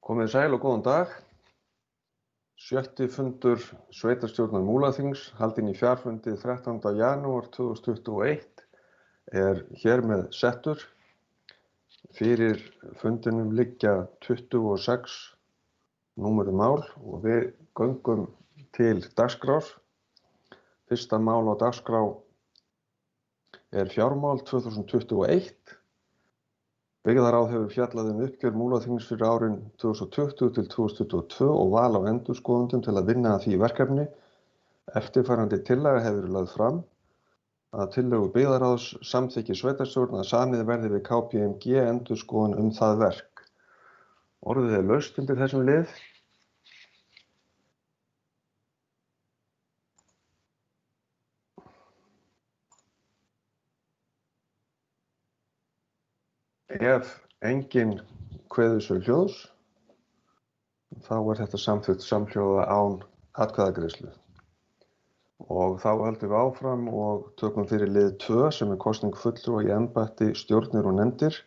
Komið sæl og góðan dag. 7. fundur sveitarstjórnar Múlaþings haldinn í fjarfundi 13. janúar 2021 er hér með settur. Fyrir fundinum liggja 26 númeruð mál og við göngum til dagskrár. Fyrsta mál á dagskrá er fjármál 2021. Byggðaráð hefur fjallað uppgjör Múlaþings fyrir árin 2020 til 2022 og val á endurskoðendum til að vinna að því verkefni. Eftirfarandi tillaga hefur verið lögð fram að tillögu byggðaráðs samþykki sveitarstjórn að samið verði við KPMG endurskoðun það verk. Orðið er laust undir þessum lið. Ef enginn kveður sér hljóðs, þá er þetta samþykkt samhljóða án atkvæðagreiðslu. Og þá höldum við áfram og tökum fyrir lið 2 sem er kosning fulltrúa í embætti, stjórnir og nefndir.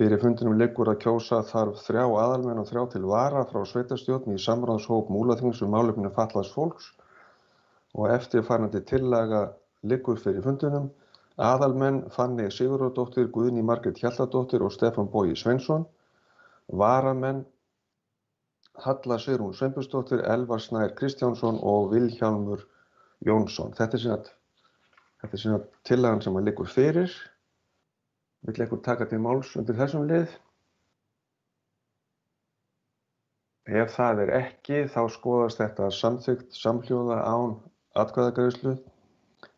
Fyrir fundinum liggur að kjósa þarf 3 aðalmenn og 3 til vara frá sveitarstjórn í samráðshóp Múlaþings málefni fatlaðs fólks og eftirfarandi tillaga liggur fyrir fundinum. Aðalmenn Fanney Sigurðardóttir, Guðný Margrét Hjaltadóttir og Stefán Bogi Sveinsson. Varamenn Halla Sigrún Sveinbjörnsdóttir, Elvar Snær Kristjánsson og Vilhjálmur Jónsson. Þetta er sína tillagan sem að liggur fyrir. Vill einhver taka til máls undir þessum lið? Ef það er ekki, þá skoðast þetta samþykkt samhljóða án atkvæðagreiðslu.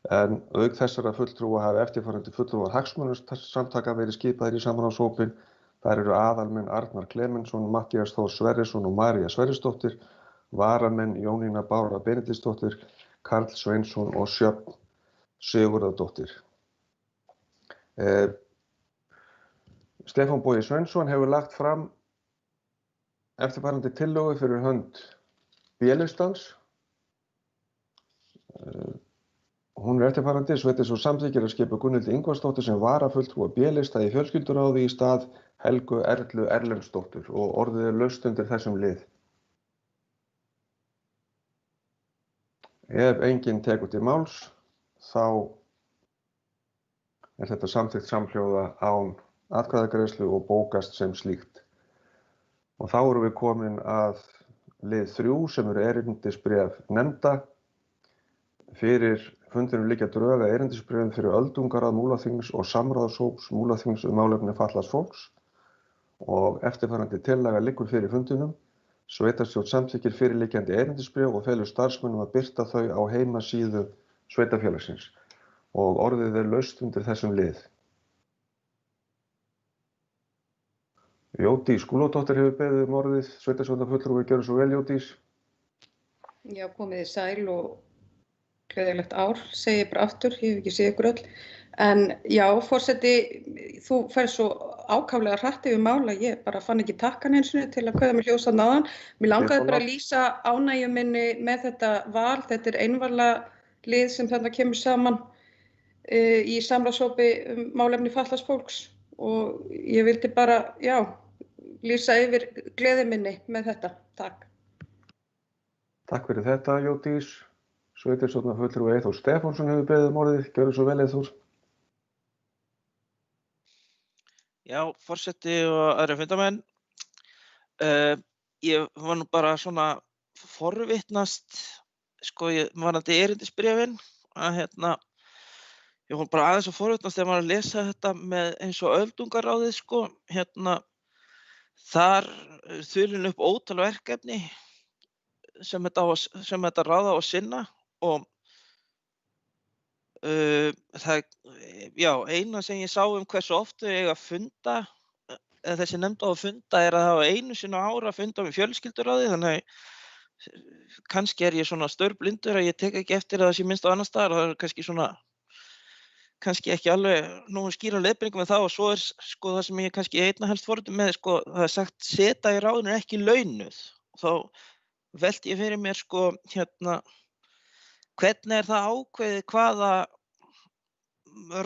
En auk þessara fulltrúa hafa eftirfarandi fulltrúar hagsmunasamtaka verið skipaðir í samráðshópinn. Þar eru aðalmenn Arnar Klemensson, Matthías Þór Sverrisson og María Sverrisdóttir, varamenn Jónína Bára Benediktsdóttir, Karl Sveinsson og Sjöfn Sigurðardóttir. Stefán Bogi Sveinsson hefur lagt fram eftirfarandi tillögu fyrir hönd B-listans. Hún er eftirfarandi: sveitarstjórn samþykkir að skipa Gunnhildi Ingvarsdóttur sem varafulltrúa B-lista í fjölskylduráði í stað Helgu Erlu Erlendsdóttur og orðið er laust undir þessum lið. Ef enginn tekur til máls, þá er þetta samþykkt samhljóða án atkvæðagreiðslu og bókast sem slíkt. Og þá erum við komin að lið 3 sem eru erindisbréf nefnda. Fyrir fundinum liggja drög að erindisbréfum fyrir öldungaráð Múlaþings og samráðshóps Múlaþings málefni fatlaðs fólks og eftirfarandi tillaga liggur fyrir fundinum. Sveitarstjórn samþykkir fyrirliggjandi erindisbréf og felur starfsmönnum að birta þau á heimasíðu sveitarfélagsins og orðið er laust undir þessum lið. Jódís Skúladóttir hefur beðið orðið. Sveitarstjórnarfulltrúi, gjörðu svo vel, Jódís. Já, komið þið sæl og gleðilegt ár, segi ég bara aftur, ég hef ekki séð ykkur öll. En já, forseti, þú ferð svo ákaflega hratt yfir mála, ég bara fann ekki takkan eins og til að kveða mig hljóðs að náðan. Mér langaði bara að lýsa ánægju minni með þetta val. Þetta er einvala lið sem þarna kemur saman í samráðshópi málefni fatlaðs fólks og ég vildi bara, já, lýsa yfir gleði minni með þetta. Takk. Takk fyrir þetta, Jódís. Sveitarstjórnarfulltrúi Eyþór Stefánsson hefur beðið orðið. Gjörðu svo vel, Eyþór. Já, forseti og aðrir fundarmenn. Ég var nú bara svona forvitnast, ég varðandi erindisbréfin, að ég var bara aðeins að forvitnast þegar maður að lesa þetta með eins og öldungaráðið, þar þulin upp ótal verkefni sem þetta ráð á að sinna og eina sem ég sá hversu oft þau eiga að funda, eða þessi nefnd á að funda, er að hafa einu sinni á ári að funda með fjölskylduráði, þannig kannski er ég svona störblindur að ég tek ekki eftir að það sé minnst á annar staðar og það er kannski ekki alveg nógu skýra leiðbeiningum með það og svo er það sem ég kannski einna helst forvitin með, það er sagt seta í ráðinu er ekki launuð og þá velti ég fyrir mér hvernig er það ákveðið hvaða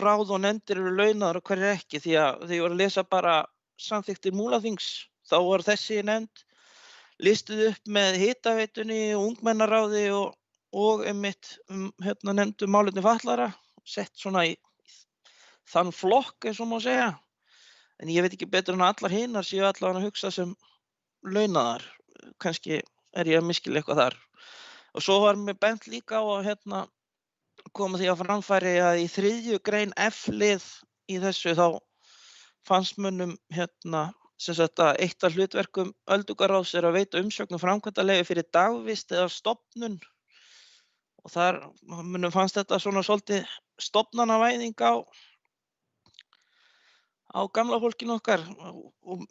ráð og nefndir eru launaðar og hverjir ekki, því að þegar ég var að lesa bara samþykktir Múlaþings þá var þessi nefnd listuð upp með hitaveitunni, ungmennaráði og einmitt nefndu málefni fatlaðra, sett svona í þann flokk eins og má segja. En ég veit ekki betur en að allar hinar séu allavega að hugsa sem launaðar. Kannski ég að misskilja eitthvað þar. Og svo var mér bent líka á að koma því á framfæri að í 3. grein F-lið í þessu þá fannst mönnum sem sagt að eitt af hlutverkum öldungaráðs að veita umsögn um framkvæmdaleyfi fyrir dagvist eða stofnun. Og þar mönnum fannst þetta svona svolítið stofnanavæðing á gamla fólkinu okkar og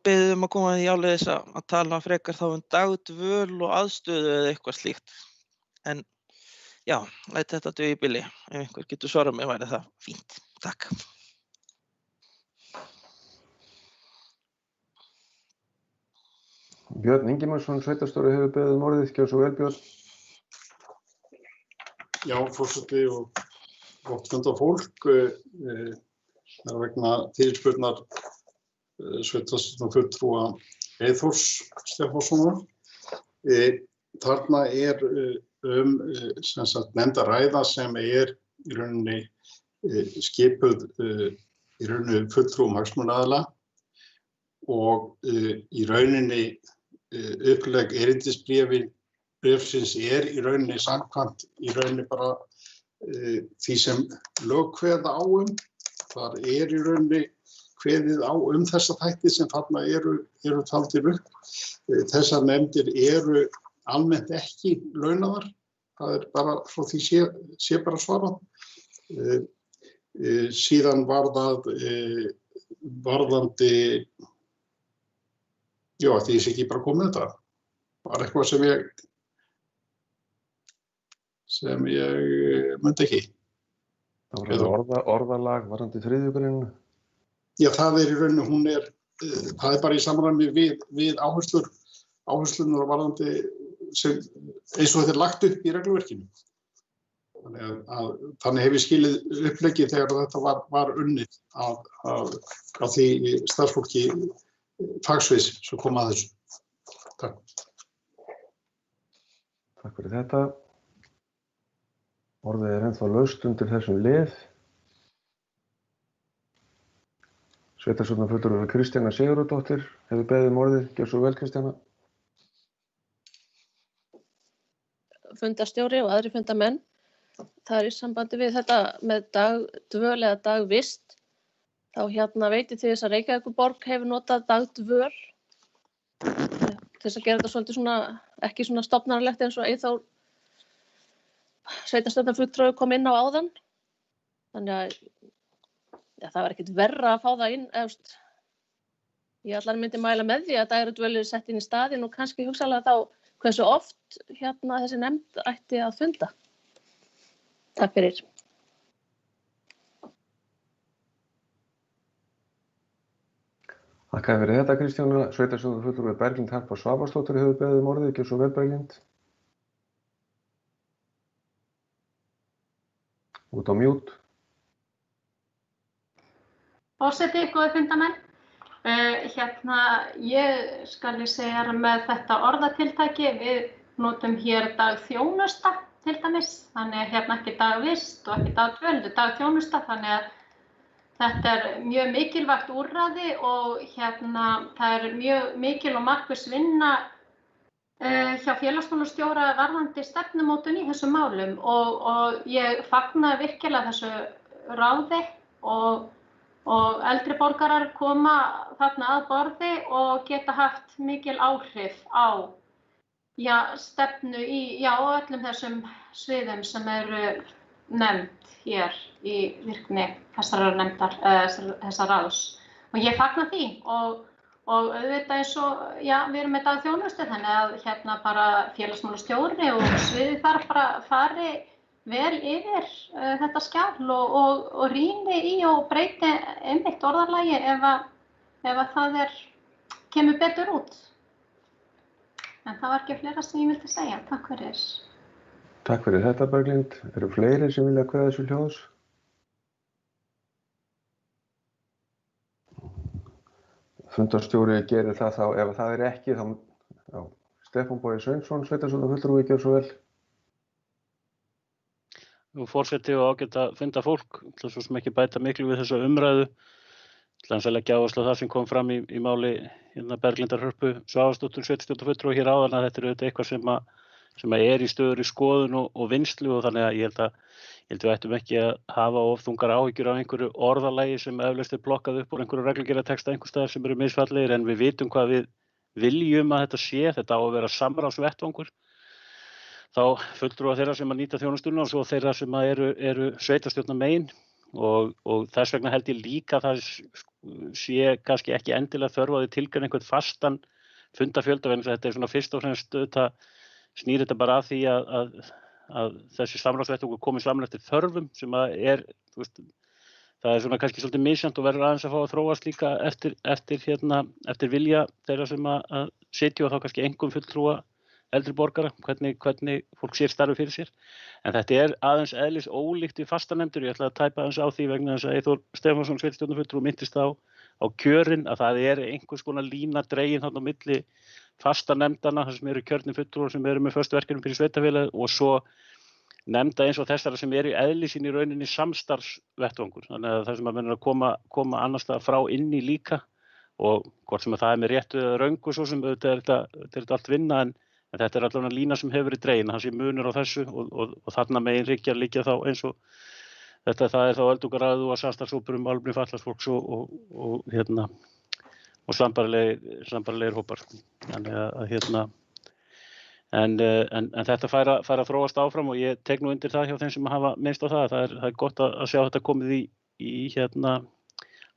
beðið að koma því áleiðis að tala frekar þá dagdvöl og aðstöðu eða eitthvað slíkt. En já, læt þetta duga í bili. Ef einhver getur svarað mig væri það fínt. Takk. Björn Ingimarsson, sveitarstjóri, hefur beðið orðið. Gjörðu svo vel, Björn. Já, forseti og gott funda fólk. Það vegna fyrirspurnar sveitarstjórnarfulltrúa Eyþórs Stefánssonar. Þarna sem sagt nefnda ræða sem í rauninni skipuð í rauninni fulltrúum hagsmunaaðila og í rauninni upplegg erindisbréfsins í rauninni samkvæmt í rauninni bara því sem lög kveða á Þar í rauninni kveðið á þessa þætti sem þarna eru taldir upp. Þessar nefndir eru almennt ekki launaðar. Það bara frá því sé bara svarað. Síðan var það varðandi, já, því ég sé ekki bara komið þetta. Var eitthvað sem ég myndi ekki. Það var orðalag varðandi 3. greinina? Já, það í rauninni, það bara í samræmi við áherslunar varðandi eins og þetta lagt upp í regluverkinu. Þannig hef ég skilið uppleggið þegar þetta var unnið af því starfsfólki fagsviðs sem kom að þessu. Takk. Takk fyrir þetta. Orðið ennþá laust undir þessum lið. Sveitarstjórnarfulltrúi Kristjana Sigurðardóttir hefur beðið orðið. Gjörðu svo vel, Kristjana. Fundarstjóri og aðrir fundarmenn. Það í sambandi við þetta með dagdvöl eða dagvist. Þá veitið þið þess að Reykjavíkurborg hefur notað dagdvöl. Til þess að gera þetta svolítið svona, ekki svona stofnanlegt eins og Eyþór sveitarstjórnarfulltrúi kom inn á áðan. Þannig að það var ekkert verra að fá það inn. Ég allan myndi mæla með því að dagdvöl sett inn í staðinn og kannski hugsanlega þá hversu oft þessi nefnd ætti að funda. Takk fyrir. Takk fyrir þetta, Kristjana. Sveitarstjórnarfulltrúi Berglind Harpa Svavarsdóttir hefur beðið orðið. Gjörðu svo vel, Berglind. Út á mute. Forseti, góðir fundarmenn. Ég skal segja með þetta orðatiltæki. Við notum hér dagþjónusta til dæmis. Þannig ekki dagvist og ekki dagdvöl, dagþjónusta. Þannig að þetta mjög mikilvægt úrræði og það mjög mikil og markviss vinna hjá félagsmálastjóra varðandi stefnumótun í þessum málum og ég fagna virkilega þessu ráði og eldri borgarar koma þarna að borði og geta haft mikil áhrif á stefnu í öllum þessum sviðum sem eru nefnd hér í virkni þessarar nefndar, þessar ráðs. Og ég fagna því og auðvitað eins og, við erum með dagþjónustu þannig að bara félagsmálastjóri og sviðið þar bara fari vel yfir þetta skjal og rýni í og breyti einmitt orðalagi ef að það kemur betur út. En það var ekki fleira sem ég vildi segja. Takk fyrir. Takk fyrir þetta, Berglind. Eru fleiri sem vilja kveða þessu hljóðs? fundarstjóri gerir það þá, ef það ekki, þá, já, Stefán Bogi Sveinsson, sveitarstjórnarfulltrúi, gjörðu svo vel. Forseti og ágæta fundarfólk, svo sem ekki bæta miklu við þessa umræðu. Til að leggja áherslu á það sem kom fram í máli Berglindar Hörpu Svavarsdóttur, sveitarstjórnarfulltrúa hér áðan, að þetta er auðvitað eitthvað sem er í stöðugri skoðun og vinnslu, og þannig að ég held við ættum ekki að hafa of þungar áhyggjur af einhverju orðalagi sem eflaust plokkað upp úr einhverju reglugerðartexta einhvers staðar sem eru misfallegir, en við vitum hvað við viljum að þetta sé. Þetta á að vera samráðsvettvangur, þá fulltrúa þeirra sem að nýta þjónustuna og svo þeirra sem eru sveitarstjórnarmegin, og þess vegna held ég líka að það sé kannski ekki endilega þörf á því tilgreina einhvern fastan fundafjölda, vegna þess að þetta er svona fyrst og fremst snýr þetta bara að því að þessi samráðsvettvangur komi saman eftir þörfum, sem það er svona kannski svolítið misjafnt og verður aðeins að fá að þróast líka eftir vilja þeirra sem að sitja, og þá kannski einkum fulltrúa eldri borgara, hvernig fólk sér starfi fyrir sér. En þetta er aðeins eðlis ólíkt við fastanefndir. Ég ætla að tæpa aðeins á því vegna þess að Eyþór Stefánsson, sveitarstjórnarfulltrúi, minntist á kjörin, að það er einhvers konar lína dregin þarna á milli fastanefndana, þar sem eru kjörnir fulltrúar sem eru með föstu verkefni fyrir sveitarfélagið, og svo nefnda eins og þessara sem eru í eðli sín í rauninni samstarfsvettvangur. Þannig að það sem að menn er að koma annars staðar frá inn í líka, og hvort sem að það er með réttu eða röngu, svo sem þetta er þetta allt vinna, en þetta er allavega lína sem hefur verið dregin, það sé munur á þessu, og þarna megin liggja þá eins og þetta, það er þá öldungaráð og samstarfshópur um málefni fatlaðs fólks og sambærilegir hópar. Þannig að en þetta fær að þróast áfram, og ég tek nú undir það hjá þeim sem hafa minnst á það. Það er gott að sjá þetta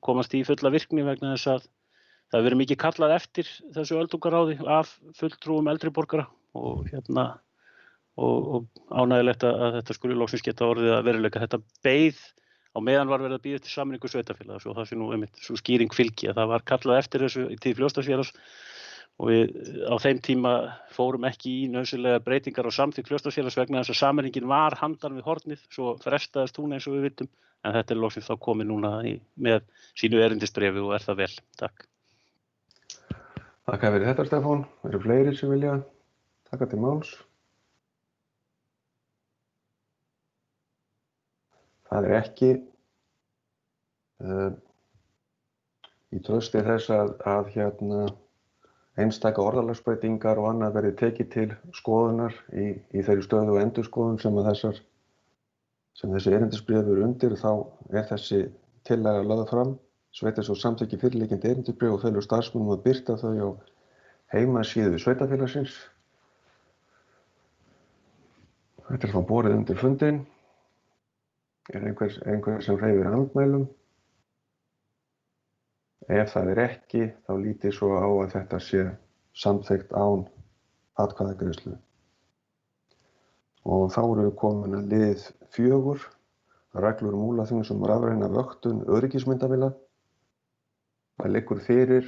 komast í fulla virkni, vegna þess að það hefur verið mikið kallað eftir þessu öldungaráði af fulltrúum eldri borgara, og ánægjulegt að þetta skuli loksins geta orðið að veruleika. Þetta beið á meðan var verið að bíða eftir sameiningu sveitarfélaga, svo það sé nú einmitt svo skýring fylgi, að það var kallað eftir þessu í tíð Fljótsdalshéraðs, og við á þeim tíma fórum ekki í nauðsynlegar breytingar á samþykkt Fljótsdalshéraðs vegna þess að sameiningin var handan við hornið, svo frestaðist hún eins og við vitum, en þetta er loksins þá komið núna með sínu erindisbréfi, og er það vel. Takk. Þakka fyrir þetta, Stefán. Eru fleiri sem vilja taka til máls? Það er ekki. Í trausti þess að einstaka orðalagsbreytingar og annað verði tekið til skoðunar í þeirri stöðu og endurskoðun sem þessi erindisbréf eru undir, þá er þessi tillaga lögð fram. Sveitarstjórn samþykkir fyrirliggjandi erindisbréf og felur starfsmönnum að birta þau á heimasíðu sveitarfélagsins. Þetta er þá borið undir fundinn. Er einhver sem hreyfir andmælum? Ef það er ekki, þá lítið svo á að þetta sé samþykkt án atkvæðagreiðslu. Og þá erum við komin að lið 4, reglur um Múlaþings um rafræna vöktun öryggismyndavéla. Það liggur fyrir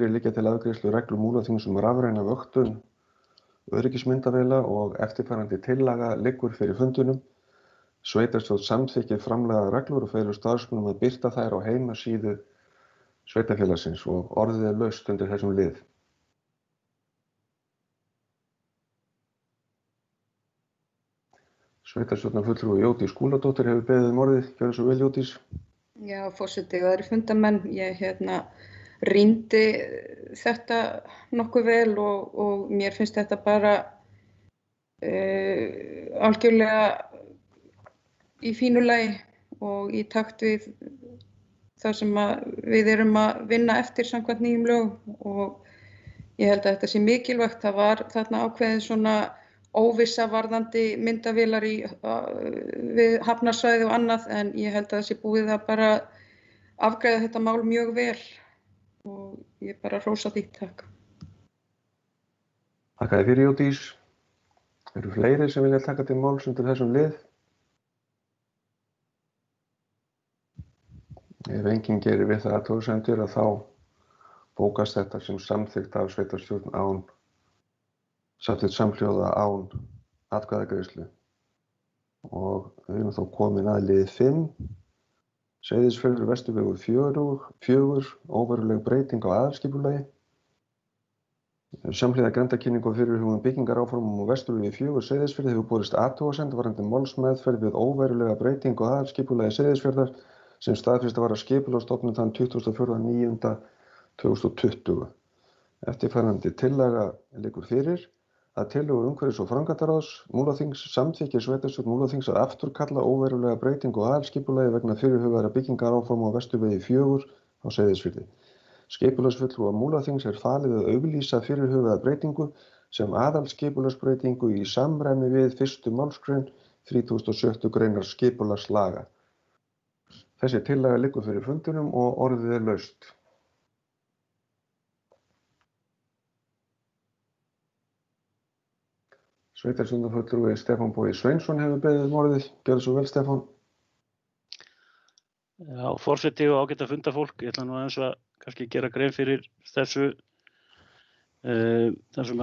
liggja til afgreiðslu reglur Múlaþings um rafræna vöktun öryggismyndavéla, og eftirfarandi tillaga liggur fyrir fundinum. Sveitarstjórn samþykkir framlagðar reglur og felur starfsmönnum að birta þær á heimasíðu sveitarfélagsins, og orðið er laust undir þessum lið. Sveitarstjórnarfulltrúi Jódís Skúladóttir hefur beðið um orðið. Gjörðu svo vel, Jódís. Já, forseti og aðrir fundarmenn, ég rýndi þetta nokkuð vel, og mér finnst þetta bara algjörlega í fínu lagi og í takt við það sem við erum að vinna eftir samkvæmt nýjum lögum, og ég held að þetta sé mikilvægt. Það var þarna ákveðin svona óvissa varðandi myndavélar við hafnarsvæði og annað, en ég held að það sé búið að bara afgreiða þetta mál mjög vel, og ég bara hrósa því. Takk. Þakka þér fyrir, Jódís. Eru fleiri sem vilja taka til máls undir þessum lið? Ef enginn gerir við það athugasemdir, þá bókast þetta sem samþykkt af sveitarstjórn samþykkt samhljóða án atkvæðagreiðslu. Og við erum þá komin að lið 5 Seyðisfjörður Vesturvegur 4, óveruleg breyting á aðalskipulagi. Samhliða grenndarkynningu og fyrirhuguðum byggingaráformum á Vesturvegi 4 Seyðisfirði hefur borist athugasemd varðandi málsmeðferð við óverulega breytingu á aðalskipulagi Seyðisfjarðar sem staðfest var af Skipulagsstofnun þann 24.09.2020. Eftirfarandi tillaga liggur fyrir að tillögu umhverfis- og framkvæmdaráðs Múlaþings samþykkir sveitarstjórn Múlaþings að afturkalla óverulega breytingu á aðalskipulagi vegna fyrirhugaðra byggingaráforma á Vesturvegi 4 á Seyðisfirði. Skipulagsfulltrúa Múlaþings falið að auglýsa fyrirhugaða breytingu sem aðalskipulagsbreytingu í samræmi við 1. málsgrein 36. greinar skipulagslaga. Þessi tillaga liggur fyrir fundinum og orðið laust. Sveitarstjórnarfulltrúi Stefán Bogi Sveinsson hefur beðið orðið. Gjörðu svo vel, Stefán. Já, forseti og ágæta fundafólk. Ég ætla nú aðeins að kannski gera grein fyrir þessu þar sem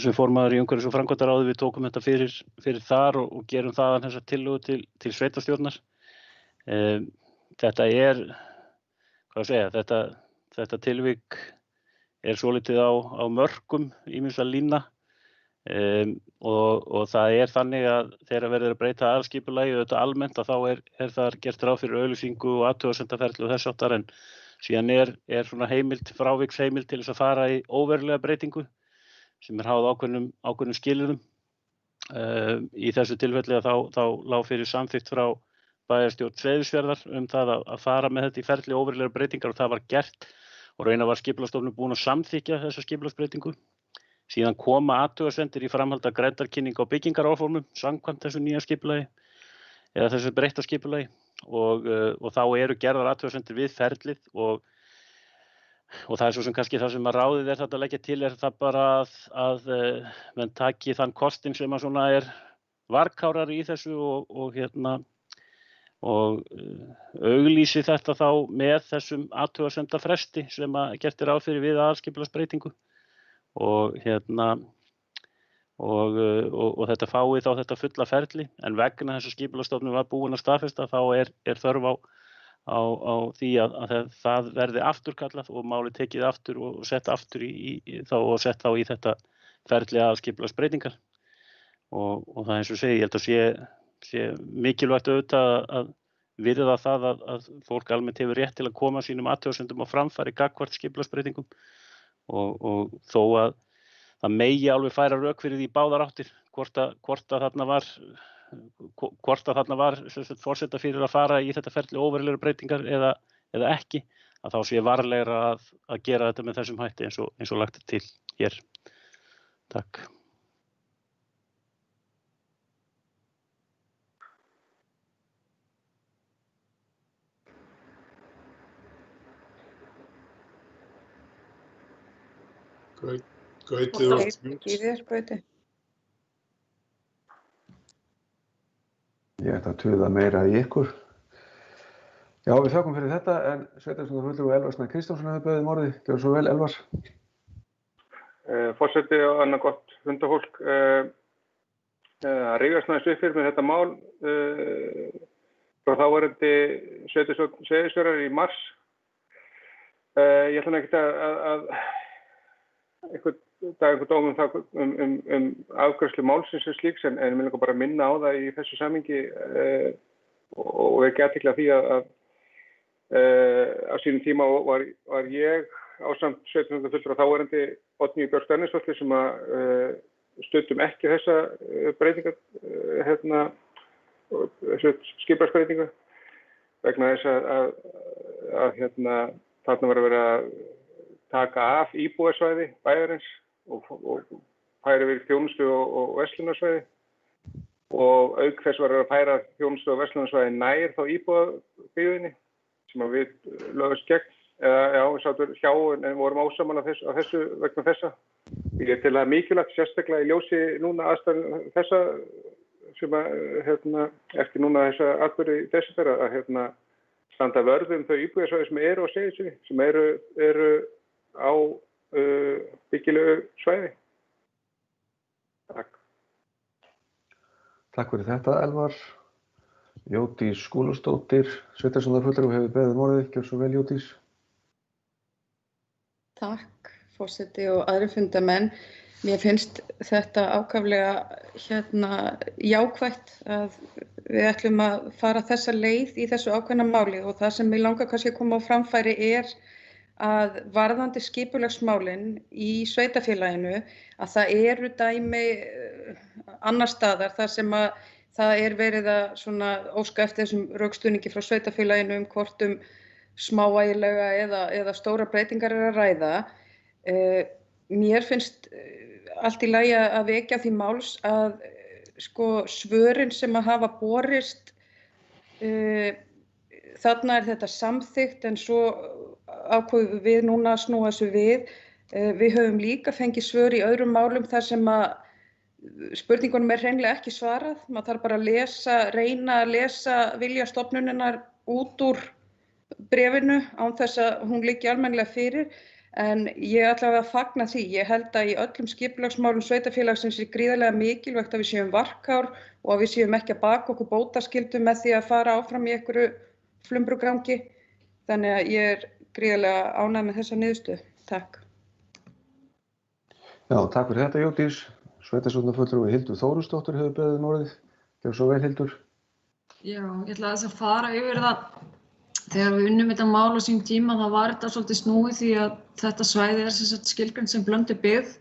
sem formaður í umhverfis- og framkvæmdaráði við tókum þetta fyrir þar og gerum þaðan þessa tillögu til sveitarstjórnar. Þetta þetta tilvik svolítið á mörkum ýmissa lína og það þannig að þegar verður að breyta aðalskipulagi auðvitað almennt að þá þar gert ráð fyrir auglýsingu og athugasemdaferli og þess háttar en síðan svona fráviksheimild til þess að fara í óverulega breytingu sem háð ákveðnum skilyrðum. Í þessu tilfelli að þá lá fyrir samþykkt frá bæjarstjórn Seyðisfjarðar það að fara með þetta í ferli óverulegar breytingar og það var gert og raunar var Skipulagsstofnun búin að samþykkja þessa skipulagsbreytingu. Síðan koma athugasemdir í framhald af grenndarkynningu á byggingaráformum samkvæmt þessu nýja skipulagi eða þessu breytta skipulagi og þá gerðar athugasemdir við ferlið og það svo sem kannski það sem að ráðið þetta að leggja til það bara að menn taki þann kostinn sem að svona varkárar í þessu og auglýsi þetta þá með þessum athugasemdafresti sem að gert ráð fyrir við aðalskipulagsbreytingu og þetta fái þá þetta fulla ferli en vegna þess að Skipulagsstofnun var búin að staðfesta þá þörf á því að það verði afturkallað og málið tekið aftur og sett aftur í þetta ferli aðalskipulagsbreytingar og það eins og segi, ég held að sé mikilvægt auðvitað að virða það að fólk almennt hefur rétt til að koma sínum athugasemdum á framfæri gagnvart skipulagsbreytingum og þó að það megi alveg færa rök fyrir því báðar áttir hvort að þarna var forseta fyrir að fara í þetta ferli óverulegar breytingar eða ekki að þá sé varlegra að gera þetta með þessum hætti eins og lagt til hér. Takk. Gauti og ekki þér, Gauti. Ég ætla að tuða meira í ykkur. Já, við þökkum fyrir þetta en sveitarstjórnarfulltrúi Elvar Snær Kristjánsson hefur beðið orðið. Gjörðu svo vel, Elvar. Forseti og annað gott fundafólk. Að rifjast aðeins upp fyrir með þetta mál frá þáverandi sveitarstjórn Seyðisfjarðar í mars. Ég ætla ekki að einhvern dóm afgreiðslu málsins sem slíks en ég vil bara minna á það í þessu samhengi og vekja athygli á því að á sínum tíma var ég ásamt sveitarstjórnarfulltrúa þáverandi Oddnýju Björk Spennisdóttur sem að studdum ekki þessa breytingar þessu skipulagsbreytingu vegna þess að þarna var að vera að taka af íbúðarsvæði bæjarins og færa yfir þjónustu og verslunarsvæði og auk þess var að færa þjónustu og verslunarsvæði nær þá íbúðabyggðinni sem að við lögðumst gegn við sátum hjá en vorum ósammála á þessu vegna þessa. Ég tel það mikilvægt sérstaklega í ljósi núna aðstæðum þessa sem að eftir núna þessa atburði í desember að standa vörð þau íbúðarsvæði sem eru á Seyðisfirði sem eru á byggilegu svæði. Takk. Takk fyrir þetta, Elvar. Jódís Skúlasdóttir, sveitarstjórnarfulltrúi, hefur beðið um orðið. Gjörðu svo vel, Jódís. Takk, forseti og aðrir fundarmenn. Mér finnst þetta ákaflega jákvætt að við ætlum að fara þessa leið í þessu ákveðna máli og það sem mig langar kannski að koma á framfæri að varðandi skipulagsmálin í sveitarfélaginu að það eru dæmi annar staðar þar sem að það verið að óska eftir þessum rökstuðningi frá sveitarfélaginu hvort smávægilega eða stóra breytingar að ræða. Mér finnst allt í lagi að vekja því máls að svörin sem að hafa borist, þarna þetta samþykkt en svo ákveðum við núna að snúa þessu við. Við höfum líka fengið svör í öðrum málum þar sem að spurningunum hreinlega ekki svarað. Maður þarf bara að reyna að lesa vilja stofnunarinnar út úr bréfinu án þess að hún liggi almennilega fyrir. En ég ætla að fagna því. Ég held að í öllum skipulagsmálum sveitarfélagsins gríðarlega mikilvægt að við séum varkár og að við séum ekki að baka okkur bótaskyldu með því að fara áfram í einhverju flumbrugangi. Þannig að ég gríðarlega ánægð með þessa niðurstöðu. Takk. Já, takk fyrir þetta, Jódís. Sveitarstjórnarfulltrúi Hildur Þórusdóttir hefur beðið um orðið. Gjörðu svo vel, Hildur. Já, ég ætla að fara yfir það. Þegar við unnum þetta mál á sínum tíma þá var þetta svolítið snúið því að þetta svæði skilgreint sem blönduð byggð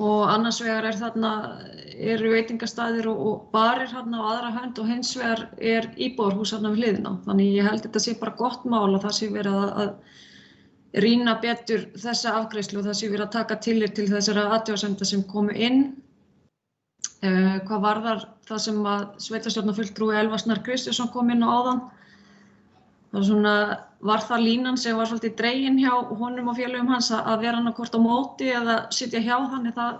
og annars vegar eru veitingastaðir og barir þarna á aðra hönd og hins vegar íbúðarhús þarna við hliðina. Þannig ég held þetta sé bara gott mál að það sé verið að rýna betur þessa afgreiðslu og það sé verið að taka tillit til þessara athugasemda sem komu inn. Hvað varðar það sem að sveitarstjórnarfulltrúi Elva Snær Kristjánsson kom inn á áðan. Var það línan sem var svolítið dregin hjá honum og félögum hans að vera annað á móti eða sitja hjá þannig að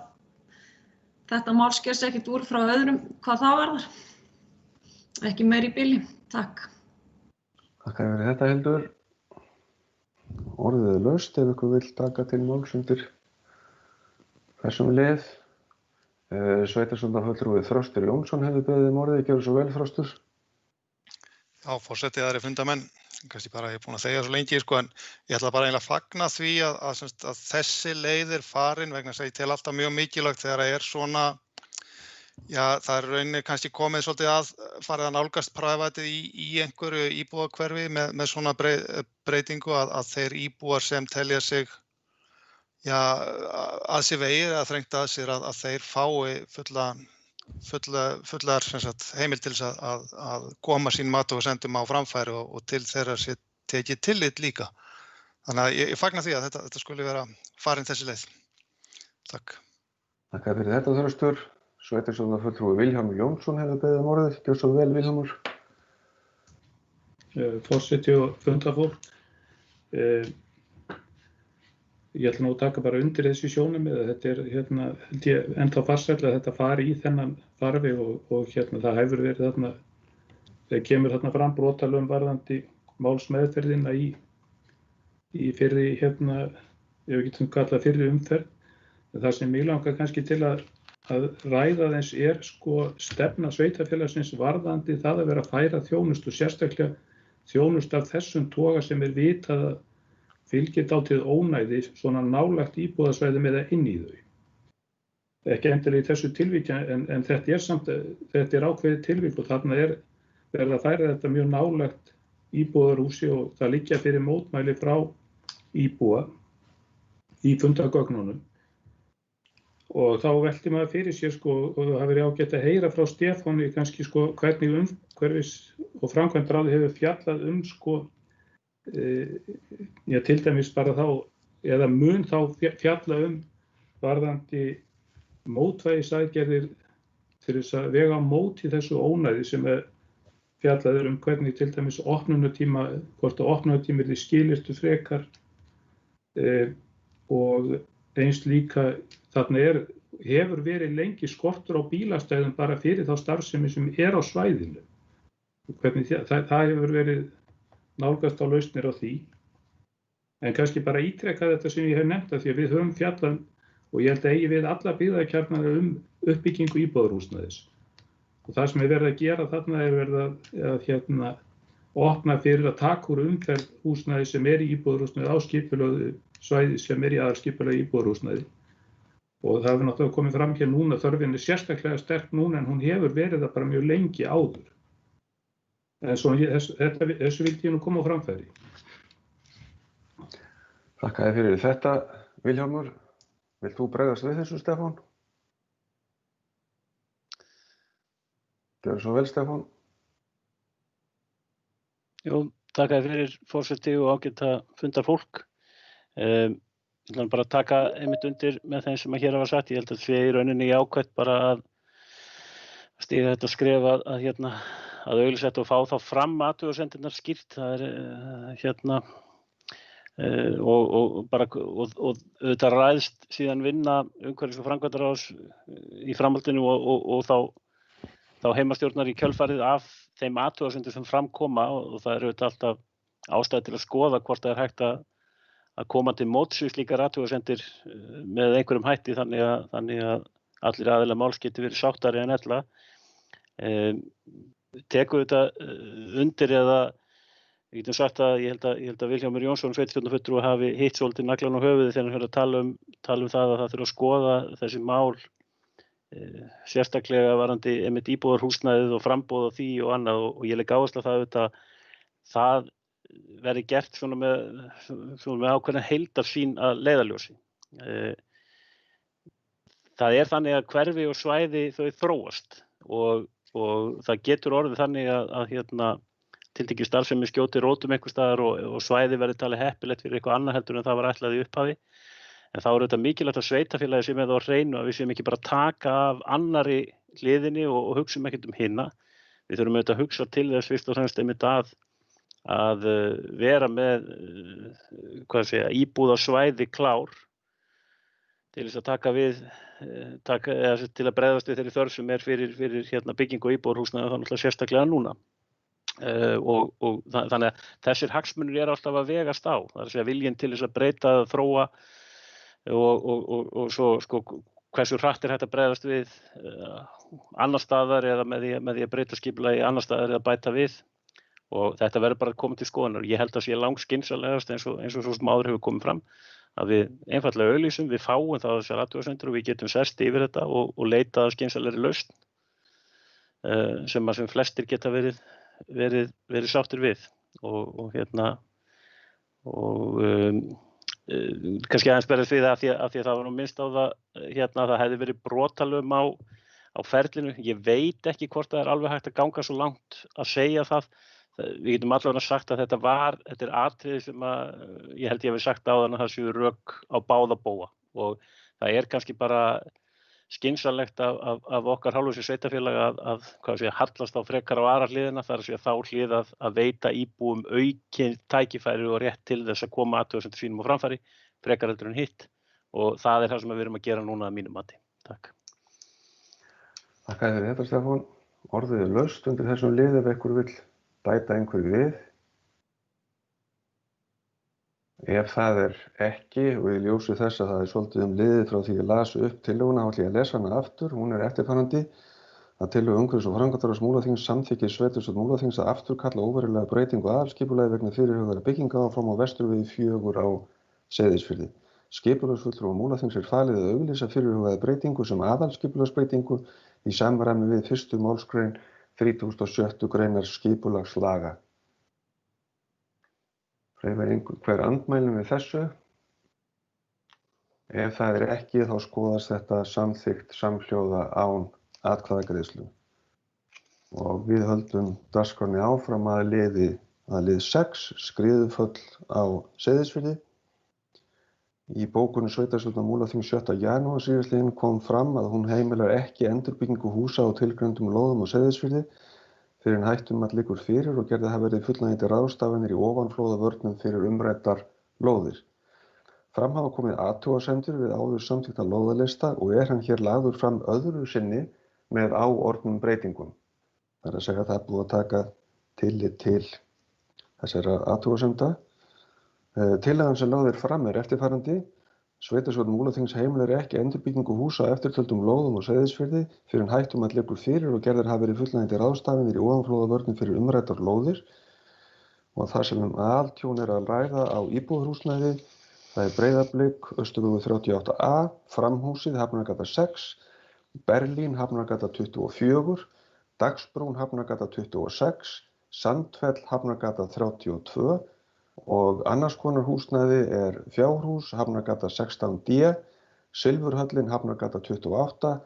þetta mál sker sig ekkert úr frá öðrum hvað það varðar. Ekki meir í bili. Takk. Takk fyrir þetta, Hildur. Orðið laust ef ykkur vill taka til máls undir þessum lið. Sveitarstjórnarfulltrúi Þröstur Jónsson hefur beðið um orðið. Gjörðu svo vel, Þröstur. Já, forseti, aðrir fundarmenn, kannski bara ég er búinn að þegja svo lengi, en ég ætla bara eiginlega að fagna því að þessi leið farin vegna þess að ég tel alltaf mjög mikilvægt þegar það svona, já, það rauninni kannski komið svolítið að farið að nálgast private í einhverju íbúðahverfi með svona breytingu að þeir íbúar sem telja sig, já, að sér vegið eða þrengt að sér að þeir fái fullar heimild til þess að koma sínum athugasemdum á framfæri og til þeirra sé tekið tillit líka. Þannig að ég fagna því að þetta skuli vera farin þessi leið. Takk. Takk fyrir þetta, Þröstur. Sveitarstjórnarfulltrúi Vilhjálmur Jónsson hefur beðið um orðið. Gjörðu svo vel, Vilhjálmur. Forseti og fundarfólk. Ég ætla nú að taka bara undir þessi sjónarmið að þetta held ég ennþá farsæll að þetta fari í þennan farfi og það hefur verið þarna, þegar kemur þarna fram brotalögum varðandi málsmeðferðina í fyrri, ef við getum kallað fyrri umferð. Það sem mig langar kannski til að ræða þess stefna sveitarfélagsins varðandi það að vera að færa þjónustu, sérstaklega þjónustu af þessum toga sem vitað að fylgir dálítið ónæði svona nálægt íbúðasvæðum eða inn í þau. Ekki endilega í þessu tilviki en þetta ákveðið tilvik og þarna verið að færa þetta mjög nálægt íbúðarhúsi og það liggja fyrir mótmæli frá íbúa í fundagögnunum. Og þá velti maður fyrir sér og það verið ágætt að heyra frá Stefáni kannski hvernig umhverfis og framkvæmdaráð hefur fjallað til dæmis bara þá, eða mun þá fjalla varðandi mótvægisaðgerðir til þess að vega á móti þessu ónæði sem fjallað hvernig til dæmis opnunartíma, hvort að opnunartími yrði skilyrtur frekar og eins líka þarna hefur verið lengi skortur á bílastæðum bara fyrir þá starfsemi sem á svæðinu. Hvernig það hefur verið nálgast á lausnir á því. En kannski bara ítrekka þetta sem ég hef nefnt því að við höfum fjallað og ég held að eigi við alla byggðakjarnana uppbyggingu íbúðarhúsnæðis. Og það sem verið að gera þarna verið að opna fyrir að taka úr umferð húsnæði sem í íbúðarhúsnæði á skipulögðu svæði sem í aðalskipulagi íbúðarhúsnæði. Og það hefur náttúrulega komið fram hér núna, þörfin sérstaklega sterk núna en hún hefur verið það bara mjög lengi áður. En svo þessu vildi ég nú koma á framfæri. Þakka þér fyrir þetta, Vilhjálmur. Vilt þú bregðast við þessu, Stefán? Gjörðu svo vel, Stefán. Jú, þakka þér fyrir forseti og ágæta fundarfólk. Ég ætla bara að taka einmitt undir með þeim sem hér hafa sagt. Ég held að það sé í rauninni jákvætt bara að stíga þetta skref að auglýsa þetta og fá þá fram athugasemdirnar skýrt. Það og auðvitað ræðst síðan vinna umhverfis- og framkvæmdaráðs í framhaldinu og þá heimastjórnar í kjölfarið af þeim athugasemdum sem fram koma og það auðvitað alltaf ástæða til að skoða hvort það hægt að koma til móts við slíkar athugasemdir með einhverjum hætti þannig að allir aðilar máls geti verið sáttari en ella. Tekur þetta undir eða ég getum sagt að ég held að Vilhjálmur Jónsson, sveitarstjórnarfulltrúi, hafi hitt svolítið naglann á höfuðið þegar hann hefur að tala um það að það þurfi að skoða þessi mál sérstaklega varðandi einmitt íbúðarhúsnæðið og framboð á því og annað og ég legg áherslu á það verði gert svona með ákveðna heildarsýn að leiðarljósi. Það þannig að hverfi og svæði þau þróast og það getur orðið þannig að tiltekið starfsemi skjóti rótum einhvers staðar og svæði verði talið heppilegt fyrir eitthvað annað heldur en það var ætlað í upphafi. En þá þetta mikilvægt að sveitarfélagið sé með á hreinu að við séum ekki bara taka af annarri hliðinni og hugsum ekkert hina. Við þurfum auðvitað að hugsa til þess fyrst og fremst einmitt að vera með íbúðasvæði klár til þess að taka við til að bregðast við þeirri þörf sem fyrir byggingu og íbúðarhúsnæði þá náttúrulega sérstaklega núna. Og þannig að þessir hagsmunir alltaf að vegast á. Það að segja viljinn til þess að breyta, þróa og svo hversu hratt hægt að bregðast við annar staðar eða með því að breyta skipulagi annar staðar eða bæta við og þetta verður bara að koma til skoðunar. Ég held að sé langskynsamlegast eins og svo sem áður hefur komið fram að við einfaldlega auglýsum, við fáum það þessar athugasemdir og við getum sest yfir þetta og leita að skynsamlegri lausn sem flestir geta verið sáttir við og kannski aðeins berðist við það af því að það var nú minnst á það það hefði verið brotalöm á ferlinu. Ég veit ekki hvort það alveg hægt að ganga svo langt að segja það. Við getum allavega sagt að þetta atriði sem ég held ég hafi sagt áðan að það séu rök á báða bóga og það kannski bara skynsamlegt af okkar hálfu sem sveitarfélag að hallast á frekar á aðra hliðina, það að segja þá hlið að veita íbúum aukin tækifæri og rétt til þess að koma athugasemdum sínum á framfæri, frekar heldur en hitt og það það sem við erum að gera núna að mínu mati. Takk. Takk fyrir þetta, Stefán. Orðið laust undir þessum lið ef einhver vill bæta einhverju við. Ef það ekki, og í ljósi þess að það svolítið liðið frá því ég las upp tillöguna, þá ætla ég að lesa hana aftur. Hún eftirfarandi að tillögu umhverfis- og framkvæmdaráðs Múlaþings samþykkir sveitarstjórn Múlaþings að afturkalla óverulega breytingu aðalskipulagi vegna fyrirhugaðra bygginga áfram á Vesturvegi 4 á Seyðisfirði. Skipulagsfulltrúa Múlaþings falið að auglýsa fyrirhugaða breytingu sem aðalskipulagsbreytingu í samræmi við 1. málsgrein 36. greinar skipulagslaga. Hreyfir einhver andmælum við þessu? Ef það ekki, þá skoðast þetta samþykkt samhljóða án atkvæðagreiðslu. Og við höldum dagskránni áfram að lið 6, skriðuföll á Seyðisfirði. Í bókun sveitarstjórnar Múlaþings 7. janúar síðastliðinn kom fram að hún heimilar ekki endurbyggingu húsa á tilgreindum lóðum á Seyðisfirði fyrir en hættumat liggur fyrir og gerði hafa verið fullnægjandi ráðstafanir í ofanflóðavörnum fyrir umræddar lóðir. Fram hafa komið athugasemdir við áður samþykkta lóðalista og hann hér lagður fram öðru sinni með áorðnum breytingum. Það að segja að það búið að taka tillit til þessara athugasemda. Tillagan sem lögð fram eftirfarandi Sveitarstjórn Múlaþings heimilar ekki endurbyggingu húsa á eftirtöldum lóðum á Seyðisfirði fyrr en hættumat liggur fyrir og gerðar hafa verið fullnægjandi ráðstafanir í ofanflóðavörnum fyrir umræddar lóðir og þar sem altjón að ræða á íbúðarhúsnæði, það Breiðablik, Austurvegur 38A, Framhúsið, Hafnargata 6, Berlín, Hafnargata 24, Dagsbrún, Hafnargata 26, Sandfell, Hafnargata 32 og annars konar húsnæði Fjárhús, Hafnargata 16D, Silfurhöllin, Hafnargata 28,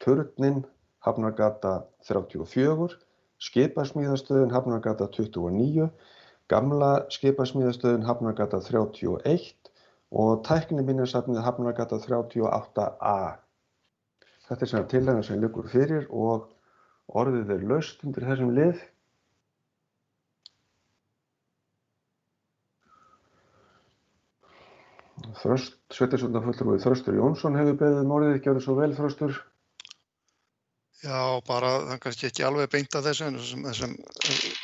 Turninn, Hafnargata 34, Skipasmíðastöðin, Hafnargata 29, Gamla skipasmíðastöðin, Hafnargata 31 og Tækniminjasafnið, Hafnargata 38A. Þetta sem tillagan sem liggur fyrir og orðið laust undir þessum lið. Sveitarstjórnarfulltrúi Þröstur Jónsson hefur beðið orðið, gjörðu svo vel Þröstur. Já, bara það kannski ekki alveg beint af þessu, en þessum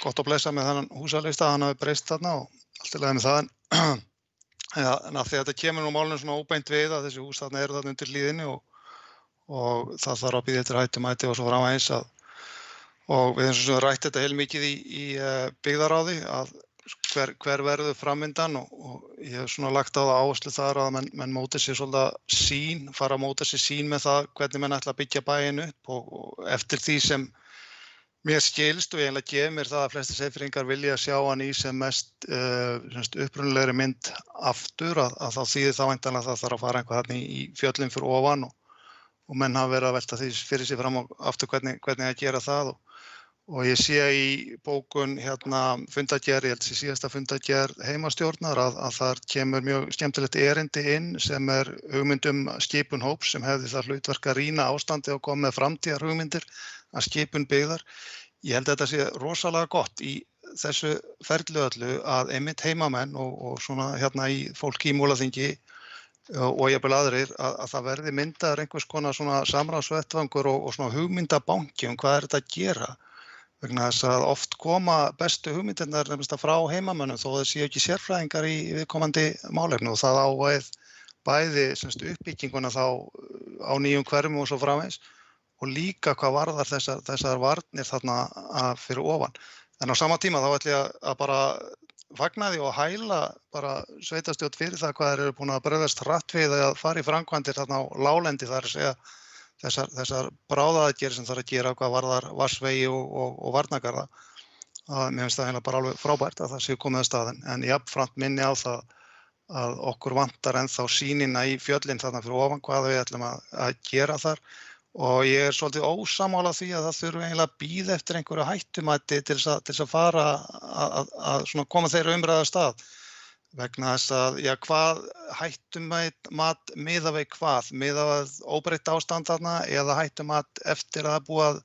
gott að blessa með þennan húsalista, hann hafi breyst þarna og allt í lagi með það. En að því að þetta kemur nú málinu svona óbeint við að þessi hús þarna eru þarna undir hlíðinni og það þarf að bíða eftir hættumæti og svo framvegis og við erum svona rætt þetta heilmikið í byggðaráði að hver verður framvindan og ég hef svona lagt á það áherslu þar að menn móti sér svolítið fara að móta sér sýn með það hvernig menn ætla að byggja bæinn upp og eftir því sem mér skilst og ég eiginlega gef mér það að flestir Seyðfirðingar vilja sjá hann í sem mest upprunalegri mynd aftur að þá þýðir það væntanlega að það þarf að fara einhvað þarna í fjöllin fyrir ofan og menn hafa verið að velta því fyrir sig fram og aftur hvernig að gera það og ég sé í bókun fundargerð, ég held að síðasta fundargerð heimastjórnar að þar kemur mjög skemmtilegt erindi inn sem hugmyndum skipun hóps sem hefði það hlutverk að rýna ástandi og koma með framtíðar hugmyndir að skipun byggðar. Ég held að þetta sé rosalega gott í þessu ferli öllu að einmitt heimamenn og svona í fólki í Múlaþingi og jafnvel aðrir að það verði myndaður einhvers konar svona samráðsvettvangur og svona hugmyndabanki hvað þetta að gera. Vegna þess að oft koma bestu hugmyndirnar nefnilega frá heimamönnum þó það séu ekki sérfræðingar í viðkomandi málefni og það á bæði uppbygginguna þá á nýjum hverfum og svo framvegis og líka hvað varðar þessar varnir þarna fyrir ofan. En á sama tíma þá ætla ég að bara fagna því og hæla bara sveitarstjórn fyrir það hvað þeir eru búin að bregðast hratt við að fara í framkvæmdir þarna á láglendi þar að segja þessar bráðaaðgerðir sem þarf að gera hvað varðar vatnsvegi og varnargarða. Mér finnst það eiginlega bara alveg frábært að það sé komið að staðinn. En jafnframt minni á það að okkur vantar ennþá sýnina í fjöllin þarna fyrir ofan hvað við ætlum að gera þar. Og ég svolítið ósammála því að það þurfi eiginlega að bíða eftir einhverju hættumati til þess að fara að svona koma þeirra umræðu af stað. Vegna þess að, hvað hættumat miðað við hvað? Miðað við óbreytt ástand þarna eða hættumat eftir að það búið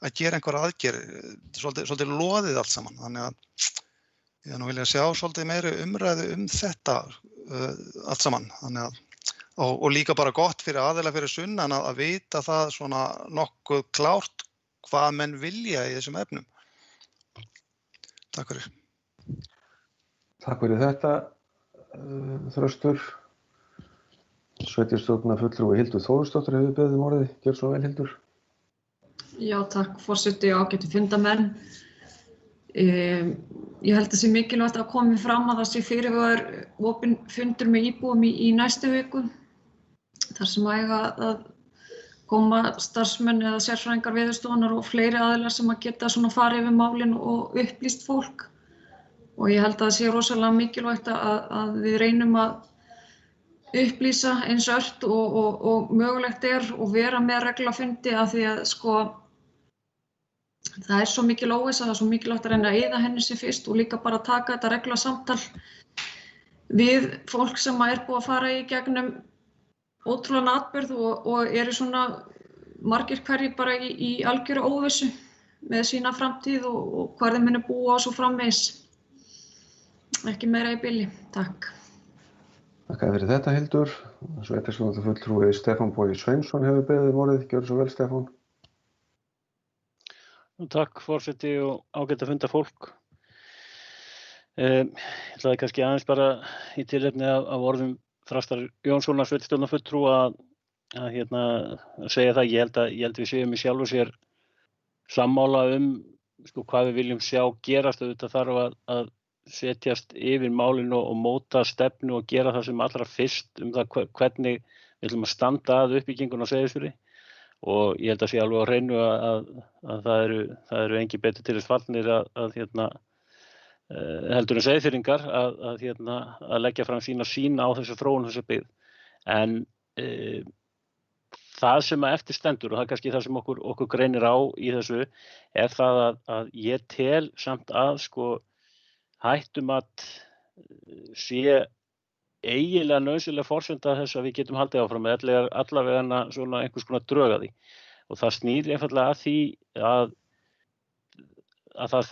að gera einhver aðgerð, svolítið loðið allt saman. Þannig að ég vilja sjá svolítið meiri umræðu þetta allt saman. Þannig að, og líka bara gott fyrir aðila fyrir sunnan að vita það svona nokkuð klárt hvað menn vilja í þessum efnum. Takk fyrir. Takk fyrir þetta, Þröstur. Sveitarstjórnarfulltrúi Hildur Þórisdóttir hefur beðið orðið. Gjörðu svo vel, Hildur. Já, takk forseti og ágætu fundarmenn. Ég held að sé mikilvægt að komi fram að það sé fyrirhugaður opinn fundur með íbúum í næstu viku. Þar sem eiga að koma starfsmenn eða sérfræðingar Veðurstofunnar og fleiri aðilar sem að geta svona farið yfir málin og upplýst fólk. Og ég held að það sé rosalega mikilvægt að við reynum að upplýsa eins ört og mögulegt og vera með reglufundi af því að það svo mikil óvissa, það svo mikilvægt að reyna að eyða henni sem fyrst og líka bara taka þetta reglulega samtal við fólk sem búið að fara í gegnum ótrúlegan atburð og eru svona margir hverjir bara í algjöru óvissu með sína framtíð og hvar þeir muni búa og svo framvegis. Ekki meira í bili. Takk. Takk fyrir þetta, Hildur. Sveitarstjórnarfulltrúi Stefán Bogi Sveinsson hefur beðið orðið. Gjörðu svo vel, Stefán. Takk, forseti og ágætt að funda fólk. Ég ætlaði kannski aðeins bara í tilefni af orðum Þrastar Jónssonar sveitarstjórnarfulltrúa að segja það. Ég held við séum í sjálfu sér sammála hvað við viljum sjá gerast. Auðvitað þarf að setjast yfir málinu og móta stefnu og gera það sem allra fyrst það hvernig við ætlum að standa að uppbyggingun á Seyðisfirði. Og ég held að sé alveg á hreinu að það eru engin betur til þess fallnir heldur en Seyðfirðingar að leggja fram sína sýn á þessu þróun þessa byggð. En það sem að eftir stendur, og það er kannski það sem okkur greinir á í þessu, er það að ég tel samt að hættumat sé eiginlega nauðsynleg forsenda þess að við getum haldið áfram eða allavega svona einhvers konar drög að því. Og það snýr einfaldlega að því að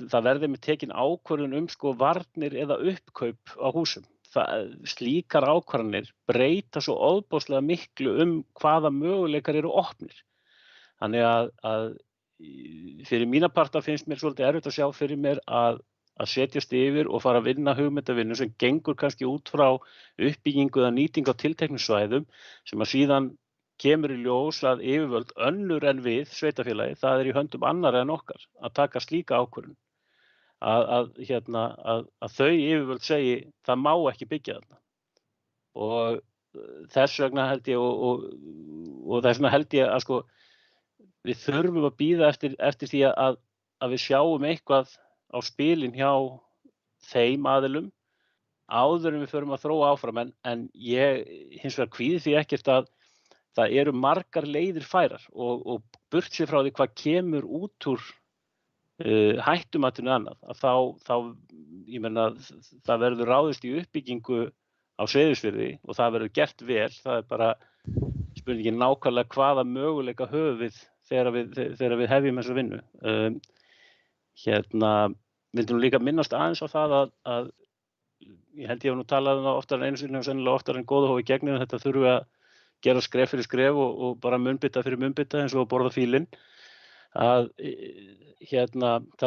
það verði með tekin ákvörðun varnir eða uppkaup á húsum. Slíkar ákvarðanir breyta svo ofboðslega miklu hvaða möguleikar eru opnir. Þannig að fyrir mína parta finnst mér svolítið erfitt að sjá fyrir mér að setjast yfir og fara að vinna hugmyndavinnu sem gengur kannski út frá uppbyggingu eða nýtingu á tilteknum svæðum sem að síðan kemur í ljós að yfirvöld önnur en við sveitarfélagi, það er í höndum annarra en okkar að taka slíka ákvörðun. Að þau yfirvöld segi það má ekki byggja þarna. Og þess vegna held ég og þess vegna held ég að við þurfum að bíða eftir því að við sjáum eitthvað á spilin hjá þeim aðilum áður en við förum að þróa áfram en ég hins vegar kvíði því ekkert að það eru margar leiðir færar og burt sér frá því hvað kemur út úr hættumatinu annað þá ég meina það verður ráðist í uppbyggingu á Seyðisfirði og það verður gert vel. Það er bara spurningin nákvæmlega hvaða möguleika höfum við þegar við hefjum þessa vinnu. Vildum líka minnast aðeins á það að ég held ég hef nú talað það oftar en einu sinni og sennilega oftar en góða hófi gegnir þetta þurfi að gera skref fyrir skref og bara munnbita fyrir munnbita eins og að borða fílinn. Það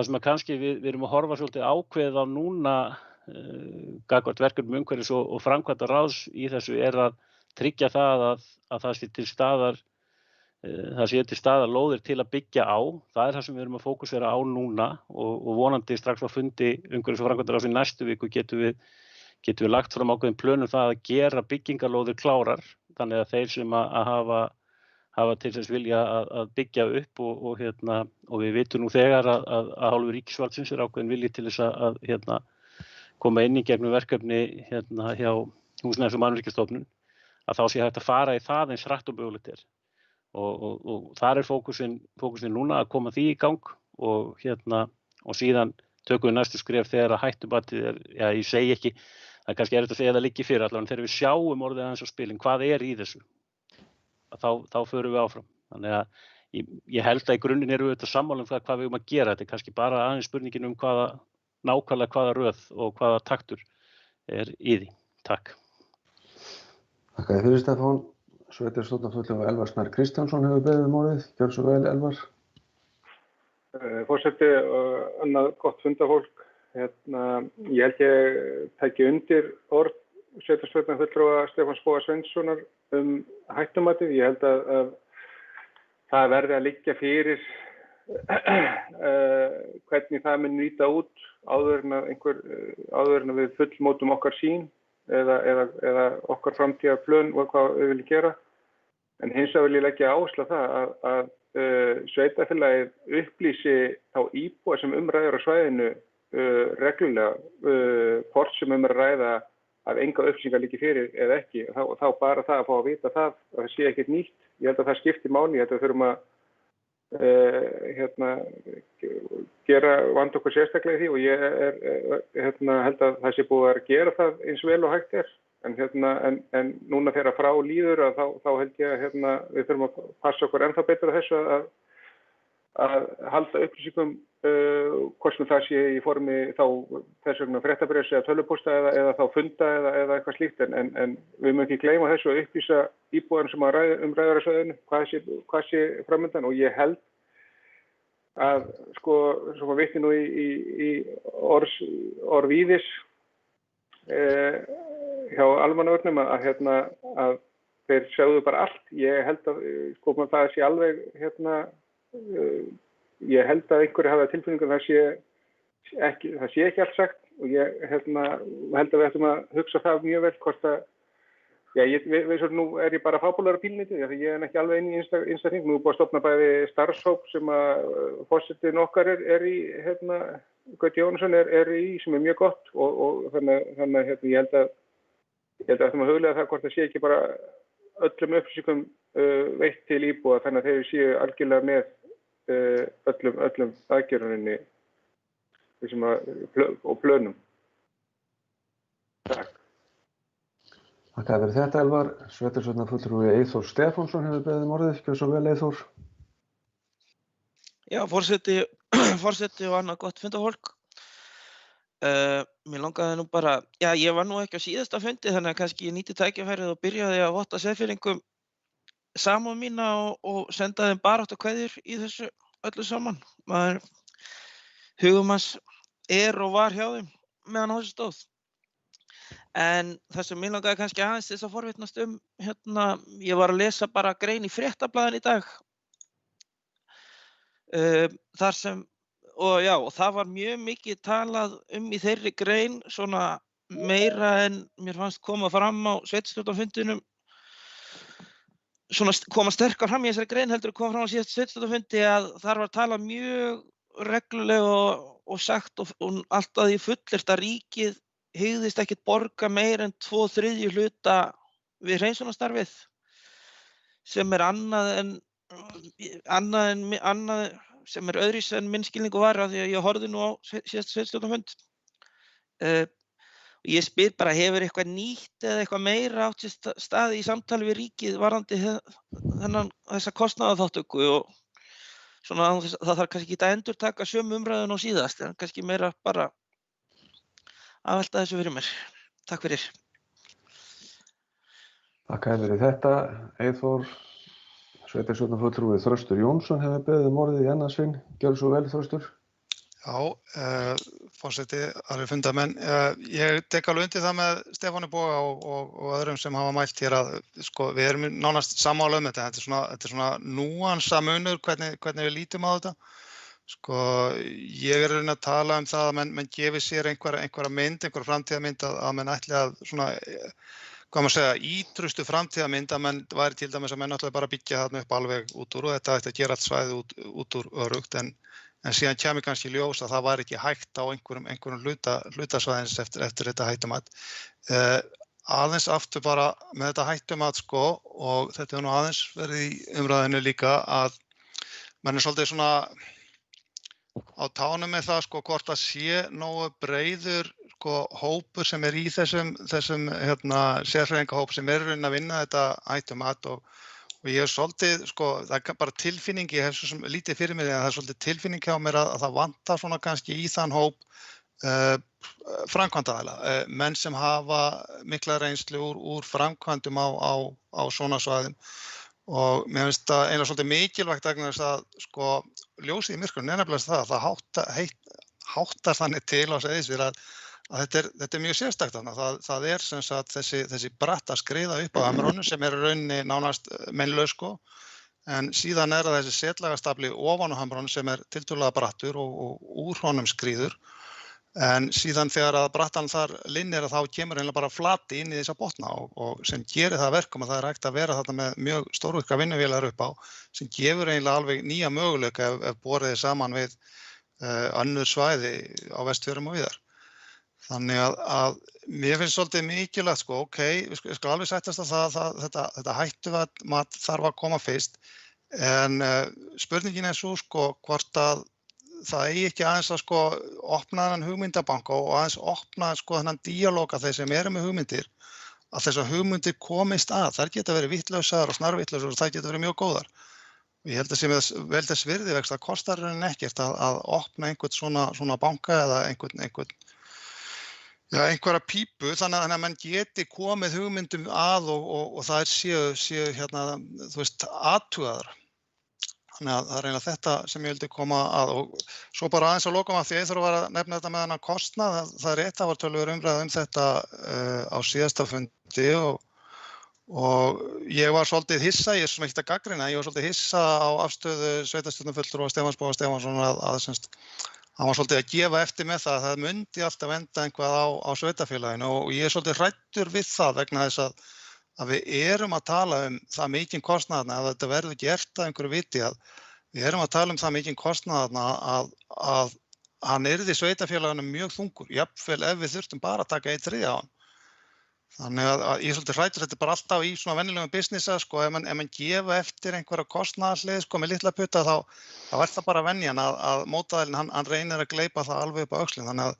sem að kannski við erum að horfa svolítið ákveðið á núna gagnvart verkefnum umhverfis og framkvæmdaráðs í þessu er að tryggja það að það sé til staðar lóðir til að byggja á. Það er það sem við erum að fókusera á núna og vonandi strax á fundi umhverfis og framkvæmdaráðs í næstu viku getum við lagt fram ákveðin plönum það að gera byggingarlóðir klárar þannig að þeir sem að hafa til þess vilja að byggja upp og við vitum nú þegar að hálfu ríkisvaldsins er ákveðin vilji til þess að koma inn í gegnum verkefni hjá Húsnæðis- og mannvirkjastofnun að þá sé hægt að fara í það eins hratt og mögulegt er. Og þar er fókusinn núna að koma því í gang og síðan tökum við næstu skref þegar að hættumatið ég segi ekki, það er kannski erfitt að segja að það liggi fyrir allavega, þegar við sjáum orðið aðeins á spilin, hvað er í þessu, þá förum við áfram. Þannig að ég held að í grunninn erum við auðvitað sammála það hvað við erum að gera, þetta er kannski bara aðeins spurningin nákvæmlega hvaða röð og hvaða taktur er í því. Takk. Þakka þér fyrir, Stefán. Sveitarstjórnarfulltrúi Elvar Snær Kristjánsson hefur beðið orðið. Gjörðu svo vel, Elvar. Forseti, annað gott fundafólk. Ég held ég tæki undir orð sveitarstjórnarfulltrúa Stefáns Boga Sveinssonar hættumatið. Ég held að það verði að liggja fyrir hvernig það mun nýta út áður en við fullmótum okkar sýn eða okkar framtíðarplön og hvað við viljum gera. En hins vegar vil ég leggja áherslu á það að sveitarfélagið upplýsi þá íbúa sem ræður á svæðinu reglulega, hvort sem að ræða að enga upplýsingar liggi fyrir eða ekki. Þá bara það að fá að vita það sé ekkert nýtt. Ég held að það skipti máli, ég held að við þurfum að vanda okkur sérstaklega í því og ég held að það sé búið að gera það eins vel og hægt er. En núna þegar frá líður þá held ég að við þurfum að passa okkur ennþá betur á þessu að halda upplýsingum hvort sem það sé í formi þá þess vegna fréttabréfs eða tölvupósta eða þá funda eða eitthvað slíkt en við mögum ekki gleyma þessu að upplýsa íbúðan sem að ræður á svæðinu hvað sé framöndan og ég held að sem að vitni nú í orð Víðis hjá almannavörnum að þeir sjáðu bara allt. Ég held að sko það sé alveg ég held að einhverju hafa tilfinningu það sé ekki allt sagt og ég held að við ættum að hugsa það mjög vel hvort að nú ég bara fábúlar á pílniti því ég ekki alveg inn í einstakling. Nú búið að stofna bæði starfshóp sem að forsetinn okkar í Gauti Jónasson í sem mjög gott og þannig ég held að við ættum að huglega það hvort það sé ekki bara öllum upplýsingum veitt til íbúa þannig að þeir séu algjörlega með öllum aðgerðuninni og plönum. Takk. Takk fyrir þetta, Elvar. Sveitarstjórnarfulltrúi Eyþór Stefánsson hefur beðið orðið. Gjörðu svo vel, Eyþór. Já, forseti og annað gott fundafólk. Mér langaði nú bara, ég var nú ekki á síðasta fundi þannig að kannski ég nýti tækifærið og byrjaði að votta Seyðfirðingum samúð mína og senda þeim baráttukveðjur í þessu öllu saman. Hugum hans og var hjá þeim meðan á þessu stóð. En það sem mér langaði kannski aðeins þess að forvitnast ég var að lesa bara grein í Fréttablaðinu í dag. Þar sem og það var mjög mikið talað í þeirri grein svona meira en mér fannst koma fram á sveitarstjórnarfundinum svona koma sterkar fram í þessari grein heldur koma fram á síðasta sveitarstjórnarfundi að þar var talað mjög reglulega og sagt og alltaf því fullyrt að ríkið hygðist ekkert borga meira en 2/3 hluta við hreinsunarstarfið sem annað sem öðruvísi en minn skilningur var af því að ég horfði nú á síðasta sveitarstjórnarfund. Ég spyr bara, hefur eitthvað nýtt eða eitthvað meira átt sér stað í samtali við ríkið varðandi þessa kostnaðarþátttöku og svona það þarf kannski ekki að endurtaka sömu umræðuna og síðast en kannski meira bara að velta þessu fyrir mér. Takk fyrir. Takk fyrir þetta, Eyþór. Sveitarstjórnarfulltrúi Þröstur Jónsson hefur beðið orðið í annað sinn. Gjörðu svo vel, Þröstur. Já, forseti, aðrir fundamenn. Ég tek alveg undir það með Stefáni Boga og öðrum sem hafa mælt hér að sko, við erum nánast sammála þetta. Þetta er svona núansamunur hvernig við lítum á þetta. Sko, ég reyna að tala það að menn gefi sér einhverja mynd, einhverja framtíðarmynd að menn ætli að svona hvað maður segja, ítrustu framtíðarmynd að menn væri til dæmis að menn ætlaði bara að byggja þarna upp alveg út úr og þetta ætti að gera allt svæðið út úr örugt en síðan kemur kannski ljós að það var ekki hægt á einhverjum hlutasvæðins eftir þetta hættumat. Aðeins aftur bara með þetta hættumat sko og þetta er nú aðeins verið í umræðinu líka að menn svolítið svona á tánum með það sko hvort að sé nógu breiður sko hópur sem í þessum sérfræðingahóp sem raunin að vinna þetta hættumat og ég hef svolítið sko það er bara tilfinning, ég hef svo sem lítið fyrir mér en það er svolítið tilfinning hjá mér að það vantar svona kannski í þann hóp framkvæmdaaðila, menn sem hafa mikla reynslu úr framkvæmdum á svona svæðum og mér finnst það eiginlega svolítið mikilvægt vegna þess að sko ljósið í myrkrinu er nefnilega það háttar þannig til á Seyðisfirði að þetta er mjög sérstakt þarna. Það er sem sagt þessi bratta skriða upp á Hamrunum sem er rauninni nánast meinlaus sko en síðan það þessi setlagastafli ofan á Hamrunum sem er tiltölulega brattur og úr honum skríður en síðan þegar að brattan þar linnir þá kemur eiginlega bara flati inn í þessa botna og sem gerir það verkum að það er hægt að vera þarna með mjög stórvirka vinnuvélar upp á sem gefur eiginlega alveg nýja möguleika ef borið saman við önnur svæði á Vestfjörðum og víðar. Þannig að mér finnst svolítið mikilvægt sko, við skulum alveg sættast að þetta hættumat þarf að koma fyrst en spurningin er svo sko hvort að það eigi ekki aðeins að sko opna þennan hugmyndabanka og aðeins opna sko þennan díalóg að þeir sem eru með hugmyndir að þessar hugmyndir komist að, þær geta verið vittlausar og snarvittlausar og það geta verið mjög góðar. Og ég held að sem vel þess virði vegna það kostar rauninni ekkert að opna einhvern svona banka eða einhverja pípu þannig að menn geti komið hugmyndum að og það séu þú veist athugaðar Þannig að það eiginlega þetta sem ég vildi koma að og svo bara aðeins að lokum að því ég þarf að nefna þetta með þennan kostnað. Það rétt, það var töluverð umræða þetta á síðasta fundi og ég var svolítið hissa, ég sem ekkert að gagnrýna, ég var svolítið hissa á afstöðu sveitarstjórnarfulltrúa Stefáns Boga Stefánsson að semst hann var svolítið að gefa eftir með það myndi alltaf enda einhvað á sveitarfélaginu og ég svolítið hræddur við það vegna þess að við erum að tala það mikinn kostnaðarna, að þetta verður gert að einhverju viti að við erum að tala það mikinn kostnaðarna að hann yrði sveitarfélagunum mjög þungur, jafnvel ef við þurftum bara að taka 1/3 á hann. Þannig að ég svolítið hræddur þetta bara alltaf í svona venjulegum businessa, sko, ef mann gefa eftir einhverja kostnaðarhlið, sko, með litla putta þá er það bara venjan að mótaðilinn hann reynir að gleypa það alveg upp á öxlin, þannig að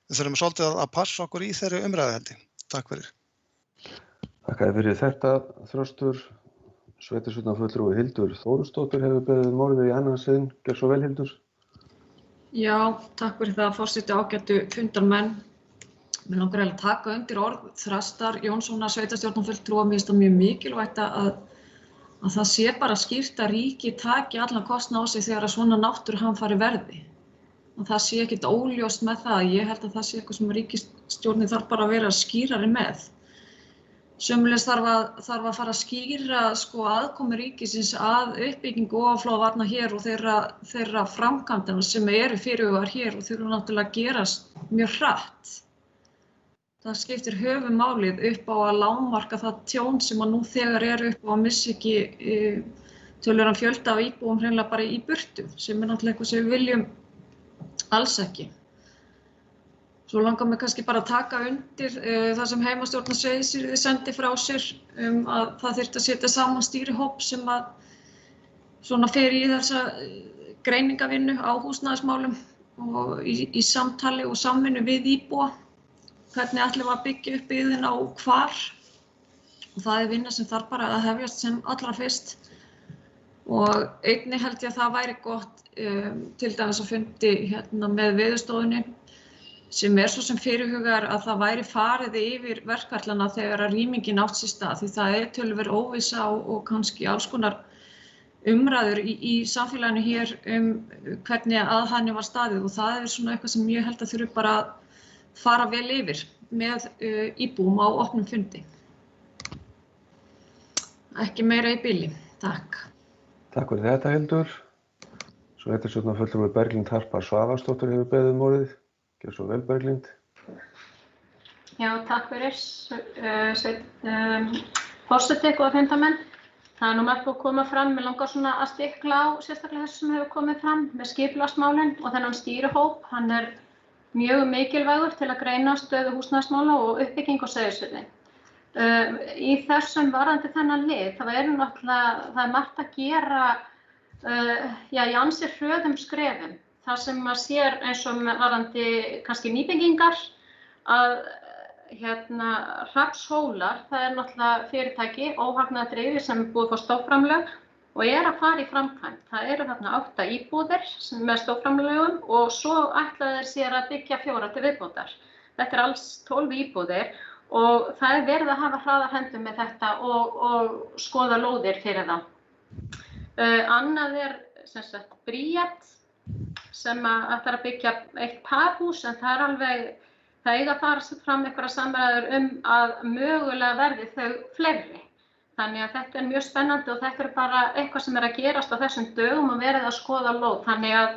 við þurfum svolítið að passa okkur í þeirri umræðu held ég. Takk fyrir. Þakka þér fyrir þetta, Þröstur. Sveitarstjórnarfulltrúi Hildur Þórusdóttir hefur beðið orðið í annan sinn. Gjörðu svo vel, Hildur. Já, takk fyrir það, forseti, ágætu fundarmenn. Mig langar að taka undir orð Þrastar Jónssonar sveitarstjórnarfulltrúa. Mér finnst það mjög mikilvægt að það sé bara skýrt að ríkið taki allan kostnað á sig þegar svona náttúruhamfarir verði. Og það sé ekkert óljóst með það. Ég held að það sé eitthvað sem ríkisstjórnin þarf bara að vera skýrari með. Sömuleiðis þarf að fara að skýra sko aðkomu ríkisins að uppbyggingu ofanflóðavarna hér og þeirra framkvæmdana sem eru fyrirhugaðar hér og þurfa náttúrulega að gerast mjög hratt. Það skiptir höfuðmálið upp á að lágmarka það tjón sem nú þegar er upp á að missa ekki töluverðan fjölda af íbúum hreinlega bara í burtu, sem náttúrulega eitthvað sem við viljum alls ekki. Svo langar mig kannski bara að taka undir það sem heimastjórn Seyðisfirði sendi frá sér að það þyrfti að setja saman stýrihóp sem að svona fer í þessa greiningavinnu á húsnæðismálum og í samtali og samvinnu við íbúa. Hvernig ætlum við að byggja upp byggðina og hvar. Og það er vinna sem þarf bara að hefjast sem allra fyrst. Og einnig held ég að það væri gott til dæmis að fundi með Veðurstofunni sem svo sem fyrirhugar að það væri farið yfir verkferlana þegar að rýmingin átt sér stað því það er töluverð óvissa og kannski alls konar umræður í samfélaginu hér hvernig að henni var staðið og það er svona eitthvað sem ég held að þurfi bara að fara vel yfir með íbúum á opnum fundi. Ekki meira í bili. Takk. Takk fyrir þetta, Hildur. Sveitarstjórnarfulltrúi Berglind Harpa Svavarsdóttir hefur beðið orðið. Gjörðu svo vel, Berglind. Já, takk fyrir. Forseti og fundarmenn. Það er nú margt að koma fram. Mig langar svona að stikla á sérstaklega þessu sem hefur komið fram með skipulagsmálin og þennan stýrihóp. Hann er mjög mikilvægur til að greina stöðu húsnæðismála og uppbygging á Seyðisfirði. Í þessum varðandi þennan lið, það er margt að gera í ansi hröðum skrefum. Það sem maður sér eins og varðandi kannski nýbyggingar að Hrafnshólar, það er náttúrulega fyrirtæki, óhagnaðardrifið sem er búið að fá stofnframlög og er að fara í framkvæmd. Það eru þarna 8 íbúðir með stofnframlögum og svo ætla þeir sér að byggja 4 til viðbótar. Þetta er alls 12 íbúðir og það er verið að hafa hraðar hendur með þetta og skoða lóðir fyrir það. Annað er sem sagt Bríet sem ætlar að byggja eitt parhús en það eiga að fara fram einhverjar samræður að mögulega verði þau fleiri. Þannig að þetta er mjög spennandi og þetta er bara eitthvað sem er að gerast á þessum dögum og verið að skoða lóð. Þannig að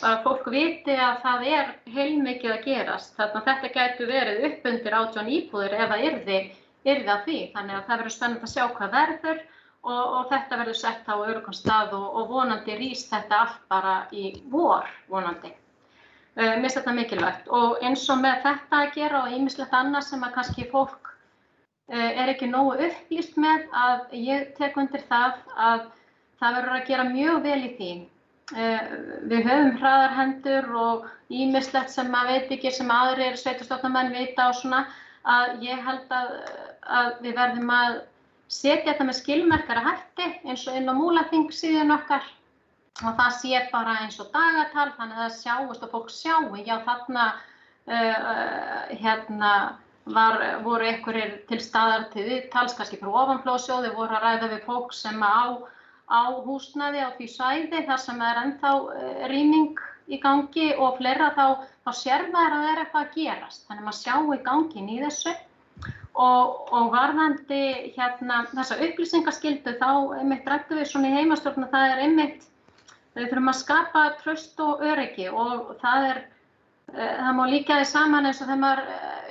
bara fólk viti að það er heilmikið að gerast. Þannig að þetta gætu verið upp undir 18 íbúðir ef það yrði að því. Þannig að það verður spennandi að sjá hvað verður og þetta verður sett á öruggan stað og vonandi rís þetta allt bara í vor vonandi. Mér finnst þetta mikilvægt og eins og með þetta að gera og ýmislegt annað sem að kannski fólk er ekki nógu upplýst með að ég tek undir það að það verður að gera mjög vel í því. Við höfum hraðar hendur og ýmislegt sem maður veit ekki sem aðrir sveitarstjórnarmenn vita og svona að ég held að við verðum að setja þetta með skilmerkara hætti eins og inn á Múlaþing síðan okkar og það sé bara eins og dagatal þannig að það sjáist og fólk sjái já þarna voru einhverjir til staðar til viðtals kannski frá ofanflóðasjóði voru að ræða við fólk sem á á húsnæði á því svæði þar sem ennþá rýming í gangi og fleira, þá sér maður að eitthvað að gerast. Þannig maður sjái ganginn í þessu. Og varðandi þessa upplýsingaskyldu, þá einmitt ræddum við svona í heimastjórn að það einmitt, við þurfum að skapa traust og öryggi og það má líka því saman eins og þegar maður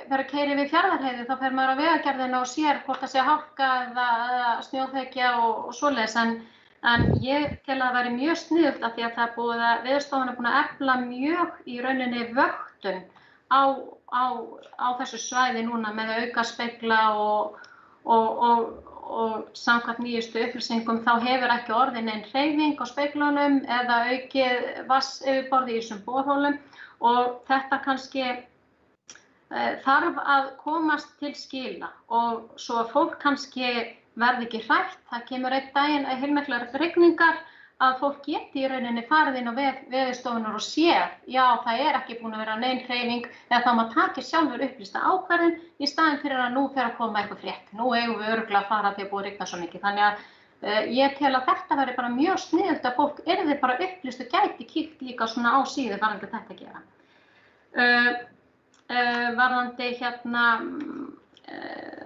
fer að keyra yfir Fjarðarheiði, þá fer maður á vegagerðina og sér hvort það sé hálka eða snjóþekja og svoleiðis. En ég tel að það væri mjög sniðugt af því að Veðurstofan er búin að efla mjög í rauninni vöktun á þessu svæði núna með að auka spegla og samkvæmt nýjustu upplýsingum þá hefur ekki orðið nein hreyfing á speglunum eða aukið vatnsyfirborð í þessum borholum og þetta kannski þarf að komast til skila og svo að fólk kannski verði ekki hrætt. Það kemur einn daginn heilmiklar rigningar að fólk geti í rauninni farið inn á Veðurstofunnar og séð, já, það er ekki búin að vera nein hreyfing eða þá maður takir sjálfur upplýsta ákvörðun í staðinn fyrir að nú fer að koma eitthvað frétt. Nú eigum við örugglega að fara því að búið að rigna svo mikið. Þannig að ég tel að þetta verði bara mjög sniðugt að fólk yrði bara upplýst og gæti kíkt líka svona á síðu varðandi þetta að gera. Varðandi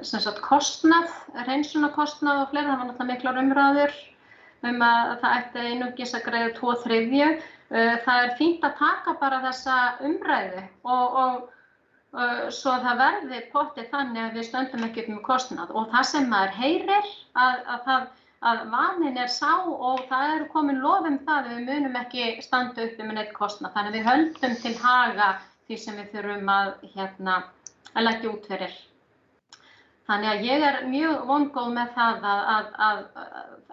sem sagt kostnað, hreinsunarkostnað og fleira, það var náttúrulega miklar umræður að það ætti einungis að greiða 2/3. Það er fínt að taka bara þessa umræðu og svo það verði pottið þannig að við stöndum ekki upp með kostnað og það sem maður heyrir að vaninn sá og það eru komin lof það að við munum ekki standa upp með neitt kostnað. Þannig að við höldum til haga því sem við þurfum að leggja út fyrir. Þannig að ég mjög vongóð með það að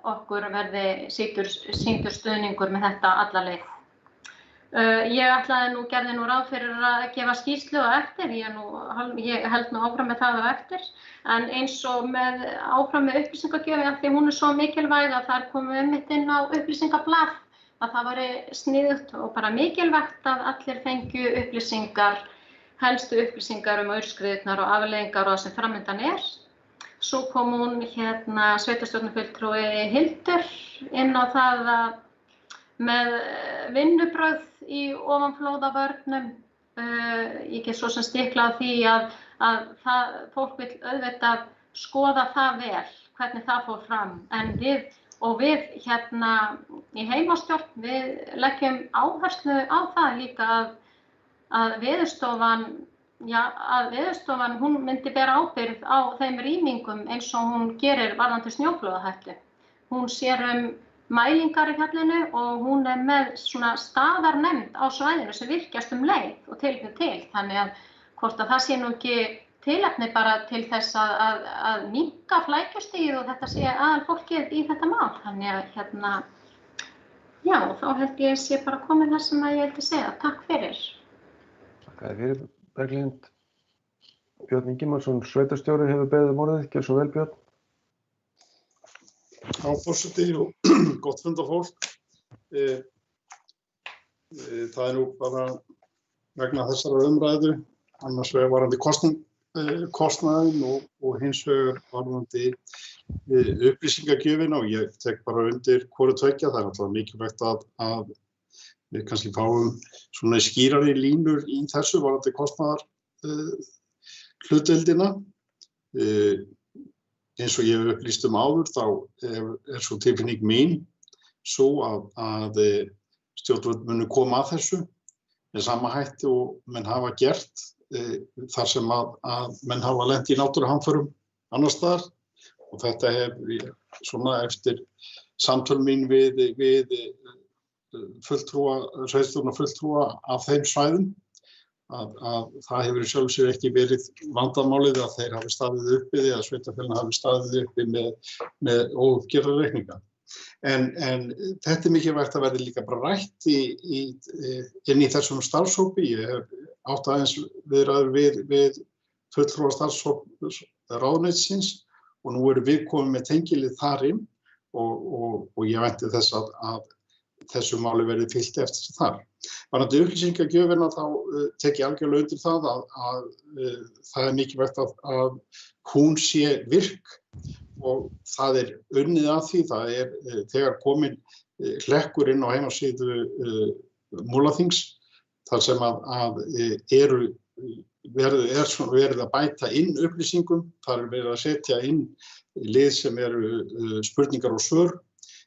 okkur verði sýndur stuðningur með þetta alla leið. Ég gerði ráð fyrir að gefa skýrslu á eftir, ég held áfram með það á eftir, en eins og áfram með upplýsingagjöf, af því hún svo mikilvæg að þar komum einmitt inn á upplýsingablað, að það væri sniðugt og bara mikilvægt að allir fengju helstu upplýsingar aurskriðurnar og afleiðingar og það sem framundan er. Svo kom hún sveitarstjórnarfulltrúi Hildur inn á það með vinnubrögð í ofanflóðavörnum. Ég get svo sem stikla á því að fólk vill auðvitað skoða það vel, hvernig það fór fram. En við í heimastjórn, við leggjum áherslu á það líka að Veðurstofan hún myndi bera ábyrgð á þeim rýmingum eins og hún gerir varðandi snjóflóðahættu. Hún sér mælingar í fjallinu og hún með svona staðarnefnd á svæðinu sem virkjast leið og tilefni til. Þannig að hvort að það sé nú ekki tilefni bara til þess að minnka flækjustigið og þetta sé aðalfólkið í þetta mál. Þannig að já, þá held ég sé bara komið það sem ég vildi segja. Takk fyrir. Takk fyrir, Berglind. Björn Ingimarsson, sveitarstjóri, hefur beðið orðið. Gjörðu svo vel, Björn. Já, forseti og gott fundarfólk. Það nú bara vegna þessara umræðu, annars vegar varðandi kostnaðinn og hins vegar varðandi upplýsingagjöfina og ég tek bara undir hvoru tveggja. Það alltaf mikilvægt að við kannski fáum svona skýrari línur í þessu varðandi kostnaðar hlutdeildina. Eins og ég hef upplýst áður þá svo tilfinning mín svo að stjórnvöld munu koma að þessu með sama hætti og menn hafa gert þar sem að menn hafa lent í náttúruhamförum annars staðar og þetta svona eftir samtöl mín við sveitarstjórnarfulltrúa af þeim svæðum að það hefur í sjálfu sér ekki verið vandamálið að þeir hafi staðið uppi eða sveitarfélögin hafi staðið uppi með óuppgerðra reikninga. En þetta mikilvægt að verði líka bara rætt inn í þessum starfshópi. Ég hef átt aðeins viðræður við fulltrúa starfshóps ráðuneytisins og nú erum við komið með tengilið þar inn og ég vænti þess að þessu máli verði fylgt eftir þar. Varðandi upplýsingagjöfina þá tek ég algjörlega undir það að það mikilvægt að hún sé virk og það unnið að því, það þegar komin hlekkur inn á heimasíðu Múlaþings, þar sem verið að bæta inn upplýsingum, þar verið að setja inn lið sem eru spurningar og svör.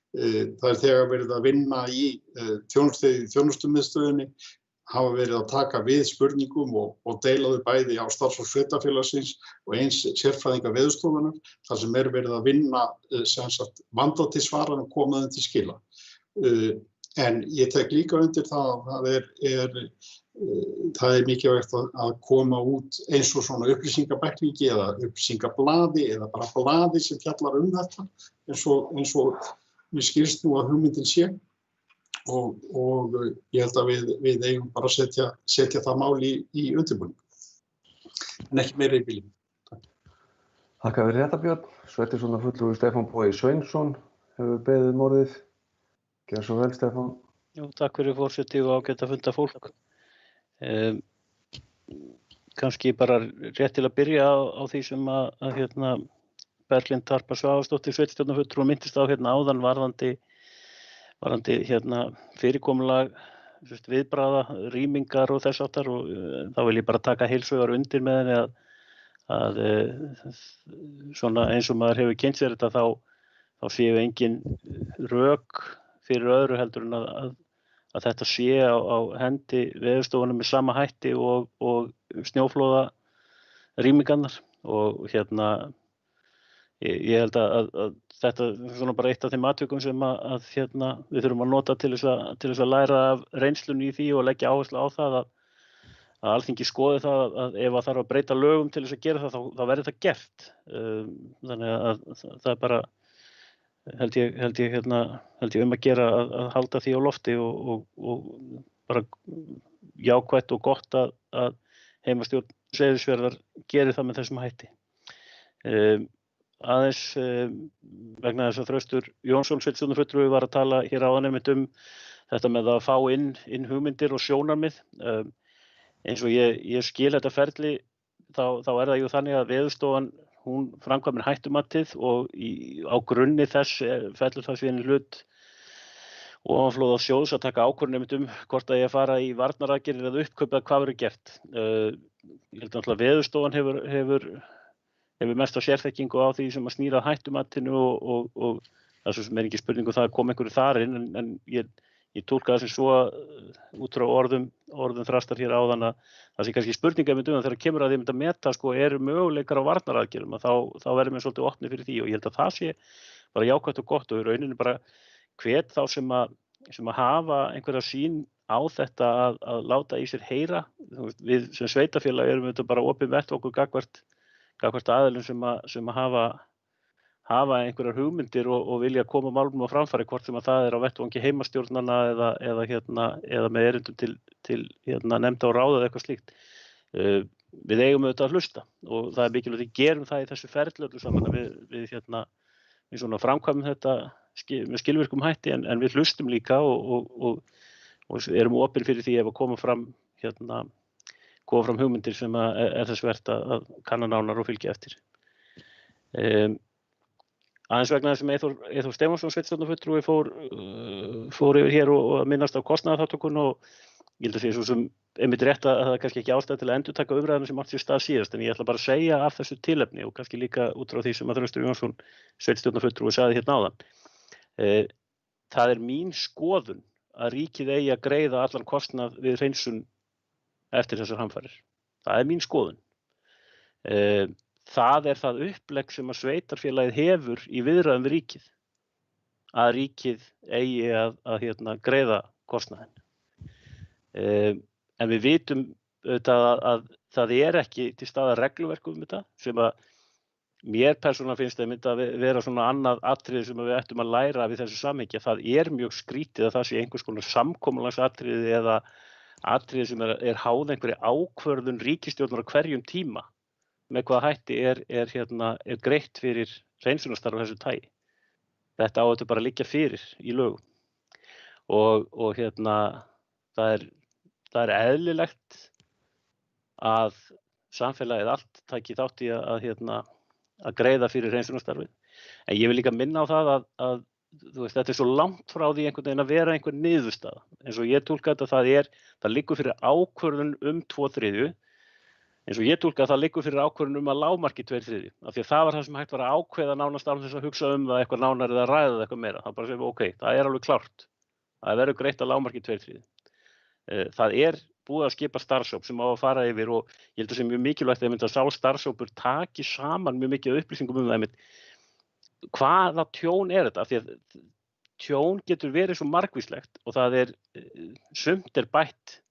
Það þegar verið að vinna í þjónustumiðstöðinni, hafa verið að taka við spurningum og deila þau bæði á starfsfólk sveitarfélagsins og eins sérfræðinga Veðurstofunnar, þar sem verið að vinna vandað til svara og koma þeim til skila. En ég tek líka undir það að það mikilvægt að koma út eins og svona upplýsingabæklingi eða upplýsingablaði eða bara blaði sem fjallar þetta, eins og mér skilst nú að hugmyndin sé. Og ég held að við eigum bara að setja það mál í undirbúning. En ekki meira í bílinn. Þakka fyrir þetta, Björn. Sveitarstjórnarfulltrúi Stefán Bogi Sveinsson hefur beðið orðið. Gjörðu svo vel, Stefán. Jú, takk fyrir forseti og ágætt að funda fólk. Kannski bara rétt til að byrja á því sem að Berglind Harpa Svavarsdóttir sveitarstjórnarfulltrúi minntist á áðan varðandi fyrirkomulag viðbragða, rýmingar og þess áttar, og þá vil ég bara taka heils hugar undir með henni að svona eins og maður hefur kynnt sér þetta þá séu engin rök fyrir öðru heldur en að þetta sé á hendi Veðurstofunnar með sama hætti og snjóflóða rýmingarnar, og ég held að þetta er svona bara eitt af þeim atvikum sem að við þurfum að nota til þess að læra af reynslunni í því og leggja áherslu á það að Alþingi skoði það að ef það þarf að breyta lögum til þess að gera það, þá verður það gert. Þannig að það er bara, held ég að gera að halda því á lofti og bara jákvætt og gott að heimastjórn Seyðisfjarðar geri það með þessum hætti. Aðeins vegna þess að Þröstur Jónsson sveitarstjórnarfulltrúi var að tala hér áðan einmitt þetta með að fá inn hugmyndir og sjónarmið. Eins og ég skil þetta ferli, þá er það jú þannig að Veðurstofan hún framkvæmir hættumatið og á grunni þess fellur það síðan í hlut ofanflóðasjóðs að taka ákvörðun einmitt hvort að ég fara í varnaraðgerðir eða uppkaupa hvað verður gert. Ég held að Veðurstofan hefur mesta sérþekkingu á því sem að snýra hættumatinu og það svo sem ekki spurning það að koma einhverju þar inn, en ég túlka það sem svo út frá orðum Þrastar hér áðan að það sé kannski spurninga þegar kemur að því að meta eru möguleikar á varnaraðgerðum, þá verðum við svolítið opnir fyrir því, og ég held að það sé bara jákvætt og gott, og í rauninni bara hvet þá sem að hafa einhverja sýn á þetta að láta í sér heyra. Við sem sveitarfélag erum þetta bara opið vettvangur gagnvart aðilum sem að hafa einhverjar hugmyndir og vilja koma málum á framfæri, hvort sem að það er á vettvangi heimastjórnarna eða með erindum til nefnda og ráða eða eitthvað slíkt. Við eigum auðvitað að hlusta, og það er mikilvægt að við gerum það í þessu ferli öllu saman, að við svona framkvæmum þetta með skilvirkum hætti, en við hlustum líka og erum opin fyrir því ef að koma fram hugmyndir sem er þess vert að kanna nánar og fylgja eftir. Aðeins vegna þess sem Eyþór Stefánsson sveitarstjórnarfulltrúi fór yfir hér og minnast á kostnaðarþátttökuna, og ég held að sé svo sem einmitt rétt að það er kannski ekki ástæða til að endurtaka umræðuna sem átti sér stað síðast, en ég ætla bara að segja af þessu tilefni og kannski líka út frá því sem að Þröstur Jónsson sveitarstjórnarfulltrúi sagði hérna áðan. Það er mín skoðun að ríkið eigi að greiða allan kostnað við hreinsun eftir þessar hamfarir. Það er mín skoðun. Það er það upplegg sem að sveitarfélagið hefur í viðræðum við ríkið, að ríkið eigi að greiða kostnaðinn. En við vitum að það er ekki til staðar regluverk þetta, sem að mér persónulega finnst að vera svona annað atriði sem við ættum að læra við þessu samhengi. Það er mjög skrítið að það sé einhvers konar samkomulagsatriði eða atriði sem er háð einhverri ákvörðun ríkisstjórnar á hverjum tíma, með hvaða hætti er greitt fyrir hreinsunarstarf af þessu tagi. Þetta á þetta bara að liggja fyrir í lögum. Og það er eðlilegt að samfélagið allt taki þátt í að greiða fyrir hreinsunarstarfið. En ég vil líka minna á það að þú veist, þetta svo langt frá því einhvern veginn að vera einhver niðurstaða. Eins og ég túlka þetta, það liggur fyrir ákvörðun 2/3. Eins og ég túlka það liggur fyrir ákvörðun að lágmarki 2/3. Af því að það var það sem hægt var að ákveða nánast án þess að hugsa það eitthvað nánar eða ræða það eitthvað meira. Það bara segja, ok, það alveg klárt. Það verður greitt að lágmarki 2/3. Það búið að skipa starfshóp sem á að fara yfir og ég held að sé mjög mikilvægt að sá starfshópur taki saman mjög mikið upplýsingum það hvaða tjón þetta, af því að tjón getur verið svo margvíslegt og það sumt bætt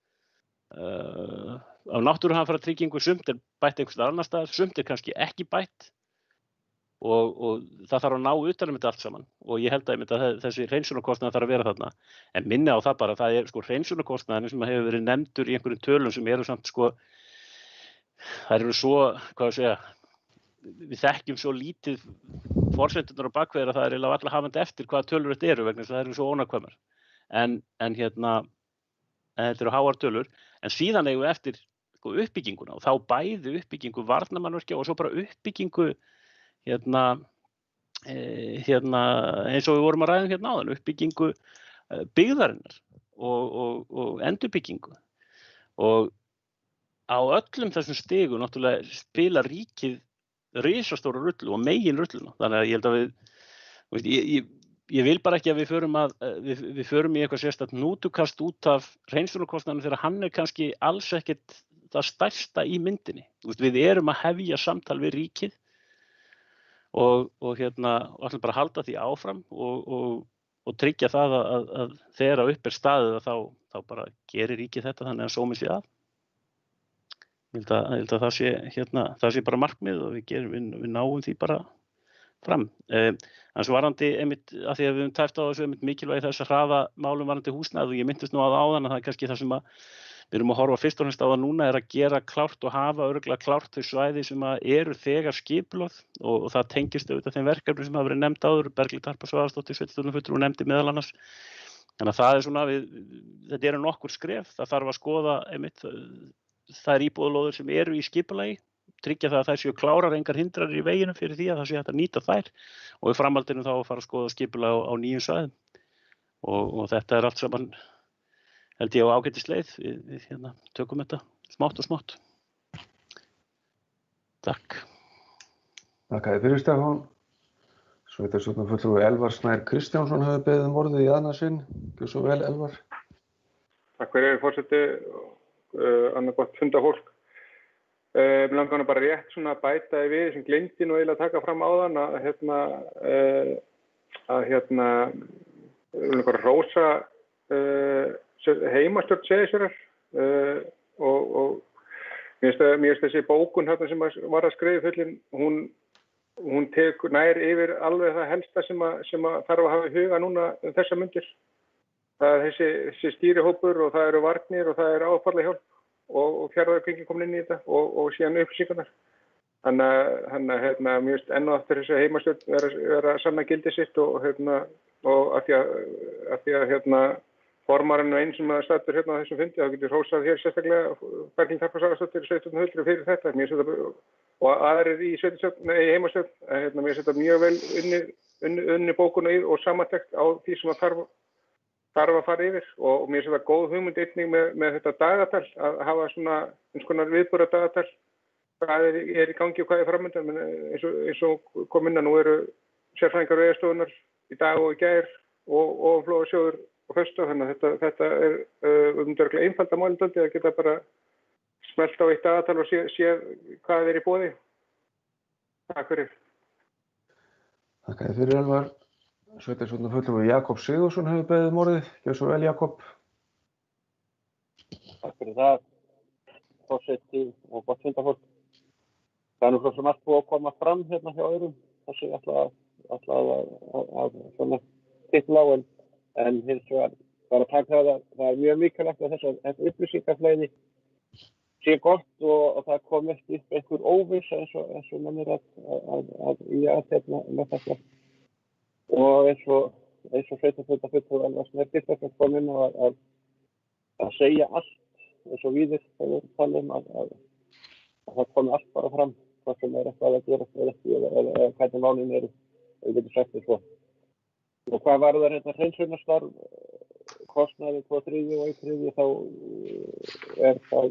af náttúruhamfaratryggingu, sumt bætt einhvers staðar annars staðar, sumt kannski ekki bætt og það þarf að ná utan þetta allt saman og ég held að þessi hreinsunarkostnaður þarf að vera þarna. En minni á það bara, það hreinsunarkostnaðurinn sem hefur verið nefndur í einhverjum tölum sem eru samt það eru svo, hvað að segja, við þekkjum svo lítið forsendurnar á bakveðir að það eiginlega alla hafandi eftir hvaða tölur þetta eru vegna þess að það eru svo ónákvæmar. En þetta eru háar tölur, en síðan eigum við eftir uppbygginguna og þá bæði uppbyggingu varnarmannvirkja og svo bara uppbyggingu eins og við vorum að ræða áðan, uppbyggingu byggðarinnar og endurbyggingu. Og á öllum þessum stigum náttúrulega spila ríkið risastóra rullu og megin rulluna. Þannig að ég held að ég vil bara ekki að við förum í eitthvað sérstakt hnútukast út af hreinsunarkostnaðinum þegar hann kannski alls ekkert það stærsta í myndinni. Við erum að hefja samtal við ríkið og ætlum bara að halda því áfram og tryggja það að þegar upp staðið þá bara gerir ríkið þetta þannig að sómi sé að. Ég held að það sé bara markmið og við náum því bara fram. En svo varðandi einmitt, af því að við höfum tæft á þessu mikilvægi þess að hraða málum varðandi húsnæði og ég minntist nú á það áðan að það kannski það sem við erum að horfa fyrst og fremst á það núna að gera klárt og hafa örugglega klárt þau svæði sem eru þegar skipulögð og það tengist auðvitað þeim verkefnum sem hafa verið nefnd áður, Berglind Harpa Svavarsdóttir, sveitarstjórnarfulltrúi nefndi meðal annars. Þannig að það þetta eru nokkur skref, það þarf að skoða einmitt þær íbúðalóðir sem eru í skipulagi, tryggja það að þær séu klárar, engar hindrar í veginum fyrir því að það sé hægt að nýta þær og í framhaldinu þá að fara að skoða skipulag á nýjum svæðum og þetta allt saman held ég á ágætisleið, við tökum þetta smátt og smátt. Takk. Takk fyrir Stefán. Sveitarstjórnarfulltrúi Elvar Snær Kristjánsson hefur beðið orðið í annað sinn. Gjörðu svo vel, Elvar. Takk fyrir forseti, annað gott fundafólk. Mér langar bara rétt að bæta við sem gleymdi nú eiginlega að taka fram áðan að hrósa heimastjórn Seyðisfjarðar og mér finnst þessi bókun sem var að skrifa fullin, hún tekur nær yfir alveg það helsta sem þarf að hafa í huga núna þessar mundir. Það þessi stýrihópur og það eru varnir og það eru áfallahjálp og fjarðargengin komin inn í þetta og síðan upplýsingarnar. Þannig að mér finnst enn og aftur þessi heimastjórn vera að sanna gildi sitt og af því að formarinn og einn sem stattur á þessum fundi, þá getur hrósað hér sérstaklega Berglind Harpa Svavarsdóttir sveitarstjórnarfulltrúi fyrir þetta. Og aðrir í heimastjórn, mér finnst þetta mjög vel unni bókuna í og samantekt á því sem þarf að fara yfir og mér finnst þetta góð hugmynd einnig með þetta dagatal að hafa eins konar viðburða dagatal hvað í gangi og hvað framöndan, eins og kom inn að nú eru sérfræðingar Veðurstofunnar í dag og í gær og flóðasjóður og föstu, þannig að þetta örugglega einfalda málið að geta bara smellt á eitt dagatal og sé hvað í boði. Takk fyrir. Takk fyrir Elvar. Sveitarstjórnarfulltrúi Jakob Sigurðsson hefur beðið orðið. Gjörðu svo vel, Jakob. Takk fyrir það, forseti og gott fundafólk. Það nú svo sem allt búið að koma fram hjá öðrum, þessi ætla að titla á en hins vegar bara taka það mjög mikilvægt að þessi upplýsingaflæði sé gott og það kom ekki upp einhver óviss eins og mann að með þetta. Og eins og sveitarstjórnarfulltrúi Elvar Snær Kristjánsson kom inn að segja allt eins og víðir þegar við talum að það komi allt bara fram hvað sem eitthvað að gera eða hvernig málin eru. við getum sagt það svo. Og hvað varðar hérna hreinsunarstarf, kostnaði 2/3 og 1/3, þá það,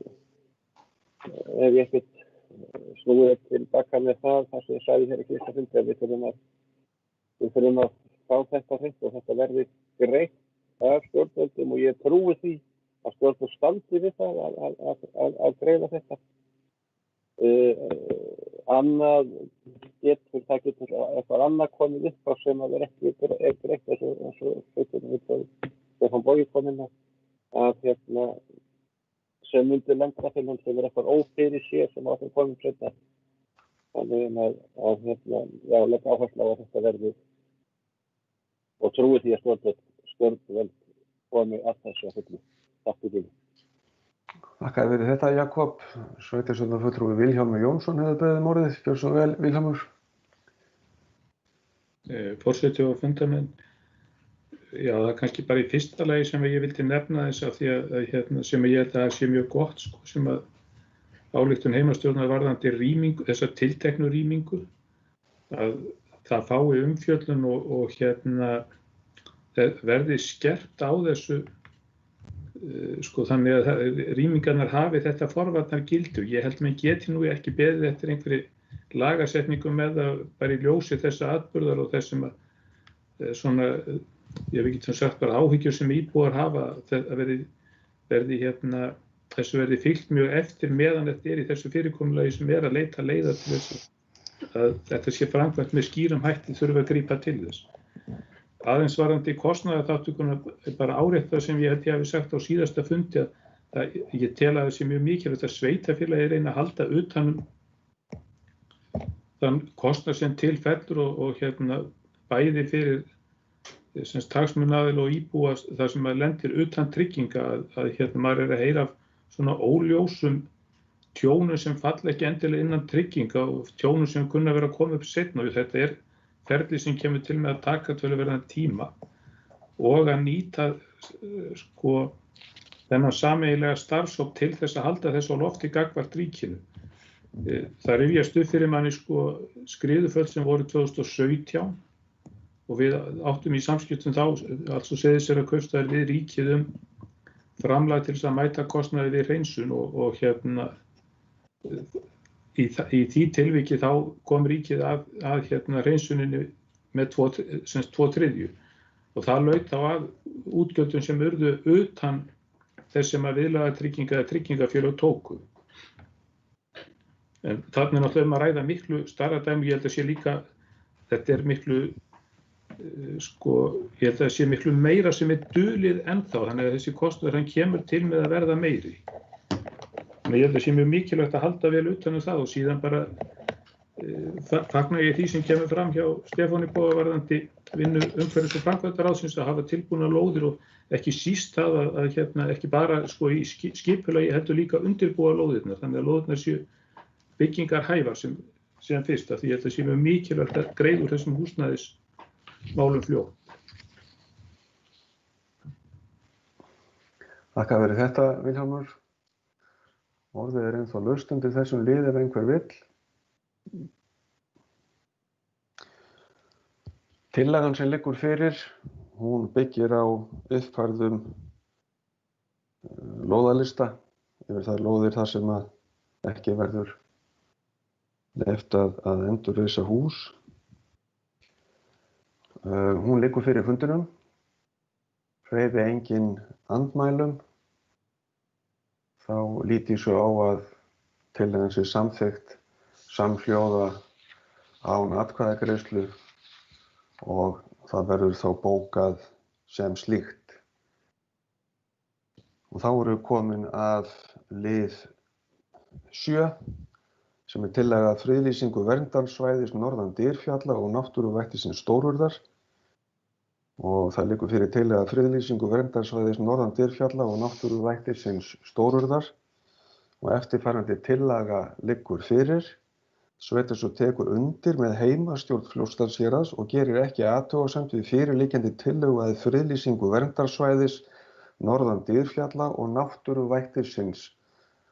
ef ég ekkert snúið tilbaka með það sem ég sagði hér í fyrsta fundi, að við þurfum að fá þetta hreint og þetta verði greitt af stjórnvöldum og ég trúi því að stjórnvöld standi við það að greiða þetta. Það getur eitthvað annað komið upp á sem að vera ekki greitt eins og Stefán Bogi kom inn að sem myndi lenda til hann sem eitthvað ófyrirséð sem á þeim komum seinna. Þannig að leggja áherslu á að þetta verði og trúi því að stjórnvöld komi að þessu að fullu. Takk fyrir. Þakka fyrir þetta, Jakob. Sveitarstjórnarfulltrúi Vilhjálmur Jónsson hefur beðið um orðið. Gjörðu svo vel, Vilhjálmur. Forseti og fundarmenn. Já, það er kannski bara í fyrsta lagi sem ég vildi nefna þess að því að sem ég held að sé mjög gott, sko, sem að ályktun heimastjórnar varðandi rýmingu, þessa tilteknu rýmingu, að það fái umfjöllun og verði skerpt á þessu, sko, þannig að rýmingarnar hafi þetta forvarnargildi. Ég held að menn geti nú ekki beðið eftir einhverri lagasetningu með það bara í ljósi þessa atburðar og þessum svona, ég veit ekki sagt bara áhyggjur sem íbúar hafa að þessu verði fylgt mjög eftir meðan þetta í þessu fyrirkomulagi sem að leita leiða til þess að þetta sé framkvæmt með skýrum hætti þurfa að grípa til þess. Aðeins varðandi kostnaðarþátttökuna bara árétta sem ég held ég hafi sagt á síðasta fundi að ég tel að það sé mjög mikilvægt að sveitarfélagið reyna að halda utan þann kostnað sem til fellur og bæði fyrir hagsmunaaðila og íbúa það sem að lendir utan trygginga að maður að heyra af svona óljósum tjónum sem falla ekki endilega innan trygginga og tjónum sem kunna vera að koma upp seinna og þetta ferli sem kemur til með að taka töluverðan tíma og að nýta sko þennan sameiginlega starfshóp til þess að halda þessu á lofti gagnvart ríkinu. Það rifjast upp fyrir manni sko skriðuföll sem voru 2017 og við áttum í samskiptum þá, altså Seyðisfjarðarkaupstaðar við ríkið framlag til þess að mæta kostnaði við hreinsun og í því tilviki þá kom ríkið að hreinsuninni með 2/3 og það laut þá að útgjöldum sem urðu utan þess sem að viðlagatrygginga eða tryggingafélög tóku. En þarna náttúrulega að ræða miklu stærra dæmi, ég held að sé líka, þetta miklu sko, ég held að það sé miklu meira sem dulið ennþá, þannig að þessi kostnaður hann kemur til með að verða meiri. Þannig ég held að það sé mjög mikilvægt að halda vel utan það og síðan bara fagna ég því sem kemur fram hjá Stefáni Boga varðandi vinnu umhverfis- og framkvæmdaráðsins að hafa tilbúnar lóðir og ekki síst það að ekki bara sko í skipulagi heldur líka undirbúa lóðirnar, þannig að lóðirnar séu byggingar hæfar sem fyrst, af því ég held að það sé mjög mikilvægt að greiða úr þessum húsnæðismálum fljótt. Þakka fyrir þetta, Vilhjálmur. Orðið ennþá laust undir þessum lið ef einhver vill. Tillagan sem liggur fyrir, hún byggir á uppfærðum lóðalista yfir þær lóðir þar sem að ekki verður leyft að endurreisa hús. Hún liggur fyrir fundinum, hreyfi engin andmælum, þá lít ég svo á að tillagan sé samþykkt samhljóða án atkvæðagreiðslu og það verður þá bókað sem slíkt. Og þá erum við komin að lið 7 sem tillaga að friðlýsingu verndarsvæðis norðan Dyrfjalla og náttúruvættisins Stórurðar og það liggur fyrir tillaga að friðlýsingu verndarsvæðis norðan Dyrfjalla og náttúruvættisins Stórurðar og eftirfarandi tillaga liggur fyrir. Sveitarstjórn tekur undir með heimastjórn Fljótsdalshéraðs og gerir ekki athugasemd við fyrirliggjandi tillögu að friðlýsingu verndarsvæðis norðan Dyrfjalla og náttúruvættisins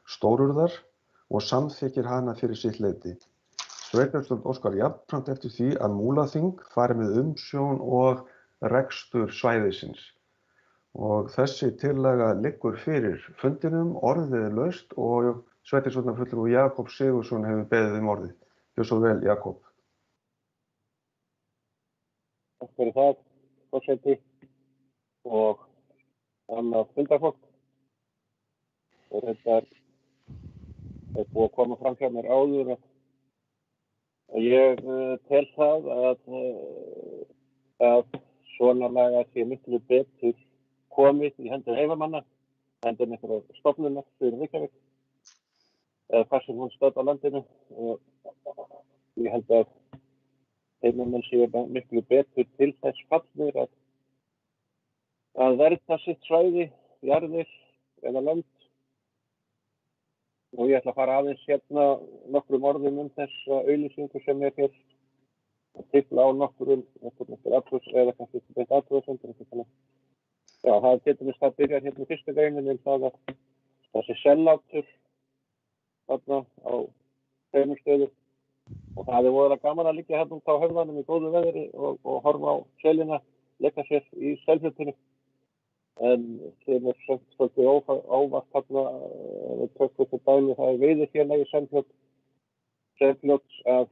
Stórurðar og samþykkir hana fyrir sitt leyti. Sveitarstjórn óskar jafnframt eftir því að Múlaþing fari með umsjón og rekstur svæðisins. Og þessi tillaga liggur fyrir fundinum, orðið er laust og sveitarstjórnarfulltrúi Jakob Sigurðsson hefur beðið um orðið. Gjörðu svo vel, Jakob. Takk fyrir það, forseti og annað fundarfólk. Og þetta er búið að koma fram hjá mér áður og ég tel það að svona laga sé miklu betur komið í hendur heimamanna, hendur einhverjar stofnunar fyrir Reykjavík eða hvað sem hún stödd á landinu og ég held að heimamenn séu miklu betur til þess fallnir að vernda sitt svæði, jarðir eða land. Og ég ætla að fara aðeins hérna nokkrum orðum þessa auglýsingu sem er hér að tipla á nokkrum eða kannski beint athugasemdir. Já, það getur við að byrja hérna í fyrstu greinin það að þessi sellátur þarna á tveimur stöðum og það er voðalega gaman að liggja hérna út á höfðanum í góðu veðri og horfa á selina, leika sér í selfjöldinu. En þeim er svolítið óvart þarna, við tökum þetta dæmi, það er veiðifélagi Selfljóts að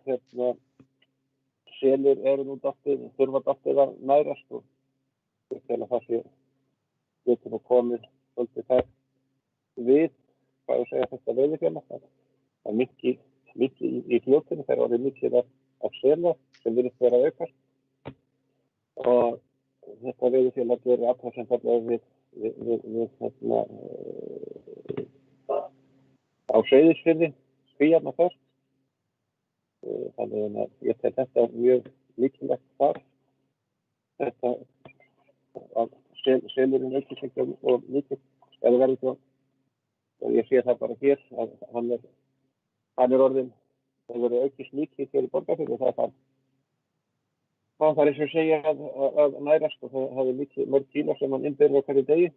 selir eru nú þurfa dálítið að nærast og ég tel að það sé getur nú komið svolítið þær við, hvað ég segja þetta veiðifélag. Það er mikið í fljótinu, það er orðið mikið af sela sem virðist vera að aukast og þetta veiðifélag gerir athugasemdir við á Seyðisfirði, Svíarna först. Þannig að ég tel þetta mjög mikilvægt þar. Þetta að selurinn aukist ekki og mikið eða verður svo. Og ég sé það bara hér að hann er orðinn, það verður aukist mikið hér í Borgarfirði og það er eins og segja að nærast og það hafi mikið mörg kíló sem hann innbyrður á hverju degi.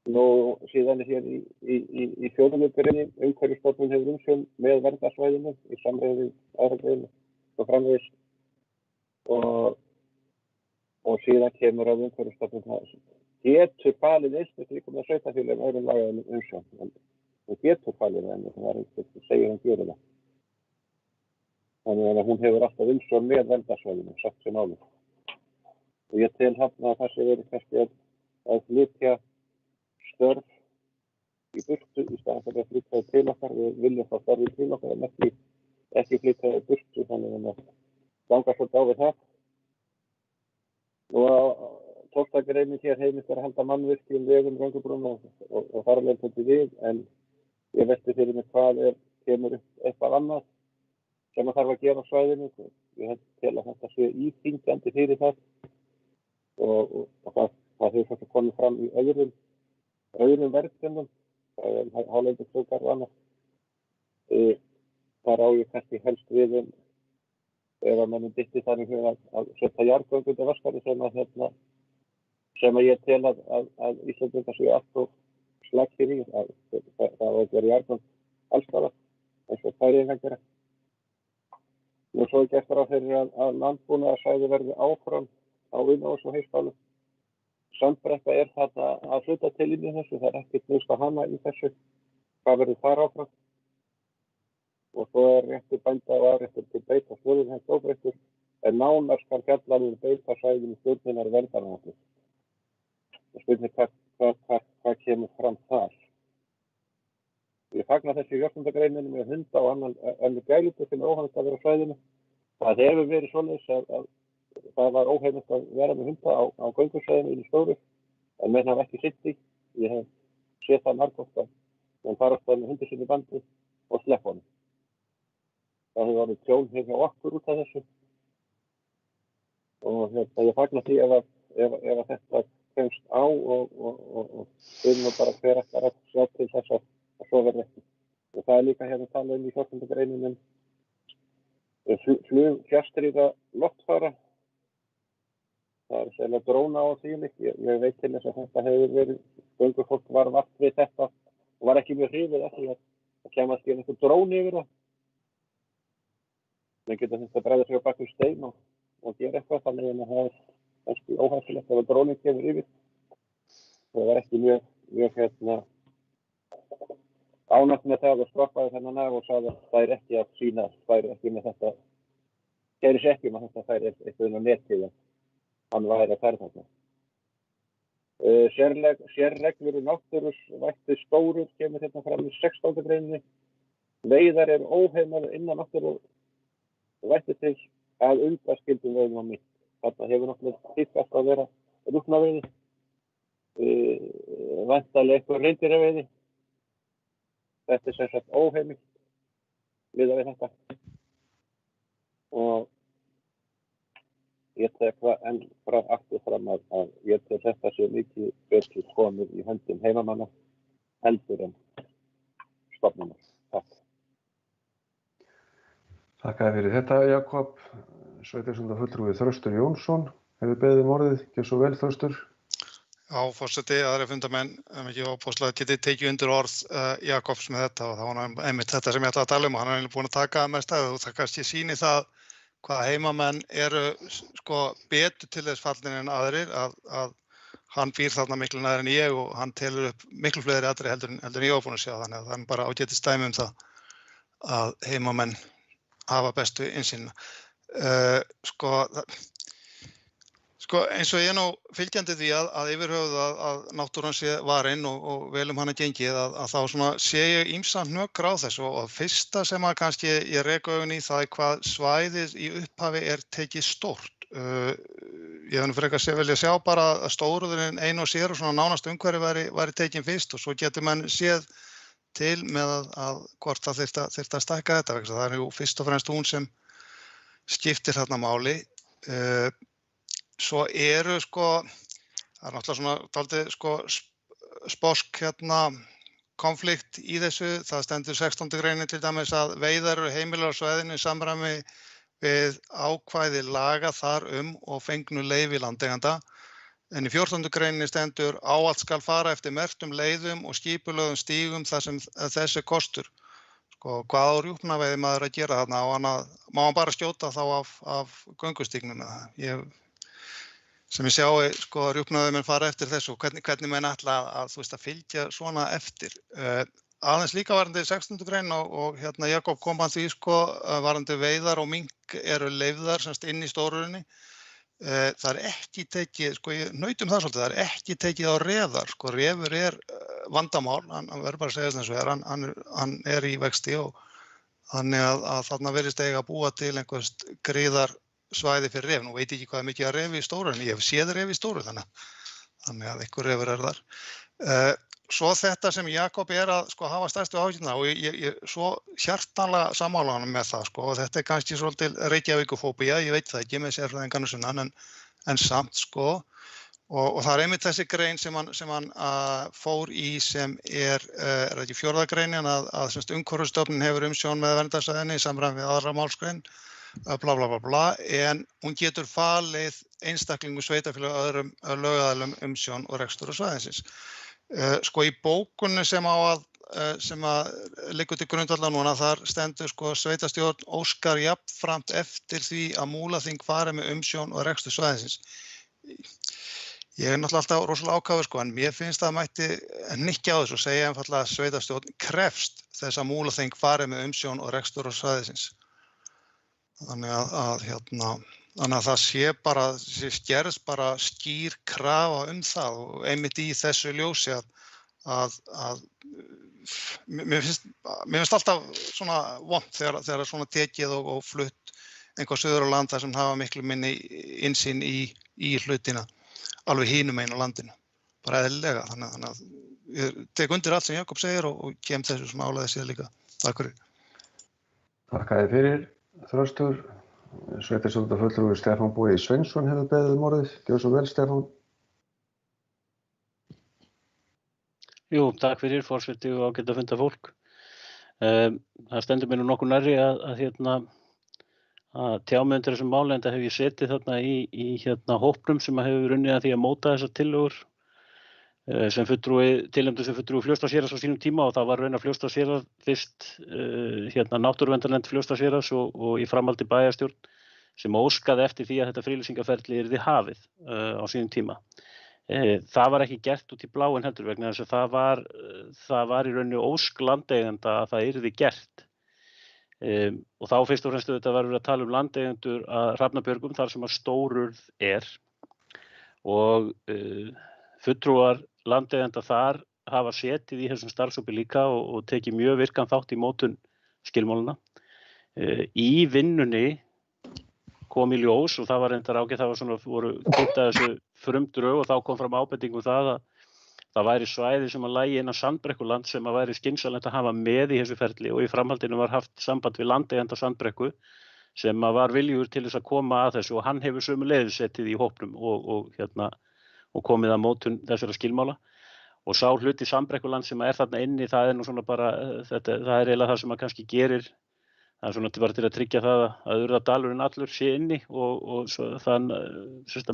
Nú síðan er hér í fjórðunargreininni Umhverfisstofnun hefur umsjón með verndarsvæðinu í samræmi við aðra greina og framvegis og síðan kemur að Umhverfisstofnun getur falið einstaklega sveitarfélögum öðrum lagaðum umsjón. Hún getur falið en það er einhvern segir hann gerir það. Þannig að hún hefur alltaf umsjón með verndarsvæðinu, sagt sem áður. Og ég tel hérna að það sé verið kannski að flytja störf í burtu í staðan fyrir að flytja til okkar. Við viljum fá störf til okkar en ekki flytja í burtu, þannig að ganga svolítið á við það. Og tókstagreinin hér heimilt er að halda mannvirkjum, vegum, göngubrúna og þar alveg tókti við, en ég velti fyrir mig hvað kemur upp eitthvað annað sem að þarf að gera á svæðinu. Ég held til að þetta sé íþyngjandi fyrir það og það hefur svolítið komið fram í öðrum verkefnum, það er hálendisþjóðgarð og annað. Þar á ég kannski helst við ef að mannum dytti þannig að setja jarðgöng undir Vatnsfjörð sem að ég tel að Íslendingar séu allt og slagir í. Það á að gera jarðgöng alls staðar eins og Færeyingar gera. Og svo er gert ráð fyrir að landbúnaðarsvæði verði áfram á Unaðs og Heystálum. Sandbrekka er þarna að hluta til inn í þessu, það er ekkert minnst að hana í þessu. Hvað verður þar áfram? Og svo er réttur bænda og afréttur til beita stjórnum hans óbreyttur, en nánar skal fjalla beita svæðinu stjórnunar verndaráætlun. Og spurning hvað kemur fram þar. Ég fagna þessi í 14. greininni með hunda og annar gælutur sem er óheimilt að vera á svæðinu. Það hefur verið svoleiðis að það var óheimilt að vera með hunda á göngusvæðinu í stóru, en menn hafa ekki sitt í. Ég hef séð það margótt að menn fara alltaf með hundi sinni í bandi og sleppa honum. Það hefur orðið tjón hjá okkur út af þessu. Og ég fagna því ef þetta kemst á og við bara hver eftir að sjá til þess að svo verður ekki. Og það er líka hérna talað í 14. greininni fjarstýrða loftfara. Það er sérlega dróna á því líka. Ég veit til þess að þetta hefur verið, göngufólk var vart við þetta og var ekki mjög hrifið eftir að kemast í einhver dróni yfir það. menn geta þetta bregða sig á bak við stein og gera eitthvað, þannig að það kannski óhættulegt ef að dróninn kemur yfir. Það var ekki mjög ánægt með það og stroppaði þennan af og sagði að það ekki að sýna, það ekki með þetta, gerir sér ekki með þetta, það eitthvað inn á netið að hann væri að ferða þarna. Sérreglur náttúruvætti stórur kemur hérna fram í 16. greininni. Veiðar eru óheimilar innan náttúruvætti til að undanskildum veiðum á mink. Þarna hefur náttúrulega tíðkast að vera rjúpnaveiði, væntanlega eitthvað hreindýraveiði. Þetta sem sagt óheimilt miðað við þetta. Og ég tek enn aftur fram að ég tek þetta sé mikið betur komið í höndum heimamanna heldur en stofnunar. Takk. Þakka fyrir þetta, Jakob. Sveitarstjórnarfulltrúi Þröstur Jónsson hefur beðið orðið. Gjörðu svo vel, Þröstur. Já, forseti, aðrir fundarmenn, ekki ópóslega getið tekið undir orð Jakobs með þetta og það var einmitt þetta sem ég ætlaði að tala og hann er búin að taka það með stæðu og það kannski sýni það hvað heimamenn eru betur til þess fallin en aðrir að hann býr þarna miklu nær en ég og hann telur upp miklu fleiri aðri heldur en ég var búin að sjá, þannig að það er bara ágætist dæmi það að heimamenn hafa bestu innsýnina. Eins og ég nú fylgjandi því að yfirhöfuð að náttúran sé varin og vel hana gengið að þá svona sé ég ýmsa hnökra á þessu og fyrsta sem að kannski ég rek augun í það hvað svæðið í upphafi tekið stórt. Ég hef nú frekar vilja sjá bara að stóruðurinn ein og sér og svona nánast umhverfi væri tekin fyrst og svo getur menn séð til með að hvort það þyrfti að stækka þetta. Það er jú fyrst og fremst hún sem skiptir þarna máli. Svo eru það er náttúrulega svona dálítið sposk konflikt í þessu. Það stendur 16. greinin til dæmis að veiðar eru heimilar á svæðinu í samræmi við ákvæði laga þar og fengnu leyfi landeiganda. En í 14. greininni stendur ávallt skal fara eftir merktum leiðum og skipulögðum stígum þar sem þessi kostur. Hvað á rjúpnaveiði maður að gera þarna? Má hann bara skjóta þá af göngustígnum? Sem ég sjái rjúpnaveiðimenn fara eftir þessu og hvernig menn ætla að fylgja svona eftir. Aðeins líka varðandi 16. grein og Jakob kom að því varðandi veiðar og mink eru leyfðar semst inn í stórurinni. Það er ekki tekið, ég nautum það svolítið, það er ekki tekið á reðar. Refur vandamál, hann verður bara að segja þess að hann í vexti og þannig að þarna virðist eiga að búa til einhvers gríðarsvæði fyrir ref. Nú veit ég ekki hvað er mikið að refi í stórurinni, ég hef séð refi í stóru þannig að einhver refur þar. Svo þetta sem Jakob að hafa stærstu áhyggjurnar og ég svo hjartanlega sammála honum með það og þetta kannski svolítið Reykjavíkurfóbía, ég veit það ekki með sérfræðingarnir sunnan en samt og það er einmitt þessi grein sem hann fór í sem er ekki 4. greinin að Umhverfisstofnun hefur umsjón með verndarsvæðinu í samræmi við 2. málsgrein bla bla bla bla en hún getur falið einstaklingum sveitarfélögum og öðrum lögaðilum umsjón og rekstur á svæðisins. Í bókunni sem liggur til grundvallar núna, þar stendur sveitarstjórn óskar jafnframt eftir því að Múlaþing fari með umsjón og rekstur svæðisins. Ég náttúrulega alltaf rosalega ákafur en mér finnst það mætti hnykkja á þessu og segja einfaldlega að sveitarstjórn krefst þess að Múlaþing fari með umsjón og rekstur á svæðisins. Þannig að það sé gerðs bara skýr krafa það og einmitt í þessu ljósi að mér finnst alltaf svona vont þegar svona tekið og flutt einhver suður á land þar sem hafa miklu minni innsýn í hlutina alveg hinum einu landinu, bara eðlilega. Þannig að ég tek undir allt sem Jakob segir og kem þessu svona álega sér líka. Takk fyrir. Takk að þið fyrir, Þröstur. Sveitarstjórnarfulltrúi Stefán Bogi Sveinsson hefur beðið orðið. Gjörðu svo vel, Stefán. Jú, takk fyrir, forseti og ágætt að funda fólk. Það stendur mér nú nokkuð nærri að tjá mig undir þessum máli, enda hef ég setið þarna í hópnum sem hefur unnið að því að móta þessar tillögur. tilnefndur sem fulltrúi Fljótsdalshéraðs á sínum tíma og það var raunar Fljótsdalshérað fyrst náttúruverndarnefnd Fljótsdalshéraðs og í framhaldi bæjarstjórn sem óskaði eftir því að þetta friðlýsingarferli yrði hafið á sínum tíma. Það var ekki gert út í bláinn heldur vegna þess að það var í rauninni ósk landeigenda að það yrði gert. Og þá fyrst og fremst þetta var verið að tala landeigendur að Hrafnabjörgum þar sem að stórurð og fulltrúar landeigenda þar hafa setið í þessum starfshópi líka og tekið mjög virkan þátt í mótun skilmálana. Í vinnunni kom í ljós og það var reyndar ágætt, það voru kynnt að þessu frumdrög og þá kom fram ábending það að það væri svæði sem að lægi innan Sandbrekkuland sem að væri skynsamlegt að hafa með í þessu ferli og í framhaldinu var haft samband við landeiganda Sandbrekku sem að var viljugur til þess að koma að þessu og hann hefur sömuleiðis setið í hópnum og komið að mótun þessara skilmála og sá hluti Sandbrekkuland sem er þarna inni, það er nú svona bara, það er eiginlega það sem að kannski gerir, það er svona bara til að tryggja það að Urðardalurinn allur sé inni og þann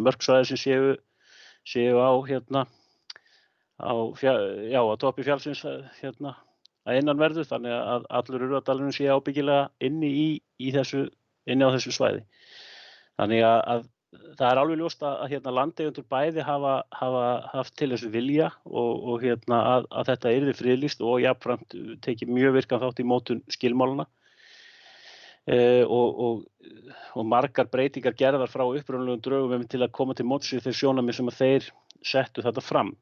mörksvæði sem séu á toppi fjallsins að innanverðu þannig að allur Urðardalurinn sé ábyggilega inni á þessu svæði. Þannig að það er alveg ljóst að landeigendur bæði hafa haft til þessu vilja og að þetta yrði friðlýst og jafnframt tekið mjög virkan þátt í mótun skilmálana og margar breytingar gerðar frá upprunalegum drögum til að koma til móts við þeir sjónarmið sem að þeir settu þetta fram.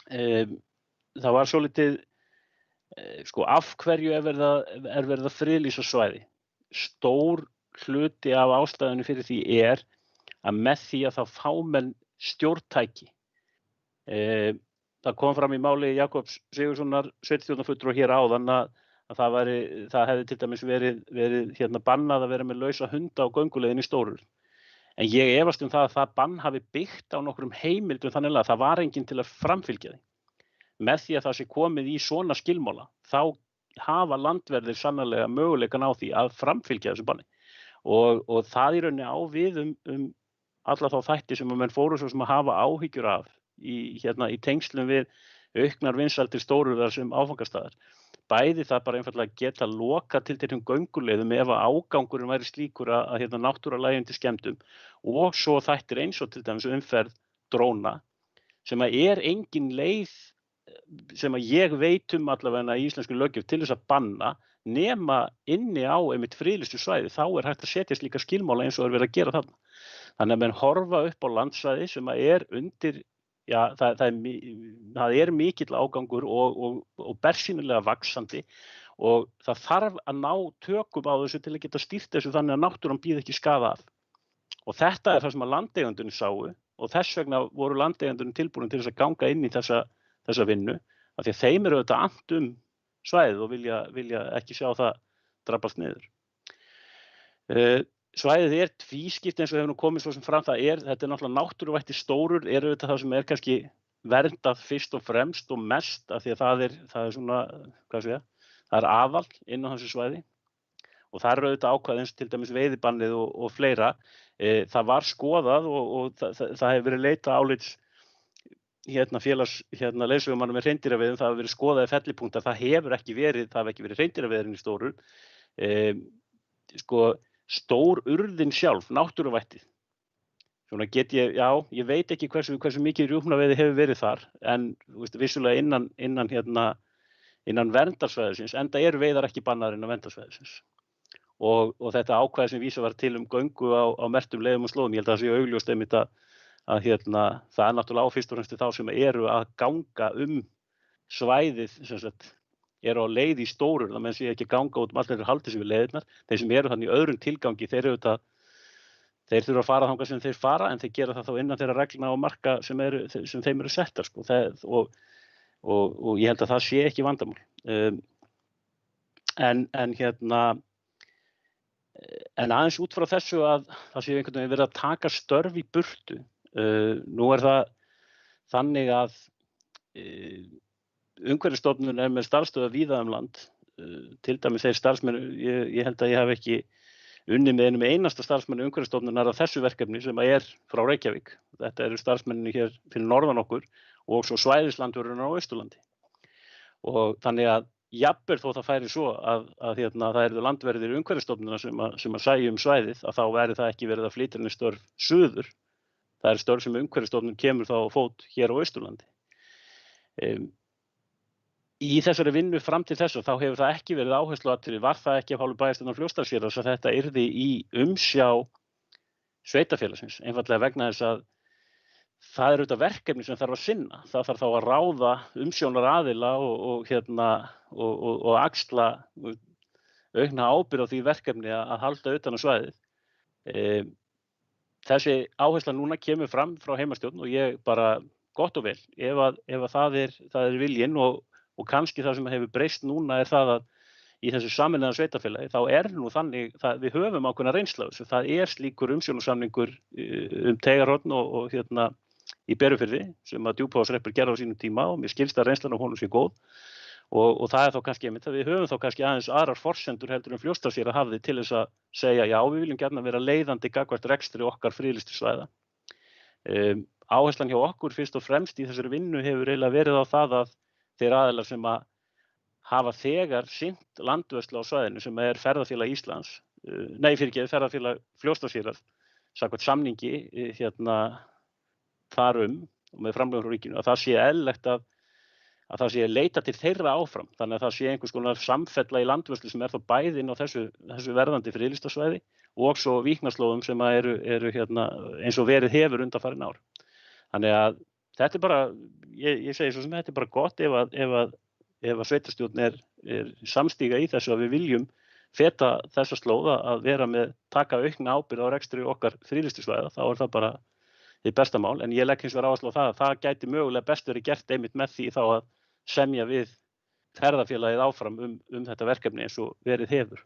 Það var svolítið, af hverju er verið að friðlýsa svæði? Stór hluti af ástæðunni fyrir því að með því að þá fá menn stjórntæki. Það kom fram í máli Jakobs Sigurðssonar sveitarstjórnarfulltrúa hér áðan að það hefði til dæmis verið bannað að vera með lausa hunda á gönguleiðinni í Stórurð. En ég efast það að það bann hafi byggt á nokkrum heimildum þannig að það var enginn til að framfylgja því. Með því að það sé komið í svona skilmála, þá hafa landverðir sannarlega möguleikan á því að framfylgja þessu banni. Og það í rauninni á við alla þá þætti sem að menn fóru svo sem að hafa áhyggjur af í tengslum við auknar vinsældir Stórurðar sem áfangastaðar. Bæði það bara einfaldlega geta loka tilteknum gönguleiðum ef að ágangurinn væri slíkur að náttúrulega til skemmdum og svo þættir eins og til dæmis umferð dróna sem að er engin leið sem að ég veit allavega í íslenskri löggjöf til þess að banna nema inni á einmitt friðlýstu svæði, þá er hægt að setja slíka skilmála eins og verið að gera þarna. Þannig að menn horfa upp á landsvæði sem að er undir það er mikill ágangur og bersýnilega vaxandi og það þarf að ná tökum á þessu til að geta stýrt þessu þannig að náttúran býð ekki skaða af. Og þetta er það sem að landeigandunum sáu og þess vegna voru landeigandunum tilbúin til þess að ganga inn í þessa vinnu af því að þeim eru þetta annt svæðið og vilja ekki sjá það drabbast niður. Svæðið er tvískipt eins og hefur nú komið svo sem fram þetta er náttúrulega náttúruvætti Stórurð eru þetta það sem er kannski verndað fyrst og fremst og mest af því að það er svona, það er aðal inn á þessu svæði og það eru auðvitað ákvæði eins til dæmis veiðibannið og fleira. Það var skoðað og það hefur verið leitað álits félags leiðsögumanna með hreindýraveiðum, það hefur verið skoðaði fellipunktar, það hefur ekki verið hreindýraveiðurinn í Stórurð. Stórurðin sjálf, náttúruvættið. Svona ég veit ekki hversu mikið rjúpnaveiði hefur verið þar, en vissulega innan verndarsvæðisins, enda eru veiðar ekki bannaðar innan verndarsvæðisins. Og þetta ákvæði sem vísa var til göngu á merktum leiðum og slóðum, ég held að það sé augljóst einmitt að það er náttúrulega fyrst og fremst þá sem eru að ganga svæðið, sem sagt, eru á leið í Stórurð, það menn sé ekki ganga út allir haldi sig við leiðirnar. Þeir sem eru þannig í öðrum tilgangi, þeir þurfa að fara þangað sem þeir fara, en þeir gera það þá innan þeirra reglna og marka sem þeim eru settar. Og ég held að það sé ekki vandamál. En aðeins út frá þessu að það sé einhvern veginn verið að taka störf í burtu. Nú er það þannig að Umhverfisstofnun er með starfsstöðvar víða land, til dæmis þeir starfsmenn, ég held að ég hef ekki unnið með einum einasta starfsmenn Umhverfisstofnunar af þessu verkefni sem er frá Reykjavík. Þetta eru starfsmenninni hér fyrir norðan okkur og svo svæðislandvörðurinn á Austurlandi. Og þannig að jafnvel þó það færi svo að það eru landverðir Umhverfisstofnunar sem að sæju svæðið, að þá væri það ekki verið að flytja inn störf suður. Það eru störf sem Umhverfisstofnun kemur þá á fót hér á Austurlandi. Í þessari vinnu fram til þessu þá hefur það ekki verið áhersluatriði, var það ekki af hálfu bæjarstjórnar Fljótsdalshéraðs að þetta yrði í umsjá sveitarfélagsins, einfaldlega vegna þess að það er auðvitað verkefni sem þarf að sinna. Það þarf þá að ráða umsjónaraðila og axla aukna ábyrgð á því verkefni að halda utan á svæðið. Þessi áhersla núna kemur fram frá heimastjórn og ég bara gott og vel, ef það er viljinn og kannski það sem hefur breyst núna er það að í þessu sameinaða sveitarfélagi þá er nú þannig að við höfum ákveðna reynslu af þessu. Það er slíkur umsjónarsamningur Teigarhorn og í Berufirði sem að Djúpavogshrepur gerði á sínum tíma og mér skilst að reynslan af honum sé góð og það er þá kannski einmitt að við höfum þá kannski aðeins aðrar forsendur heldur en Fljótsdalshérað hafði til þess að segja já, við viljum gjarna vera leiðandi gagnvart rekstri okkar friðlýstu svæða. Áherslan hjá okkur fyrst og fremst í þessari vinnu hefur eiginlega verið á það að þeir aðilar sem að hafa þegar sinnt landvörslu á svæðinu sem er Ferðafélag Íslands, Ferðafélag Fljótsdalshéraðs, samkvæmt samningi þar og með framlögum frá ríkinu, að það sé eðlilegt að það sé leita til þeirra áfram, þannig að það sé einhvers konar samfella í landvörslu sem er þá bæði inn á þessu verðandi friðlýsta svæði og svo víknaslóðum sem eru eins og verið hefur undanfarin ár. Þannig að þetta er bara, ég segi svo sem þetta er bara gott ef að sveitarstjórn er samstíga í þessu að við viljum feta þessa slóða að vera með taka aukna ábyrgð á rekstri okkar friðlýstu svæða, þá er það bara hið besta mál, en ég legg hins vegar áherslu á það að það gæti mögulega best verið gert einmitt með því þá að semja við ferðafélagið áfram þetta verkefni eins og verið hefur.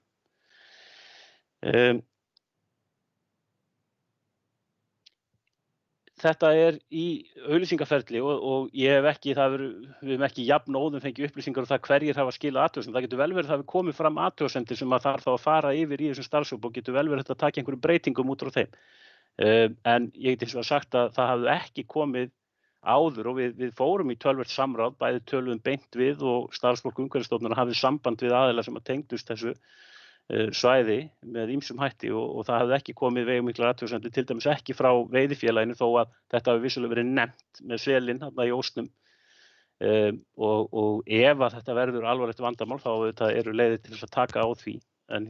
Þetta er í auglýsingaferli og við höfum ekki jafnóðum fengið upplýsingar um það hverjir hafa skilað athugasemdum. Það getur vel verið að það hafi komið fram athugasemdir sem að þarf þá að fara yfir í þessum starfshóp og getur vel verið að taka einhverjum breytingum út frá þeim. En ég get hins vegar sagt að það hafði ekki komið áður og við fórum í töluvert samráð, bæði töluðum beint við og starfsfólk Umhverfisstofnunar hafði samband við aðila sem að tengdust þessu svæði með ýmsum hætti og það hafði ekki komið veigamiklar athugasemdir, til dæmis ekki frá veiðifélaginu þó að þetta hafi vissulega verið nefnt með selinn þarna í Ósnum og ef að þetta verður alvarlegt vandamál þá eru leiðir til þess að taka á því en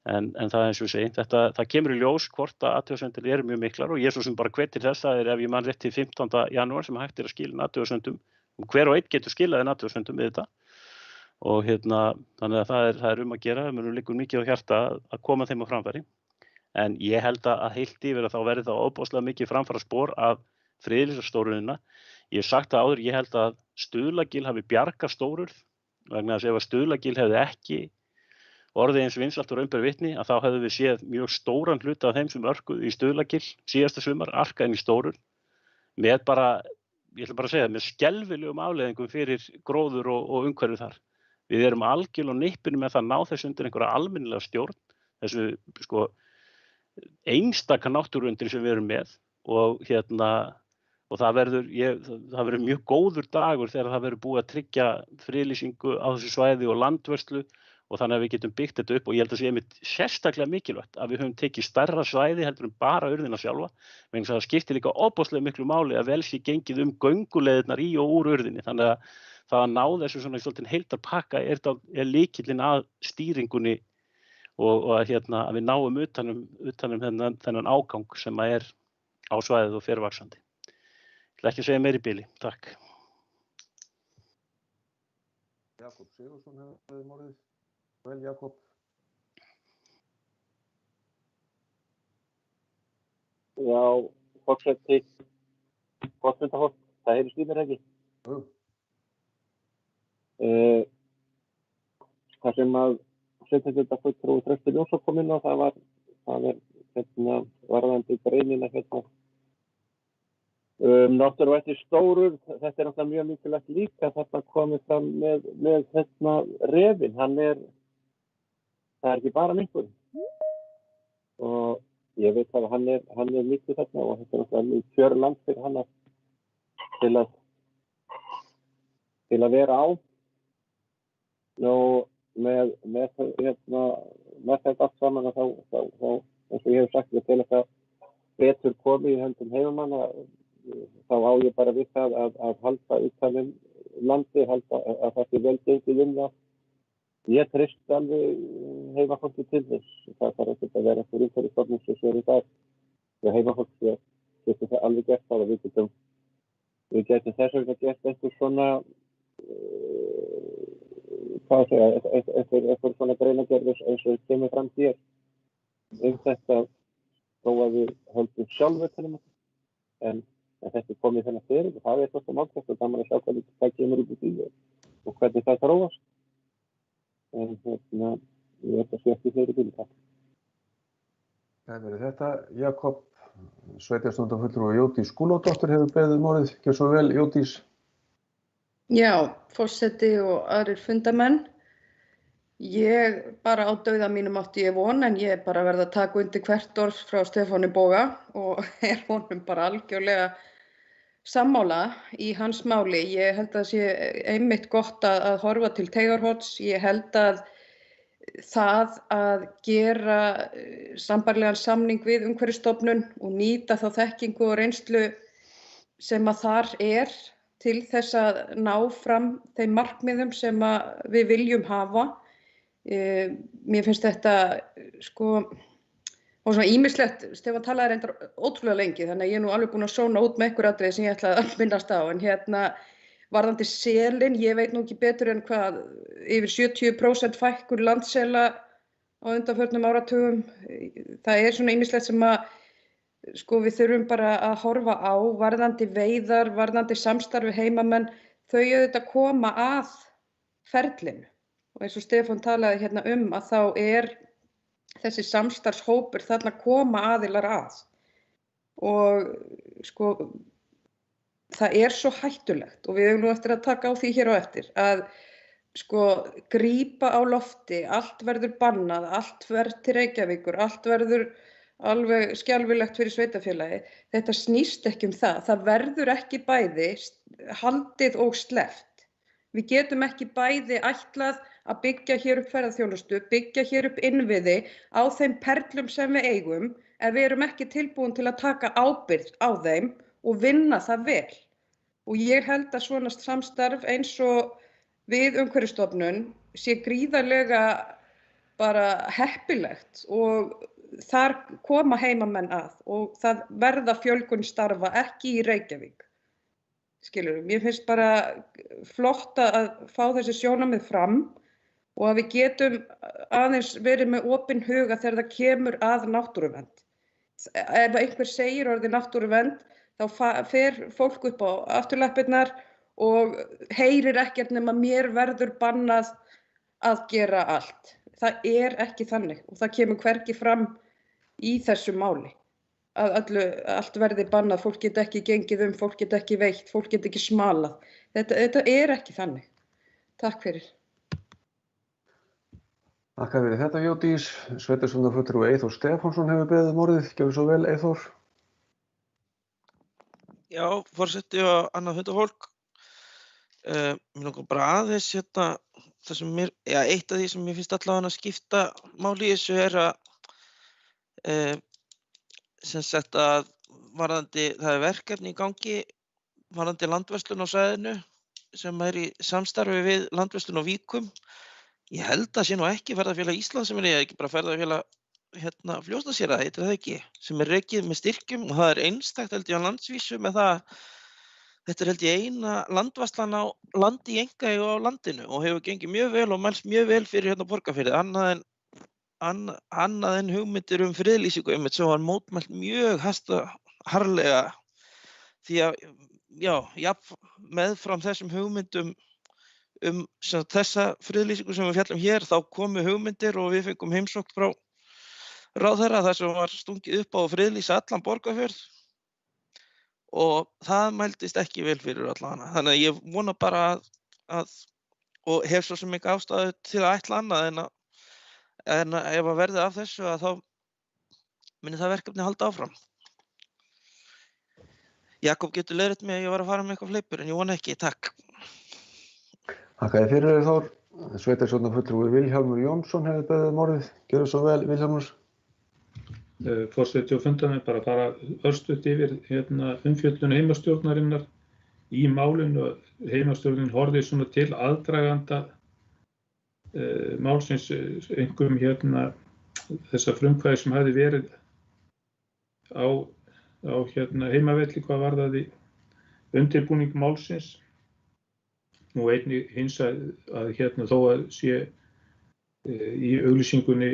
það er eins og ég segi, það kemur í ljós hvort að athugasemdir eru mjög miklar og ég svo sem bara hvet til þess að ef ég man rétt til 15. janúar sem hægt er að skila athugasemdum hver og einn getur skilað athugasemdum við þetta og þannig að það er að gera, það mun liggur mikið á hjarta að koma þeim á framfæri en ég held að heilt yfir að þá verði það ofboðslega mikið framfara spor af friðlýsa stórurðina. Ég hef sagt það áður, ég held að Stuðlagil hafi bjargað stórurð vegna þess ef að Stuðlagil hefði ekki orðið eins vinsælt og raun ber vitni að þá hefðum við séð mjög stóran hluta af þeim sem örkuðu í Stuðlagil síðasta sumar, arkað inn í stórurð með bara, ég ætla bara að segja, með skelfilegum afleiðingum fyrir gróður og umhverfið þar. Við erum algjörlega á nippinu með það að ná þessu undir einhverja almennilega stjórn, þessu einstaka náttúruundir sem við erum með og það verður mjög góður dagur þegar það verður búið að tryggja friðlýsingu á þessu svæði og landvörslu og þannig að við getum byggt þetta upp og ég held að sé einmitt sérstaklega mikilvægt að við höfum tekið stærra svæði heldur en bara urðina sjálfa, vegna þess að það skiptir líka ofboðslega miklu máli að vel sé gengið gönguleiðirnar í og úr urðinni, þannig að það að ná þessu svona svolítið heildarpakka er lykillinn að stýringunni og að við náum utanum þennan ágang sem að er á svæðið og fer vaxandi. Ég ætla ekki að segja meira í bili. Takk. Jakob Sigurðsson hefur morðið. Vel, Jakob. Já, forseti, gott fundahort, það heyrist í mér ekki. Það sem að sveitarstjórnarfulltrúi Þröstur Jónsson kom inn á, það er varðandi greinina náttúruvætti stórurð, þetta er náttúrulega mjög mikilvægt líka þarna komið fram með refinn, það er ekki bara minkur og ég veit að hann er mikið þarna og þetta er náttúrulega mjög kjörland fyrir hann til að vera á. Nú, með þetta allt saman þá, eins og ég hef sagt, til að það betur komi í höndum heimamanna, þá á ég bara við það að halda utanum landi, að það sé vel gengið það. Ég treysti alveg heimafólki til þess. Það þarf ekkert að vera fyrir Umhverfisstofnun sem sér í dag. Þegar heimafólki getur það alveg gert það og við getum þess vegna gert einhver svona einhver svona greinagerð eins og kemur fram hér þetta þó að við höldum sjálfur til en þetta komið þennan fyrir og það svo máttast og gaman að sjá hvað kemur upp í því og hvernig það þróast. En ég að sé ekki fleiri bíl. Þetta Jakob sveitarstjórnarfulltrúi Jódís Skúladóttir hefur beðið orðið. Gjörðu svo vel, Jódís. Já, forseti og aðrir fundamenn. Ég bara á dauða mínum átti ég von en ég bara verð að taka undir hvert orð frá Stefáni Boga og honum bara algjörlega sammála í hans máli. Ég held að sé einmitt gott að horfa til Teigarholts. Ég held að það að gera sambærilegan samning við Umhverfisstofnun og nýta þá þekkingu og reynslu sem að þar til þess að ná fram þeim markmiðum sem að við viljum hafa. Mér finnst þetta og svona ýmislegt, Stefán talaði reyndar ótrúlega lengi þannig að ég nú alveg búin að sóna út með einhver atriði sem ég ætla að minnast á en varðandi selinn, ég veit nú ekki betur en hvað yfir 70% fækkun landsela á undanförnum áratugum. Það svona ýmislegt sem að við þurfum bara að horfa á varðandi veiðar, varðandi samstarfi heimamenn, þau auðvitað koma að ferlinu. Og eins og Stefán talaði hérna að þá þessi samstarfshópur þarna koma aðilar að. Og það svo hættulegt og við eigum nú eftir að taka á því hér á eftir að grípa á lofti, allt verður bannað, allt verður til Reykjavíkur, allt verður alveg skelfilegt fyrir sveitarfélagið. Þetta snýst ekki það. Það verður ekki bæði haldið og sleppt. Við getum ekki bæði ætlað að byggja hér upp ferðaþjónustu, byggja hér upp innviði á þeim perlum sem við eigum ef við erum ekki tilbúin til að taka ábyrgð á þeim og vinna það vel. Og ég held að svona samstarf eins og við Umhverfisstofnun sé gríðarlega bara heppilegt og þar koma heimamenn að og það verða fjölgun starfa ekki í Reykjavík. Skilurðu, mér finnst bara flott að fá þessi sjónarmið fram og að við getum aðeins verið með opinn huga þegar það kemur að náttúruvernd. Ef einhver segir orðið náttúruvernd, þá fer fólk upp á afturlappirnar og heyrir ekkert nema mér verður bannað að gera allt. Það ekki þannig og það kemur hvergi fram í þessu máli. Að allt verði bannað, fólk geti ekki gengið fólk geti ekki veitt, fólk geti ekki smalað. Þetta ekki þannig. Takk fyrir. Takk fyrir þetta, Jódís. Sveitarstjórnarfulltrúi Eyþór Stefánsson hefur beðið orðið. Gjörðu svo vel, Eyþór. Já, forseti og annað fundafólk. Mér langar bara aðeins það sem eitt af því sem mér finnst allavega að skipta máli í þessu að sem sagt að það verkefni í gangi varðandi landverslun á svæðinu sem í samstarfi við landverslun á Víkum. Ég held að sé nú ekki Ferðafélag Íslands sem ekki bara Ferðafélag Fljótsdalshéraði, heitir það ekki, sem rekið með styrkjum og það einstakt held ég á landsvísu með það. Þetta held ég eina landvarslan á landi í einkaeigu á landinu og hefur gengið mjög vel og mælst mjög vel fyrir Borgarfirði, annað en hugmyndir friðlýsingu sem var mótmælt mjög harðlega því að meðfram þessum hugmyndum þessa friðlýsingu sem við fjallum hér þá komu hugmyndir og við fengum heimsókn frá ráðherra þar sem var stungið upp á að friðlýsa allan Borgarfjörð og það mældist ekki vel fyrir allana. Þannig að ég vona bara að og hef svo sem ekki ástæðu til að ætla annað en ef að verði af þessu að þá muni það verkefni halda áfram. Jakob getur leiðrétt mig að ég var að fara með eitthvað fleipur, en ég vona ekki, takk. Þakka þér fyrir Þór. Sveitarstjórnarfulltrúi Vilhjálmur Jónsson hefur beðið orðið. Gjörðu svo vel, Vilhjálmur. Forseti og fundarmenn, bara fara örstutt yfir umfjöllun heimastjórnarinnar í málinu. Heimastjórnin horfði svona til aðdraganda málsins, einkum þessa frumkvæði sem hafði verið á heimavelli hvað varðaði undirbúning málsins. Nú einnig hins að þó að sé í auglýsingunni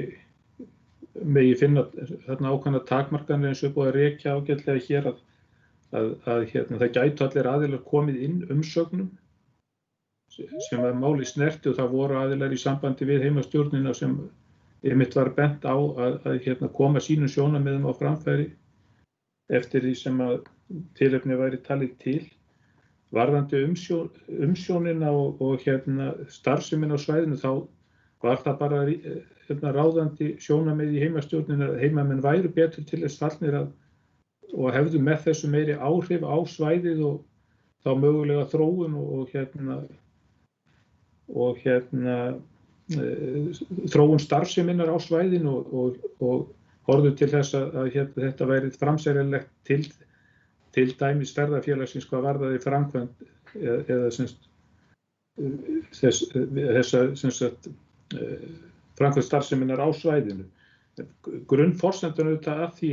megi finna þarna ákveðnar takmarkanir eins og búið að rekja ágætlega hér að það gætu allir aðilar komið inn umsögnum sem að máli snerti, og það voru aðilar í sambandi við heimastjórnina sem einmitt var bent á að koma sínum sjónarmiðum á framfæri eftir því sem að tilefni væri talið til. Varðandi umsjónina og starfsemin á svæðinu, þá var það bara ráðandi sjónarmið í heimastjórnina að heimamenn væru betur til þess fallnir og hefðu með þessu meiri áhrif á svæðið og þá mögulega þróun og þróun starfseminnar á svæðinu og horfðu til þess að þetta væri framseljanlegt til dæmis ferðafélagsins hvað varðaði framkvæmd eða þessa framkvæmd starfseminnar á svæðinu. Grunnforsendan auðvitað að því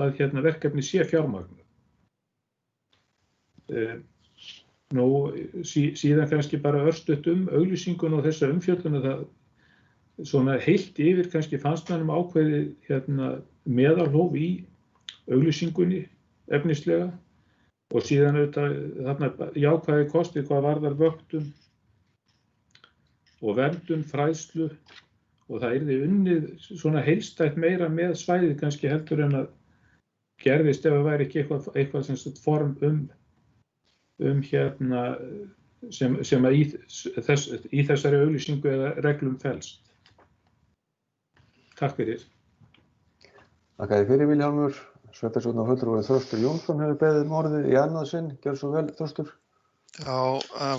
að verkefni sé fjármagn. Nú síðan kannski bara örstutt auglýsingun og þessa umfjöllun, það svona heilt yfir kannski fannst mannum ákveðið meðalhóf í auglýsingunni efnislega, og síðan auðvitað þarna jákvæði kostir hvað varðar vöktun og verndun, fræðslu, og það yrði unnið svona heildstætt meira með svæðið kannski heldur en að gerðist ef það væri ekki eitthvað sem form sem að í þessari auglýsingu eða reglum felst. Takk fyrir. Þakka þér fyrir, Vilhjálmur. Sveitarstjórnarfulltrúi Þröstur Jónsson hefur beðið orðið í annað sinn. Gjörðu svo vel, Þröstur. Já,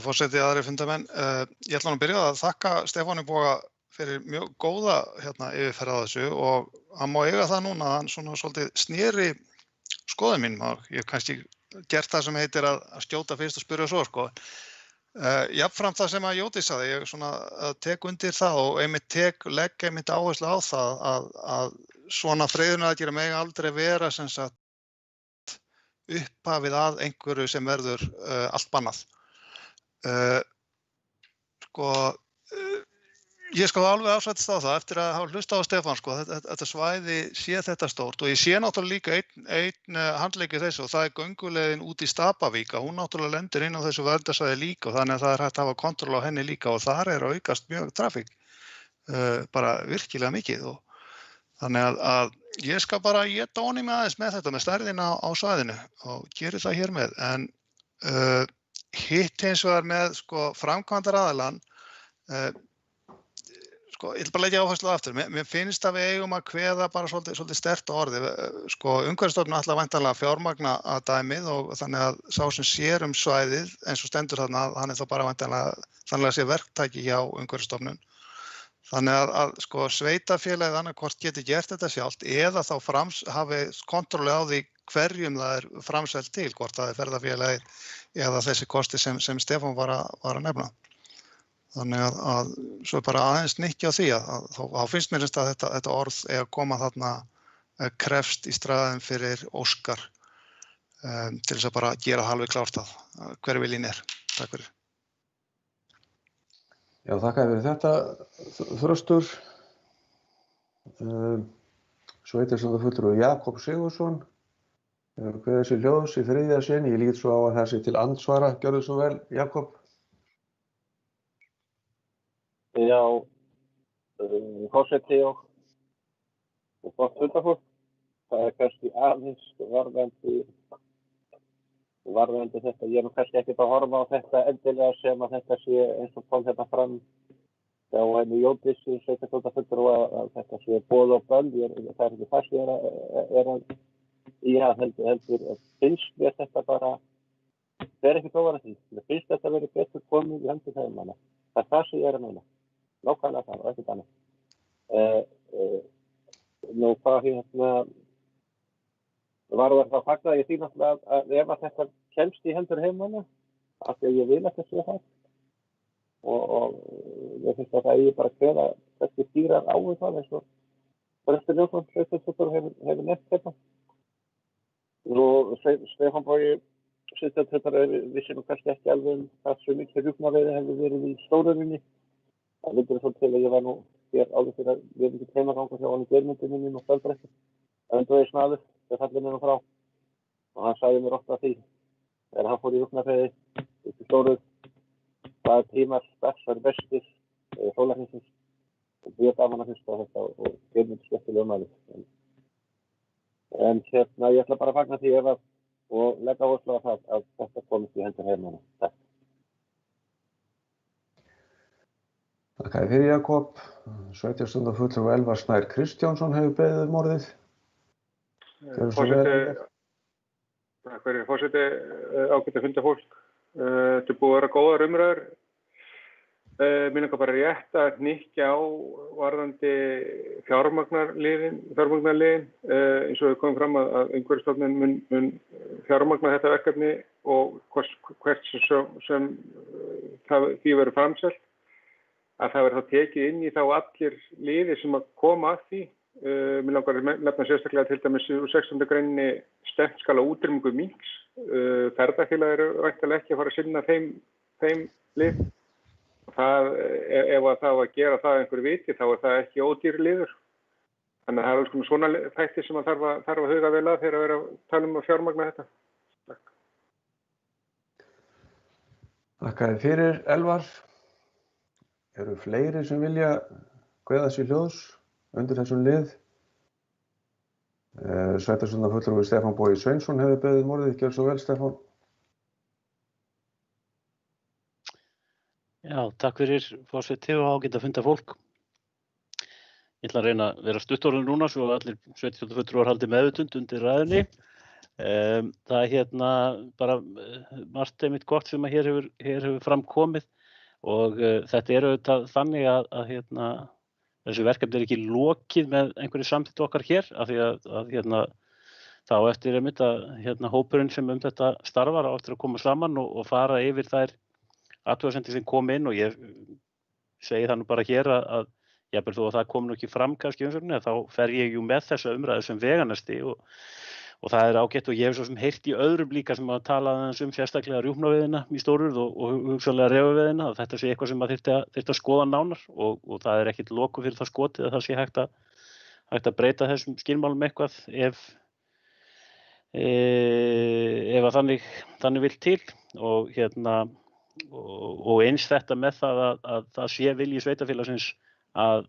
forseti, aðrir fundarmenn. Ég ætla nú að byrja að þakka Stefáni Boga fyrir mjög góða yfirferð á þessu, og hann má eiga það núna að hann svona svolítið sneri skoðun mínum. Ég hef kannski gert það sem heitir að skjóta fyrst og spyrja svo, sko. Jafnframt það sem að Jódís sagði, ég svona tek undir það og legg einmitt áherslu á það að svona friðunaraðgerðir mega aldrei vera sem sagt upphafið að einhverju sem verður allt bannað. Ég skal alveg afsættast á það eftir að hafa hlustað á Stefán, þetta svæði sé þetta stórt, og ég sé náttúrulega líka einn handleik í þessu, og það er gönguleiðin út í Stapavík, hún náttúrulega lendir inn á þessu verndarsvæði líka, og þannig að það er hægt að hafa kontról á henni líka, og þar er að aukast mjög trafík, bara virkilega mikið, og þannig að ég skal bara éta ofan í mig aðeins með þetta, með stærðina á svæðinu, og geri það hér með, en hitt hins vegar með framkvæmdaraðilann, ég ætla bara að leggja áherslu aftur. Mér finnst að við eigum að kveða bara svolítið sterkt á orði. Umhverfisstofnun ætlar væntanlega fjármagna að dæmið, og þannig að sá sem sér svæðið eins og stendur þarna, hann er þá bara væntanlega sé verktæki hjá Umhverfisstofnun. Þannig að sveitarfélagið annaðhvort geti gert þetta sjálft eða þá hafi kontróli á því hverjum það er framselt til, hvort það er ferðafélagið eða þessi kosti sem Stefán var að nefna. Þannig að svo bara aðeins nikki á því að þá finnst mér að þetta orð að koma þarna krefst í staðinn fyrir Óskar til þess að bara gera það alveg klárt hver viljinn er. Takk fyrir. Já, þakka fyrir þetta, Þröstur. Sveitarstjórnarfulltrúi Jakob Sigurðsson hefur kveðið þessi hljóðs í þriðja sinn. Ég lít svo á að þessi til andsvara. Gjörðu svo vel, Jakob. Já, forseti og gott fundarfólk. Það er kannski aðeins varðandi þetta. Ég er nú kannski ekkert að horfa á þetta endilega sem að þetta sé eins og kom þetta fram hjá henni Jódís í sveitarstjórnarfulltrúa að þetta sé boð og bönn. Það er ekki það sem er að Já, heldur finnst mér þetta bara, það er ekki prófað að því. Mér finnst þetta verið betur komið í hendur heimamanna. Það er það sem ég er að meina. Nákvæmlega það og ekkert annað. Nú hvað varðar það fagnaði ég því náttúrulega að ef að þetta kemst í hendur heimamanna, af því að ég vil ekki sé það. Og ég finnst að það eigi bara að kveða þessi stýrar á það eins og Þröstur Jónsson, sveitarstjóri hefur nefnt þetta. Nú, Stefán Bogi, sveitarstjóri, vissi nú kannski ekki alveg hvað svo mikið rjúpnaveiði hefur verið í Stórurunni. Það vildur svo til að ég var nú hér áður fyrir að við erum ekki treimagangur hjá hann í Geirmundur minni og Stöldbrekku. Öndvegi snaður, þegar fallið mér frá. Og hann sagði mér ofta því, þegar hann fór í rjúpnaveiði upp í Stórur, hvaða tímar strax var bestir sólarhringsins. Og mjög gaman að hlusta á þetta og Geirmundur skemmtilega maður. En ég ætla bara að fagna því og leggja áherslu á það að þetta komist í hendur heimamanna. Takk. Takk fyrir Jakob. Sveitarstjórnarfulltrúi Elvar Snær Kristjánsson hefur beðið um orðið. Takk fyrir forseti, ágætt að funda fólk. Þetta er búið að vera góðar umræður. Mér langar bara rétt að hnykkja á varðandi fjármagnarliðin, eins og við komum fram að Umhverfisstofnun mun fjármagna þetta verkefni og hvert sem því verður framselt, að það verður þá tekið inn í þá allir liðir sem að koma að því. Mér langar að nefna sérstaklega til dæmis úr 16. greininni stefnt skal á útrýmingu minks. Ferðafélag eru væntanlega ekki að fara að sinna þeim lið. Ef það á að gera það einhverju viti, þá er það ekki ódýr liður. Þannig að það er alveg svona þættir sem þarf að huga vel að þegar að vera að tala um að fjármagna þetta. Takk. Takk fyrir Elvar. Eru fleiri sem vilja kveða sér hljóðs undir þessum lið? Sveitarstjórnarfulltrúi Stefán Bogi Sveinsson hefur beðið um orðið. Gjörðu svo vel, Stefán. Já, takk fyrir forseti og ágætt að funda fólk. Ég ætla að reyna að vera stuttorðin núna svo að allir sveitarstjórnarfulltrúar haldi meðvitund undir ræðunni. Það er bara margt einmitt gott sem að hér hefur framkomið og þetta er auðvitað þannig að þessu verkefni er ekki lokið með einhverju samþykkt okkar hér af því að þá eftir einmitt að hópurinn sem þetta starfar á eftir að koma saman og fara yfir þær athugasemdir sem kom inn og ég segi það nú bara hér að jafnvel þó að það kom nú ekki fram kannski umsögninni þá fer ég með þessa umræðu sem veganesti og það er ágætt og ég hef svo sem heyrt í öðrum líka sem að tala sérstaklega rjúpnaveiðina í Stórurð og hugsanlega refaveiðina að þetta sé eitthvað sem að þyrfti að skoða nánar og það er ekkit loku fyrir það skotið að það sé hægt að breyta þessum skilmálum eitthvað ef að þannig vill til og eins þetta með það að það sé vilji sveitarfélagsins að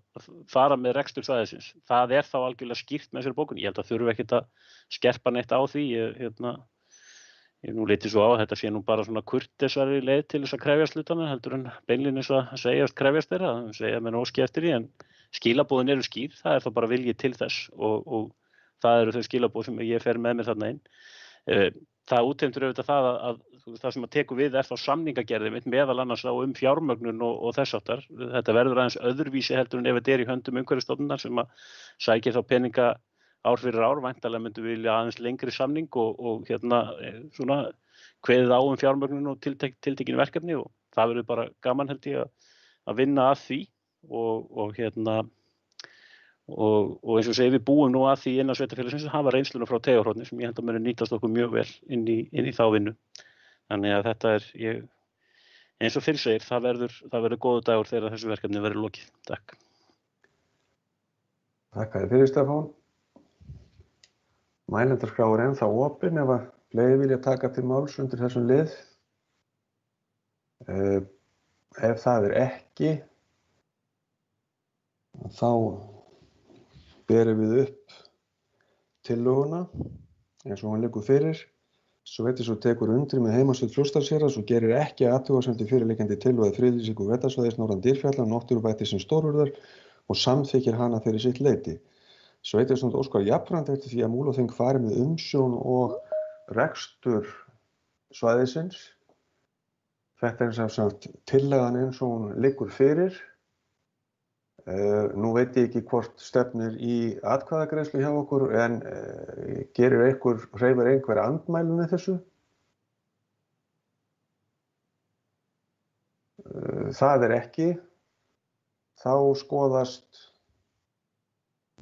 fara með rekstur svæðisins. Það er þá algjörlega skýrt með þessari bókun. Ég held að þurfi ekkert að skerpa neitt á því. Ég nú liti svo á að þetta sé nú bara svona kurteisari leið til þess að krefjast hlutana heldur en beinlínis að segjast krefjast þeirra, segja menn óski eftir því en skilaboðin eru skýr, það er þá bara vilji til þess og það eru þau skilaboð sem ég fer með mér þarna inn. Það útheimtir auðvitað það að það sem að tekur við er þá samningagerðin meðal annars á fjármögnun og þess áttar. Þetta verður aðeins öðruvísi heldur en ef þetta er í höndum Umhverfisstofnunar sem að sækir þá peninga ár fyrir ár, væntanlega myndum við vilja aðeins lengri samning og svona kveðið á fjármögnun og tiltekin verkefni og það verður bara gaman held ég að vinna að því og eins og segi við búum nú að því innan sveitarfélagsins að hafa reynsluna frá Teigarhorni sem ég held að muni nýtast okkur mjög vel inn í þá vinnu. Þannig að þetta er, eins og fyrir segir, það verður góður dagur þegar þessu verkefni verður lokið. Takk. Takk fyrir Stefán. Mælendaskrá er ennþá opin ef að fleiri vilja taka til máls undir þessum lið. Ef það er ekki, þá berum við upp tillöguna eins og hún liggur fyrir. Sveitarstjórn tekur undir með heimasíðu Fljótsdalshéraðs og gerir ekki athugasemdir fyrirliggjandi tillögu að friðlýsingu vettarsvæðis norðan Dýrfjalla og náttúruvættisins Stórurðar og samþykkir hana fyrir sitt leyti. Sveitarstjórn óskar jafnframt eftir því að Múlaþing fari með umsjón og rekstur svæðisins. Þetta sem sagt tillagan eins og hún liggur fyrir. Nú veit ég ekki hvort stefnir í atkvæðagreiðslu hjá okkur en hreyfir einhver andmæli með þessu? Það ekki. Þá skoðast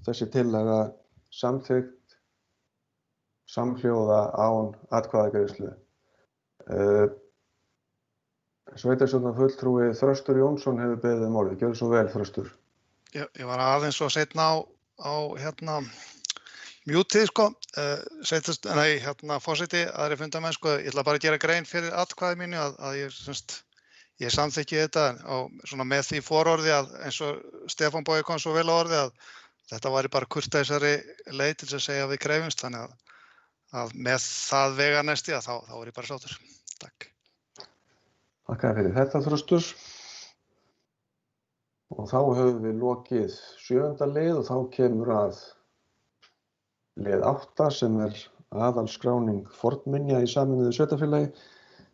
þessi tillaga samþykkt samhljóða án atkvæðagreiðslu. Sveitarstjórnarfulltrúi Þröstur Jónsson hefur beðið um orðið. Gjörðu svo vel, Þröstur. Ég var aðeins svo seinna á mjútið, sko. Forseti, aðrir fundamenn, sko. Ég ætla bara að gera grein fyrir atkvæði mínu að ég samþykki þetta svona með því fororði að eins og Stefán Bogi kom svo vel á orði að þetta væri bara kurteisari leið til að segja að við krefjumst, þannig að með það veganesti þá er ég bara sáttur. Takk. Takk fyrir þetta, Þröstur. Og þá höfum við lokið 7. lið og þá kemur að lið 8 sem aðalskráning fornminja í Sameinuðu sveitarfélagi.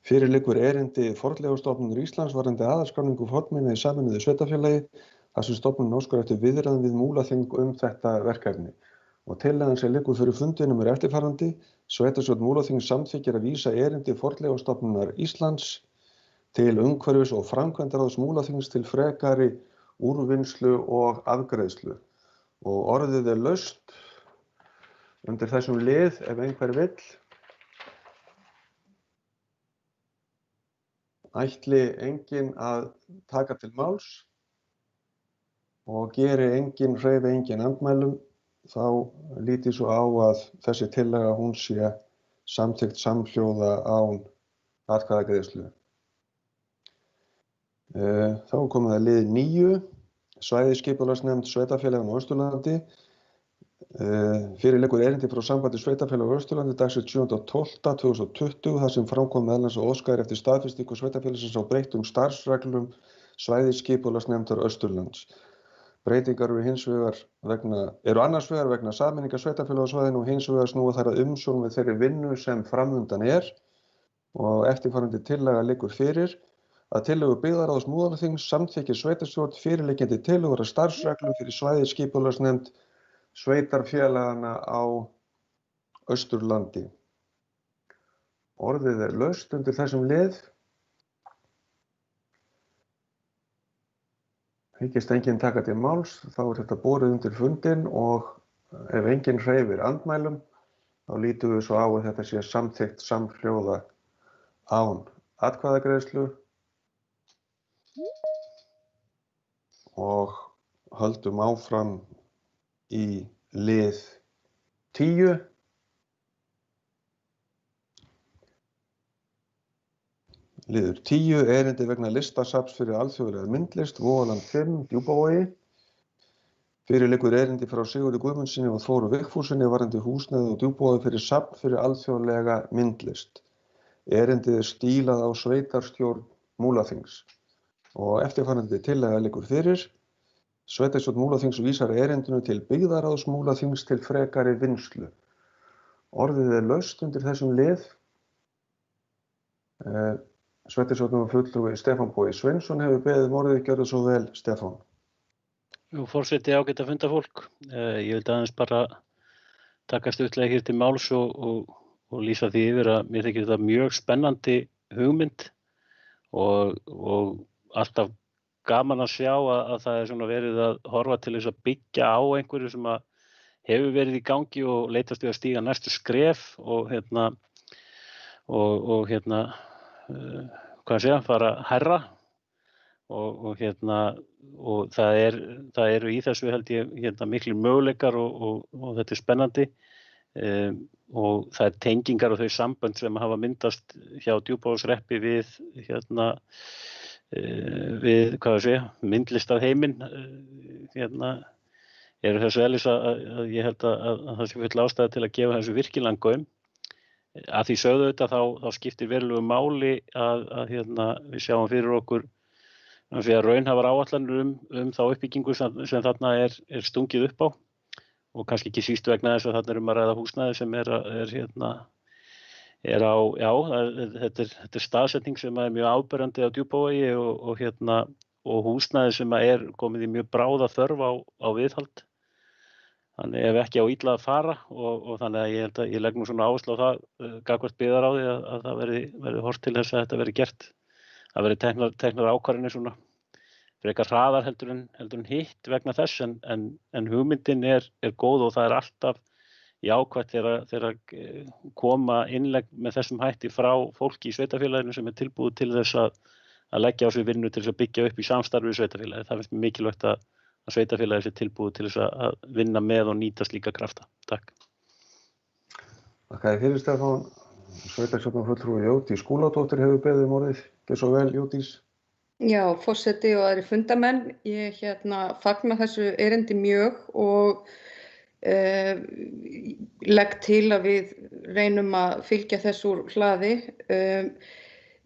Fyrir liggur erindi Fornleifastofnunar Íslands varðandi aðalskráningu fornminja í Sameinuðu sveitarfélagi þar sem stofnunin óskar eftir viðræðum við Múlaþing þetta verkefni. Og tillagan sem liggur fyrir fundinum eftirfarandi. Sveitarstjórn Múlaþings samþykkir að vísa erindi Fornleifastofnunar Íslands til umhverfis- og framkvæmdaráðs Múlaþings til frekari úrvinnslu og afgreiðslu. Og orðið laust undir þessum lið ef einhver vill. Ætli enginn að taka til máls og hreyfi enginn andmælum, þá lítið svo á að þessi tillaga hún sé samþykkt samhljóða án atkvæðagreiðslu. Þá komið að lið 9, svæðisskipulagsnefnd sveitarfélaganna á Austurlandi. Fyrir liggur erindi frá sambandi sveitarfélaga á Austurlandi dagsett 7.12.2020 þar sem framkom meðal annars að óskað eftir staðfestingu sveitarfélagsins á breyttum starfsreglum svæðisskipulagsnefndar Austurlands. Breytingar eru annars vegar vegna sameiningar sveitarfélaga á svæðinu og hins vegar snúa þær að umsjón við þeirri vinnu sem framundan og eftirfarandi tillaga liggur fyrir að tillögu byggðarráðs Múlaþings samþykkir sveitarstjórn fyrirliggjandi tillögur að starfsreglum fyrir svæðisskipulagsnefnd sveitarfélaganna á Austurlandi. Orðið laust undir þessum lið. Hyggist enginn taka til máls, þá þetta borið undir fundinn og ef enginn hreyfir andmælum, þá lítum við svo á að þetta sé samþykkt samhljóða án atkvæðagreiðslu og höldum áfram í lið 10. Liður 10, erindi vegna listasafns fyrir alþjóðlega myndlist, Vogaland 5, Djúpavogi. Fyrir liggur erindi frá Sigurði Guðmundsssyni og Þóru Vigfússyni varðandi húsnæði og Djúpavogi fyrir safn fyrir alþjóðlega myndlist. Erindið stílað á sveitarstjórn Múlaþings. Og eftirfarandi tillaga liggur fyrir. Sveitarstjórn Múlaþings vísar erindinu til byggðarráðs Múlaþings til frekari vinnslu. Orðið laust undir þessum lið. Sveitarstjórnarfulltrúi Stefán Bogi Sveinsson hefur beðið orðið. Gjörðu svo vel, Stefán. Forseti, ágætt að funda fólk. Ég vildi aðeins bara taka stuttlega hér til máls og lýsa því yfir að mér þykir þetta mjög spennandi hugmynd og alltaf gaman að sjá að það er svona verið að horfa til þess að byggja á einhverju sem að hefur verið í gangi og leitast við að stíga næstu skref og fara hærra og það eru í þessu held ég miklir möguleikar og þetta er spennandi og það er tengingar og þau sambönd sem hafa myndast hjá Djúpavogshreppi við myndlistarheiminn eru þessu eðlis að ég held að það sé full ástæða til að gefa þessu virkilega gaum. Að því sögðu þetta þá skiptir verulegu máli að við sjáum fyrir okkur að raunhæfar áætlanir þá uppbyggingu sem þarna er stungið upp á og kannski ekki síst vegna þess að þarna er að ræða húsnæði sem er á, já, þetta er staðsetning sem er mjög áberandi á Djúpavogi og húsnæði sem er komið í mjög bráða þörf á viðhald. Þannig ef ekki á illa að fara og þannig að ég held að ég legg nú svona áherslu á það gagnvart byggðarráði að það verði horft til þess að þetta verði gert. Það verði teknar ákvarðanir svona frekar hraðar heldur en hitt vegna þess en hugmyndin er góð og það er alltaf jákvætt þegar koma innlegg með þessum hætti frá fólki í sveitarfélaginu sem er tilbúið til þess að leggja á sig vinnu til þess að byggja upp í samstarfi við sveitarfélagið. Það finnst mér mikilvægt að sveitarfélagið sé tilbúið til þess að vinna með og nýta slíka krafta. Takk. Þakka þér fyrir, Stefán. Sveitarstjórnarfulltrúi Jódís Skúladóttir hefur beðið orðið. Gjörðu svo vel, Jódís. Já, forseti og aðrir fundamenn. Ég fagna þessu erindi mjög og legg til að við reynum að fylgja þessu úr hlaði.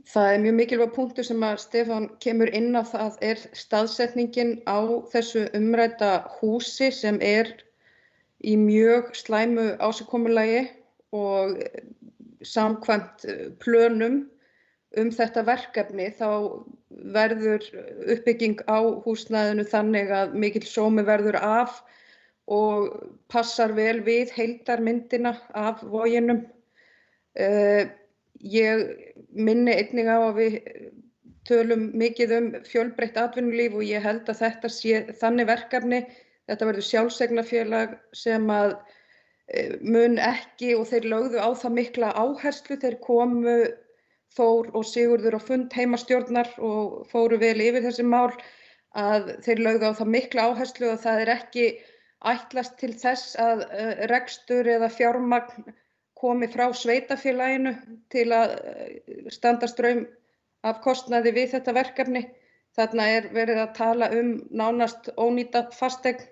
Það er mjög mikilvæg punktur sem að Stefán kemur inn á, það er staðsetningin á þessu umrædda húsi sem er í mjög slæmu ásigkomulagi og samkvæmt plönum þetta verkefni þá verður uppbygging á húsnæðinu þannig að mikill sómi verður af og passar vel við heildarmyndina af voginum. Ég minni einnig á að við tölum mikið fjölbreytt atvinnulíf og ég held að þetta sé þannig verkefni. Þetta verður sjálfseignarfélag sem að mun ekki og þeir lögðu á það mikla áherslu. Þeir komu Þór og Sigurður á fund heimastjórnar og fóru vel yfir þessi mál að þeir lögðu á það mikla áherslu og það er ekki ætlast til þess að rekstur eða fjármagn komi frá sveitarfélaginu til að standa straum af kostnaði við þetta verkefni. Þarna er verið að tala nánast ónýta fasteign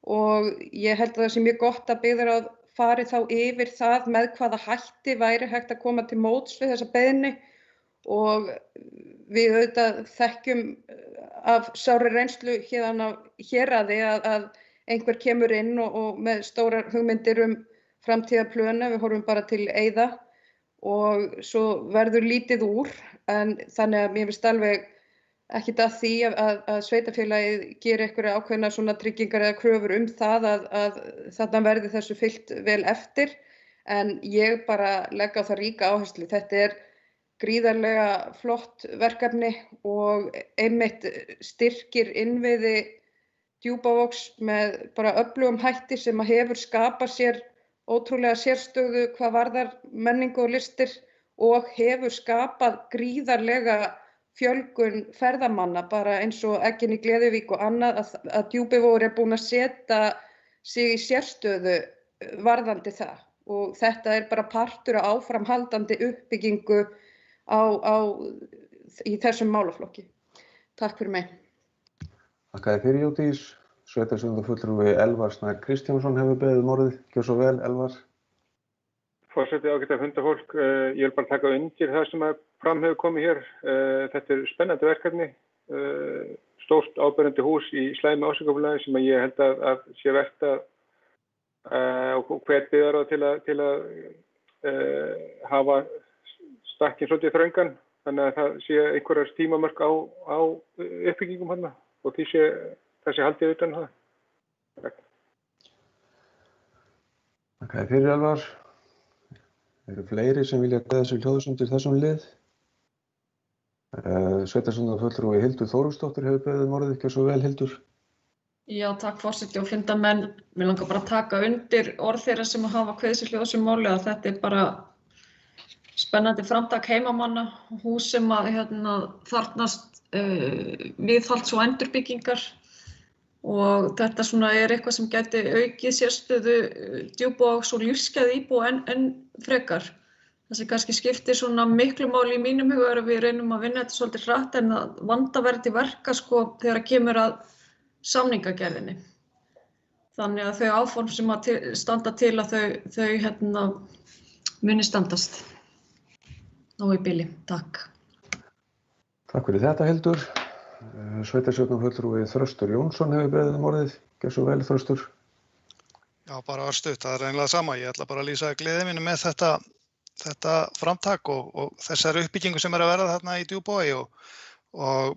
og ég held að það sé mjög gott að byggðarráð fari þá yfir það með hvaða hætti væri hægt að koma til móts við þessa beiðni og við auðvitað þekkjum af sárri reynslu hérna af héraði að einhver kemur inn og með stórar hugmyndir framtíðarplönu, við horfum bara til Eiða og svo verður lítið úr en þannig að mér finnst alveg ekkert að því að sveitarfélagið geri einhverja ákveðna svona tryggingar eða kröfur það að þarna verði þessu fylgt vel eftir en ég bara legg á það ríka áherslu. Þetta er gríðarlega flott verkefni og einmitt styrkir innviði Djúpavogs með bara öflugum hætti sem að hefur skapað sér ótrúlega sérstöðu hvað varðar menningu og listir og hefur skapað gríðarlega fjölgun ferðamanna bara eins og Eggin í Gleðuvík og annað að Djúpivogur er búin að setja sig í sérstöðu varðandi það og þetta er bara partur af áframhaldandi uppbyggingu í þessum málaflokki. Takk fyrir mig. Þakka þér fyrir, Jódís. Sveitarstjórnarfulltrúi Elvar Snær Kristjánsson hefur beðið orðið. Gjörðu svo vel, Elvar. Forseti, ágæta fundafólk. Ég vil bara taka undir það sem fram hefur komið hér. Þetta er spennandi verkefni. Stórt áberandi hús í slæmu ásigkomulagi sem ég held að sé vert og hvet byggðarráð til að hafa stakkin svolítið þröngan. Þannig að það sé einhverjar tímamörk á uppbyggingum hérna og því sé þessi haldið utan það. Takk. Þakka þér fyrir, Elvar. Eru fleiri sem vilja kveða sig hljóðs undir þessum lið? Sveitarstjórnarfulltrúi Hildur Þórusdóttir hefur beðið orðið. Gjörðu svo vel, Hildur. Já, takk forseti og fundamenn. Mér langar bara að taka undir orð þeirra sem hafa kveðið sig hljóðs máli að þetta er bara spennandi framtak heimamanna, hús sem að þarfnast viðhalds og endurbyggingar og þetta svona er eitthvað sem gæti aukið sérstöðu Djúpavogs og lífsgæði íbúa enn frekar. Það sem kannski skiptir svona miklu máli í mínum huga er að við reynum að vinna þetta svolítið hratt en að vanda verði til verka þegar kemur að samningagerðinni. Þannig að þau áform sem að standa til að þau muni standast. Ná í bili. Takk. Takk fyrir þetta, Hildur. Sveitarstjórnarfulltrúi Þröstur Jónsson hefur beðið orðið. Gjörðu svo vel, Þröstur. Já, bara örstutt, það eiginlega sama. Ég ætla bara að lýsa gleði minni með þetta framtak og þessari uppbyggingu sem að verða þarna í Djúpavogi og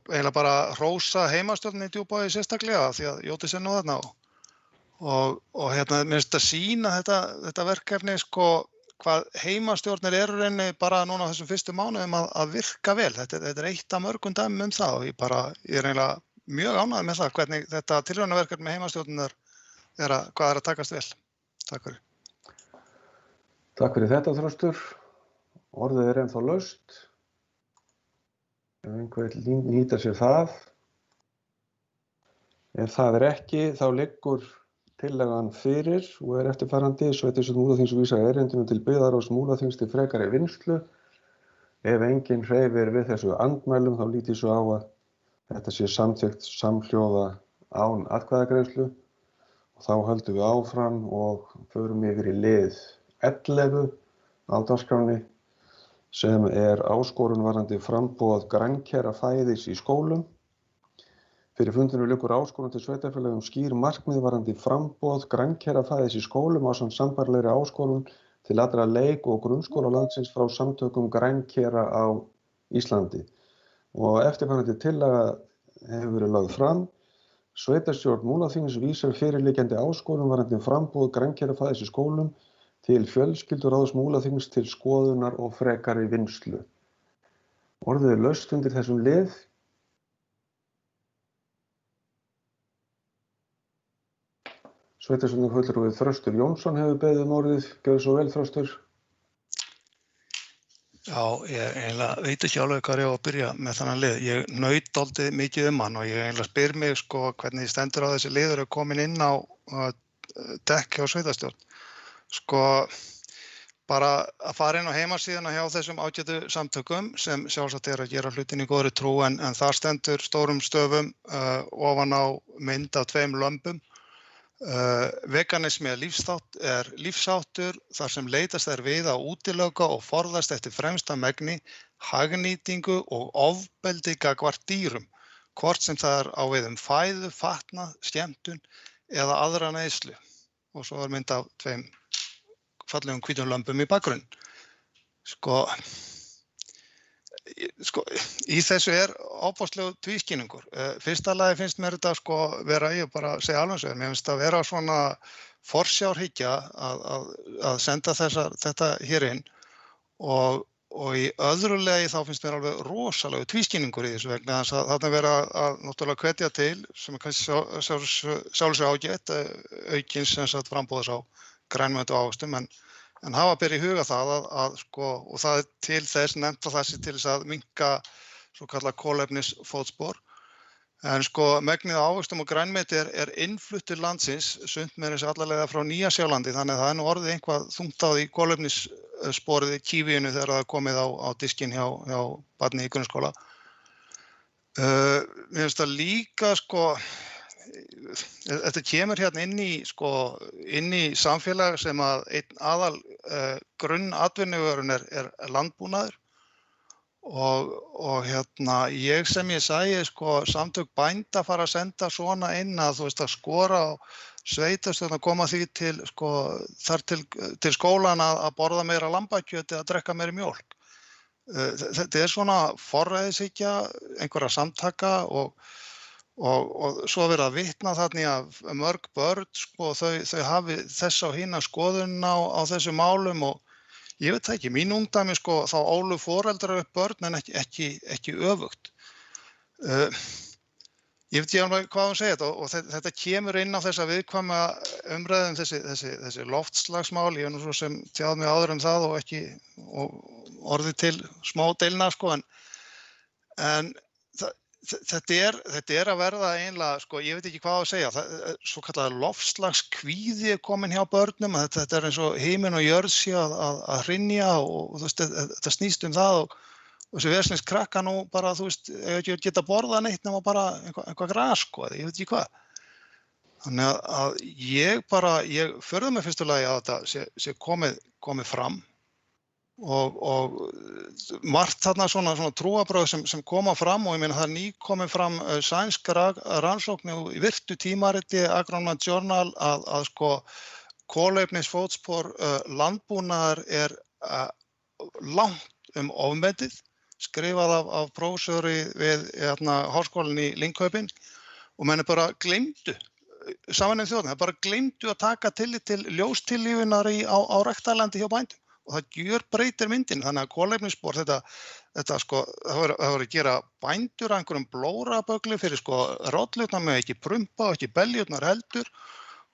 eiginlega bara hrósa heimastjórninni í Djúpavogi sérstaklega því að Jódís nú þarna og hérna mér finnst að sýna þetta verkefni sko hvað heimastjórnir eru reyni bara núna á þessum fyrstu mánuðum að virka vel. Þetta er eitt af mörgum dæmum það og ég er eiginlega mjög ánægður með það hvernig þetta tilraunaverkefni með heimastjórnirnar hvað er að takast vel. Takk fyrir. Takk fyrir þetta, Þröstur. Orðið er ennþá laust. Ef einhver nýtar sér það. Ef það er ekki, þá liggur tillagan fyrir og er eftirfarandi. Sveitarstjórn Múlaþings vísar erindinu til byggðarráðs Múlaþings til frekari vinnslu. Ef enginn hreyfir við þessu andmælum, þá lítið svo á að þetta sé samþykkt samhljóða án atkvæðagreiðslu. Þá höldum við áfram og förum yfir í lið 11 á dagskránni sem er áskorun varðandi framboð grænkera fæðis í skólum. Fyrir fundinu liggur áskorun til sveitarfélaga skýr markmið varðandi framboð grænkera fæðis í skólum ásamt sambærilegri áskorun til allra leik- og grunnskóla landsins frá samtökum grænkera á Íslandi. Og eftirfarandi tillaga hefur verið lögð fram. Sveitarstjórn Múlaþings vísar fyrirliggjandi áskorun varðandi framboð grænkera fæðis í skólum til fjölskylduráðs Múlaþings til skoðunar og frekari vinnslu. Orðið er laust undir þessum lið. Sveitarstjórnarfulltrúi Þröstur Jónsson hefur beðið orðið. Gjörðu svo vel, Þröstur. Já, ég eiginlega veit ekki alveg hvað ég á að byrja með þannig lið. Ég naut dálítið mikið hann og ég eiginlega spyr mig sko hvernig stendur á þessi liður komin inn á dekk hjá sveitarstjórn. Sko bara að fara inn á heimasíðuna hjá þessum ágætu samtökum sem sjálfsagt að gera hlutin í góðri trú en þar stendur stórum stöfum ofan á mynd af 2 lömbum. Veganismi er lífsháttur þar sem leitast við að útiloka og forðast eftir fremsta megni hagnýtingu og ofbeldi gagnvart dýrum, hvort sem það á við fæðu, fatnað, skemmtun eða aðra neyslu. Og svo er mynd af 2 fallegum hvítum lömbum í bakgrunn. Sko, í þessu er ofboðslegur tvískinnungur. Fyrsta lagi finnst mér þetta vera, ég bara segja alveg svo, mér finnst það vera svona forsjárhyggja að senda þetta hér inn og í öðru lagi þá finnst mér alveg rosalegur tvískinningur í þessu vegna þess að þarna vera að náttúrulega hvetja til sem er kannski sjálfsög ágætt aukins sem sagt framboðs á grænmeti og ávöxtum en hafa ber í huga það og það er til þess nefnt að það sé til þess að minnka svo kallað kolefnisfótspor. En megnið af ávöxtum og grænmeti er innflutt til landsins, sumt með þessu allarlega frá Nýja-Sjálandi, þannig að það er nú orðið eitthvað þungt á því kolefnissporið í kívíinu þegar það er komið á diskinn hjá barni í grunnskóla. Mér finnst það líka þetta kemur hérna inn í samfélag sem að einn aðal grunnatvinnuvörun er landbúnaður og hérna ég sæi samtök bænda fara að senda svona inn að að skora á sveitarstjórn að koma því til skólan að borða meira lambakjöt eða drekka meira mjólk. Þetta er svona forræðishyggja einhverra samtaka og svo verið að vitna þarna af mörg börn þau hafi þess á hina skoðun á þessu málum og ég veit það ekki, mín ungdæmi þá ólu foreldrar upp börn en ekki öfugt. Ég veit ekki alveg hvað hún segir þetta og þetta kemur inn á þessa viðkvæma umræðum þessi loftslagsmál, ég nú svo sem tjáð mig áður það og ekki orðið til smá deilna en þetta er að verða eiginlega, ég veit ekki hvað að segja, svo kallar loftslagskvíði komin hjá börnum, þetta er eins og himinn og jörð sé að hrynja og þetta snýst það og þessi versnins krakka nú bara, ekki geta borðað neitt nema bara eitthvað gras, ég veit ekki hvað. Þannig að ég förði mig fyrstu lagi að þetta sé komið fram og margt þarna svona trúarbrögð sem koma fram og ég meina það er nýkomið fram sænsk rannsókn í virtu tímariti Agronomy Journal að kolefnisfótspor landbúnaðar er langt ofmetið, skrifað af prófessori við háskólann í Linköping og menn bara gleymdu, Sameinuðu þjóðirnar, bara gleymdu að taka tillit til ljóstillífunar á ræktarlandi hjá bændum og það gjörbreytir myndinni, þannig að kolefnisspor, þetta sko, það voru að gera bændur að einhverjum blóraböggli fyrir sko rollurnar með ekki prumpa og ekki beljurnar heldur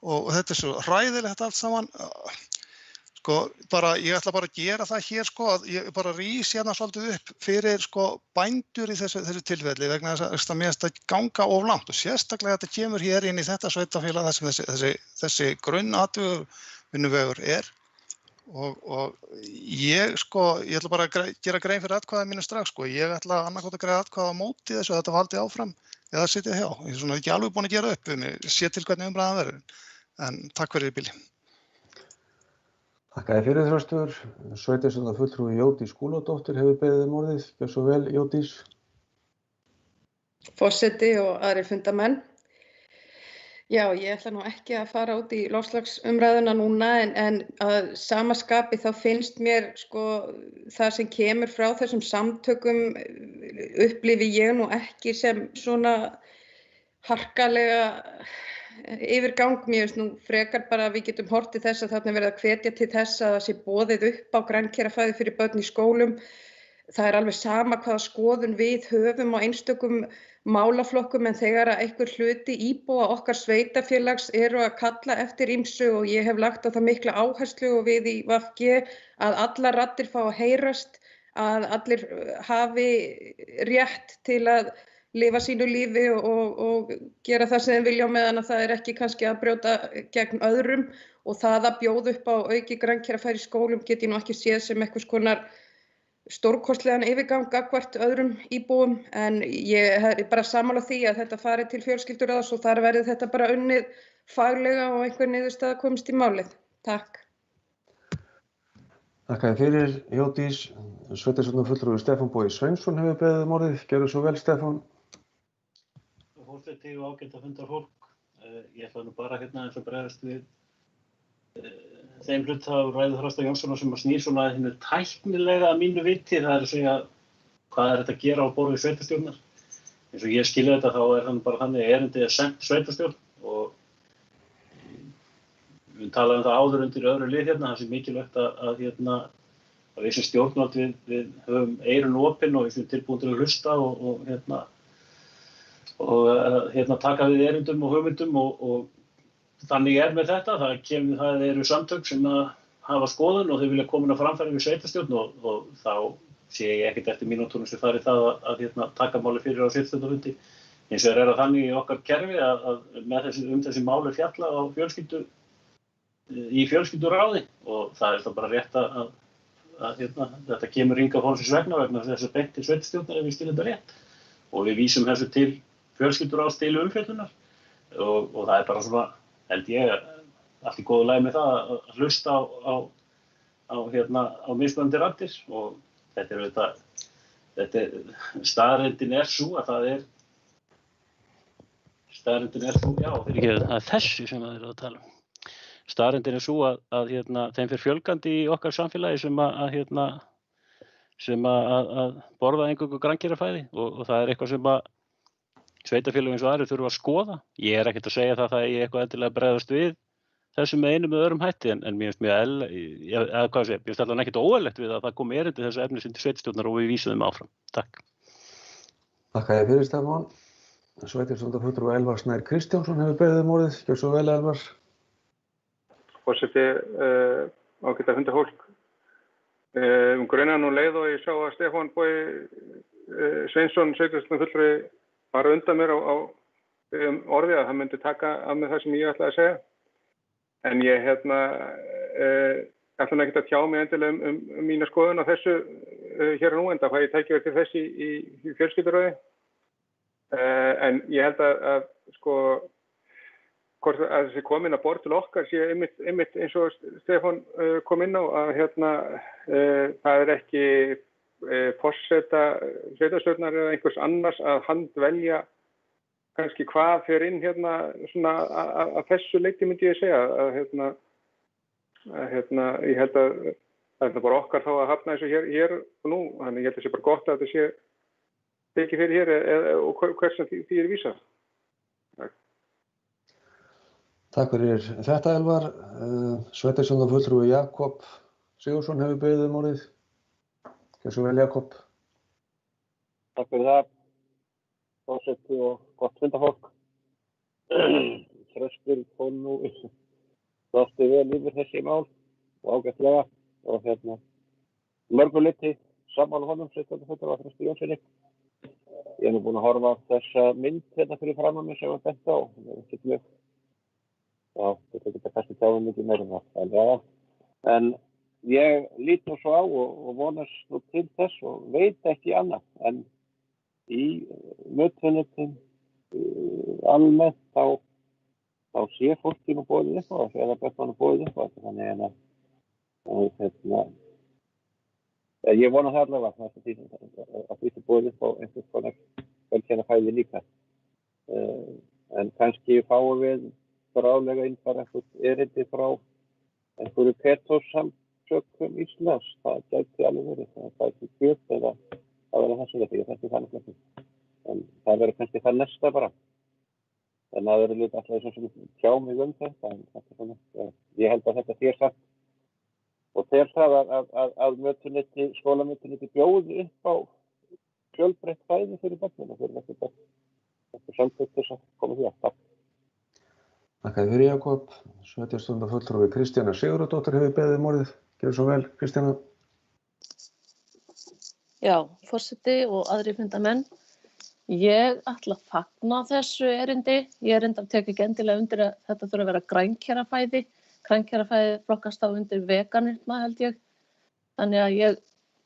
og þetta svo hræðilegt allt saman. Sko, ég ætla bara að gera það hér sko, að ég bara rís svolítið upp fyrir sko bændur í þessu tilfelli vegna þess að mér finnst það ganga of langt og sérstaklega þetta kemur hér inn í þetta sveitarfélag þar sem þessi grunnatvinnuvegur er og ég ætla bara að gera grein fyrir atkvæða mínu strax sko, ég ætla annarkot að greiða atkvæða á móti þessu að þetta valdi áfram eða sitja hjá, ég er ekki alveg búin að gera upp sé til hvernig umræðan verður, en takk fyrir í bili. Þakka þér fyrir Þröstur. Sveitarstjórnarfulltrúi Jódís Skúladóttir hefur beðið orðið. Gjörðu svo vel, Jódís. Forseti og aðrir fundarmenn. Já, ég ætla nú ekki að fara út í loftslagsumræðuna núna en að sama skapi þá finnst mér sko það sem kemur frá þessum samtökum upplifi ég nú ekki sem svona harkalega yfirgang, mér finnst nú frekar bara að við getum horft til þess að þarna verið að hvetja til þess að það sé boðið upp á grænkerafæði fyrir börn í skólum. Það er alveg sama hvaða skoðun við höfum á einstökum málaflokkum en þegar að einhver hluti íbúa okkar sveitarfélags eru að kalla eftir ýmsu og ég hef lagt á það mikla áherslu og við í VG að allar raddir fá að heyrast, að allir hafi rétt til að lifa sínu lífi og gera það sem þeir vilja á meðan að það er ekki kannski að brjóta gegn öðrum og það að bjóða upp á auki grænkerafæði í skólum get ég nú ekki séð sem einhvers konar stórkostlegan yfirgang gagnvart öðrum íbúum en ég er bara sammála því að þetta fari til fjölskylduráðs og þar verði þetta bara unnið faglega og einhver niðurstaða komist í málið. Takk. Þakka þér fyrir, Jódís. Sveitarstjórnarfulltrúi Stefán Bogi Sveinsson hefur beðið orðið. Gjörðu svo vel, Stefán. Forseti og ágæta fundarfólk. Ég ætla nú bara eins og bregðast við þeim hluta af ræðu Þröstar Jónssonar sem snýr svona hinu tæknilega að mínu viti, það er að segja hvað er þetta að gera á borði sveitarstjórnar. Eins og ég skilja þetta þá er það bara þannig að erindið er sent sveitarstjórn og við talaðum það áður undir öðru lið hérna, það sé mikilvægt að við sem stjórnvald við höfum eyrun opin og við séum tilbúin til að hlusta og taka við erindum og hugmyndum og þannig er með þetta, það eru samtök sem hafa skoðun og þau vilja koma á framfæri við sveitarstjórn og þá sé ég ekkert eftir mínútunum sem fari það að taka máli fyrir á sveitarstjórnarfundi. Hins vegar er það þannig í okkar kerfi að þessi máli fjalla á í fjölskylduráði og það er það bara rétt að þetta kemur hingað fólksins vegna þess að beint til sveitarstjórnar ef við skilum þetta rétt og við vísum þessu til fjölskylduráðs til umfjöllunar og það er bara svona held ég allt í góðu lagi með það að hlusta á mismunandi raddir og staðreyndin er sú að það er þessu sem það er að tala um. Staðreyndin er sú að þeim fer fjölgandi í okkar samfélagi sem að borða eingöngu grænkerafæði og það er eitthvað sem að sveitarfélög eins og aðrir þurfa að skoða. Ég er ekkert að segja það ég eitthvað endilega bregðast við þessu með einum með öðrum hætti en mér finnst allan ekkert óeðlilegt við að það komi erindi þessu efni til sveitarstjórnar og við vísum þeim áfram. Takk. Þakka þér fyrir, Stefán. Sveitarstjórnarfulltrúi Elvar Snær Kristjánsson hefur beðið orðið. Gjörðu svo vel, Elvar. Forseti, ágæta fundarfólk. Grunaði nú leið og ég sá að Stefán Bogi Sveinsson, sveitarstjórnarfulltrúi bara undan mér á orði að það myndi taka af mig það sem ég ætlaði að segja. En ég ætla ekkert að tjá mig endilega um mína skoðun á þessu hér og nú, enda fæ ég tækifæri til þess í fjölskylduráði. En ég held að hvort að þessi komin að borð til okkar sé einmitt eins og Stefán kom inn á að það er ekki forseta sveitarstjórnar eða einhvers annars að handvelja kannski hvað fer inn svona að þessu leyti myndi ég segja að Ég held að það er bara okkar þá að hafna þessu hér og nú, þannig ég held að það sé bara gott að þetta sé tekið fyrir hér og hvers sem því er vísað. Takk fyrir þetta, Elvar. Sveitarstjórnarfulltrúi Jakob Sigurðsson hefur beðið orðið. Gjörðu svo vel, Jakob. Takk fyrir það, forseti og gott fundafólk. Þröstur fór nú þátti vel yfir þessi mál og ágætlega og mörguleyti sammála honum sveitarstjórnarfulltrúa Þröstur Jónssyni. Ég nú búinn að horfa á þessa mynd fyrir framan mig sem var bent á. Þetta geta kannski tjáðum mikið meira það. En ég lít nú svo á og vonast nú til þess og veit ekki annað en í mötuneyti almennt þá sé fólki nú boðið upp á það eða börnunum boðið upp á það. Þannig að ég vona það allavega að því sem boðið upp á einhvers konar velkennafæði líka. En kannski fáum við bráðlega inn bara einhvern erindi frá einhverju Petrus-samtökum Íslands. Það gæti alveg verið. Það gæti kjöp eða það verður þessu þetta. Ég þekki þannig ekki. En það verður kannski það næsta bara. En það verður líka alltaf sem tjá mig þetta. Ég held að þetta sé satt. Og til það að skólamötuneyti bjóði upp á fjölbreytt fæði fyrir börnina. Fyrir þetta samtök þess að koma því að takk. Takk fyrir, Jakob. Sveitarstjórnarfulltrúi Kristjana Sigurðardóttir hefur beðið orðið. Gjörðu svo vel, Kristjana. Já, forseti og aðrir fundamenn. Ég ætla að fagna þessu erindi. Ég reyndar tek ekki endilega undir að þetta þurfi að vera grænkjarafæði. Grænkjarafæði flokkast á undir veganisma, held ég. Þannig að ég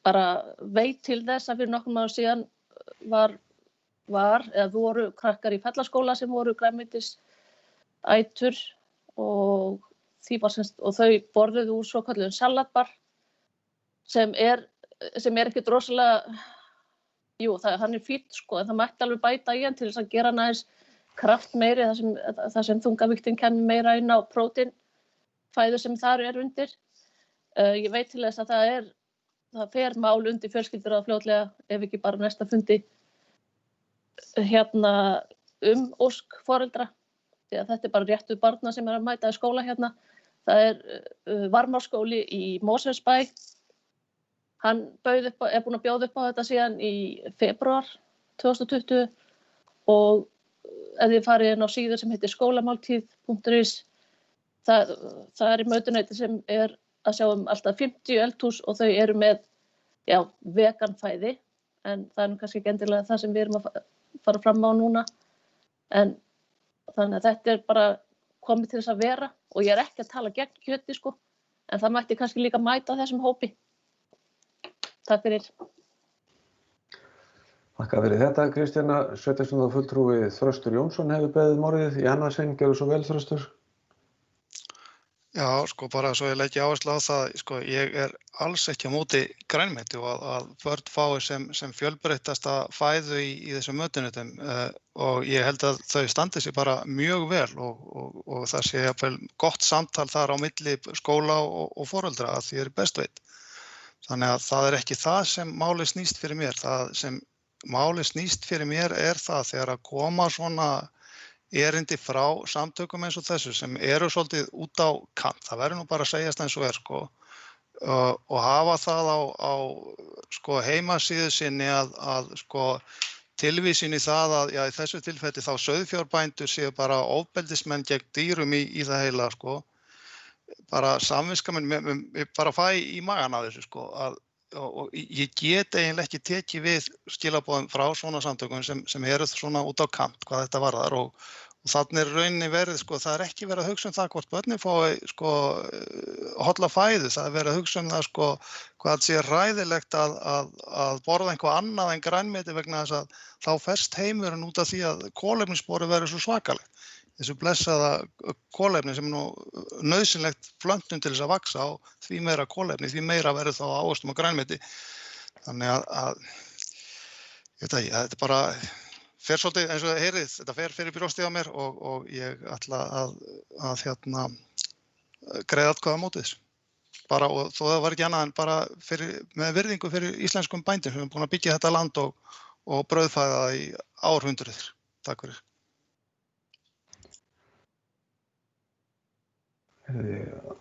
bara veit til þess að fyrir nokkrum árum síðan voru krakkar í Fellaskóla sem voru grænmetisætur og þau borðuðu úr svokölluðum salatbar sem er ekkert rosalega, hann er fínn en það mætti alveg bæta í hann til þess að gera hann aðeins kraft meiri þar sem þungavíktin kemur meira inn á prótínfæðu sem þar er undir. Ég veit til þess að það fer mál undir fjölskyldur fljótlega ef ekki bara næsta fundi ósk foreldra. Því að þetta er bara réttur barna sem að mæta í skóla hérna. Það Varmárskóli í Mosfellsbæ. Hann er búinn að bjóða upp á þetta síðan í febrúar 2020 og ef þið farið inn á síðu sem heitir skólamáltíð.is það í mötuneyti sem er að sjá alltaf 50 eldhús og þau eru með veganfæði en það nú kannski ekki endilega það sem við erum að fara fram á núna en þannig að þetta er bara komið til þess að vera og ég er ekki að tala gegn kjöti en það mætti kannski líka mæta þessum hópi. Takk fyrir. Takk fyrir þetta, Kristjana. Sveitarstjórnarfulltrúi Þröstur Jónsson hefur beðið orðið í annað sinn. Gjörðu svo vel, Þröstur. Já, bara svo ég leggi áherslu á það, ég er alls ekki á móti grænmeti og að börn fái sem fjölbreyttasta fæðu í þessum mötunetum og ég held að þau standi sig bara mjög vel og það sé jafnvel gott samtal þar á milli skóla og foreldra að því best veit. Þannig að það er ekki það sem málið snýst fyrir mér. Það sem málið snýst fyrir mér er það þegar að koma svona erindi frá samtökum eins og þessu sem eru svolítið út á kant. Það verður nú bara að segjast eins og og hafa það á heimasíðu sinni að tilvísin í það að í þessu tilfelli þá sauðfjárbændur séu bara ofbeldismenn gegn dýrum í það heila bara samviskamenn bara fæ í magan af þessu og ég get eiginlega ekki tekið við skilaboðum frá svona samtökum sem eru svona út á kant hvað þetta varðar og þannig rauninni verið það er ekki verið að hugsa það hvort börnin fái holla fæðu, það er verið að hugsa það hvað það sé hræðilegt að borða eitthvað annað en grænmeti vegna þess að þá ferst heimurinn út af því að kolefnissporið verður svo svakalegt. Þessu blessaða kolefni sem nú nauðsynlegt plöntum til þess að vaxa og því meira kolefni, því meira verður þá ávöxtum og grænmeti. Þannig að þetta bara fer svolítið eins og það heyrið, þetta fer fyrir brjóstið á mér og ég ætla að greiða atkvæði á móti þessu. bara, og þó það var ekki annað en bara með virðingu fyrir íslenskum bændum sem er búin að byggja þetta land og brauðfæða það í árhundruð. Takk fyrir.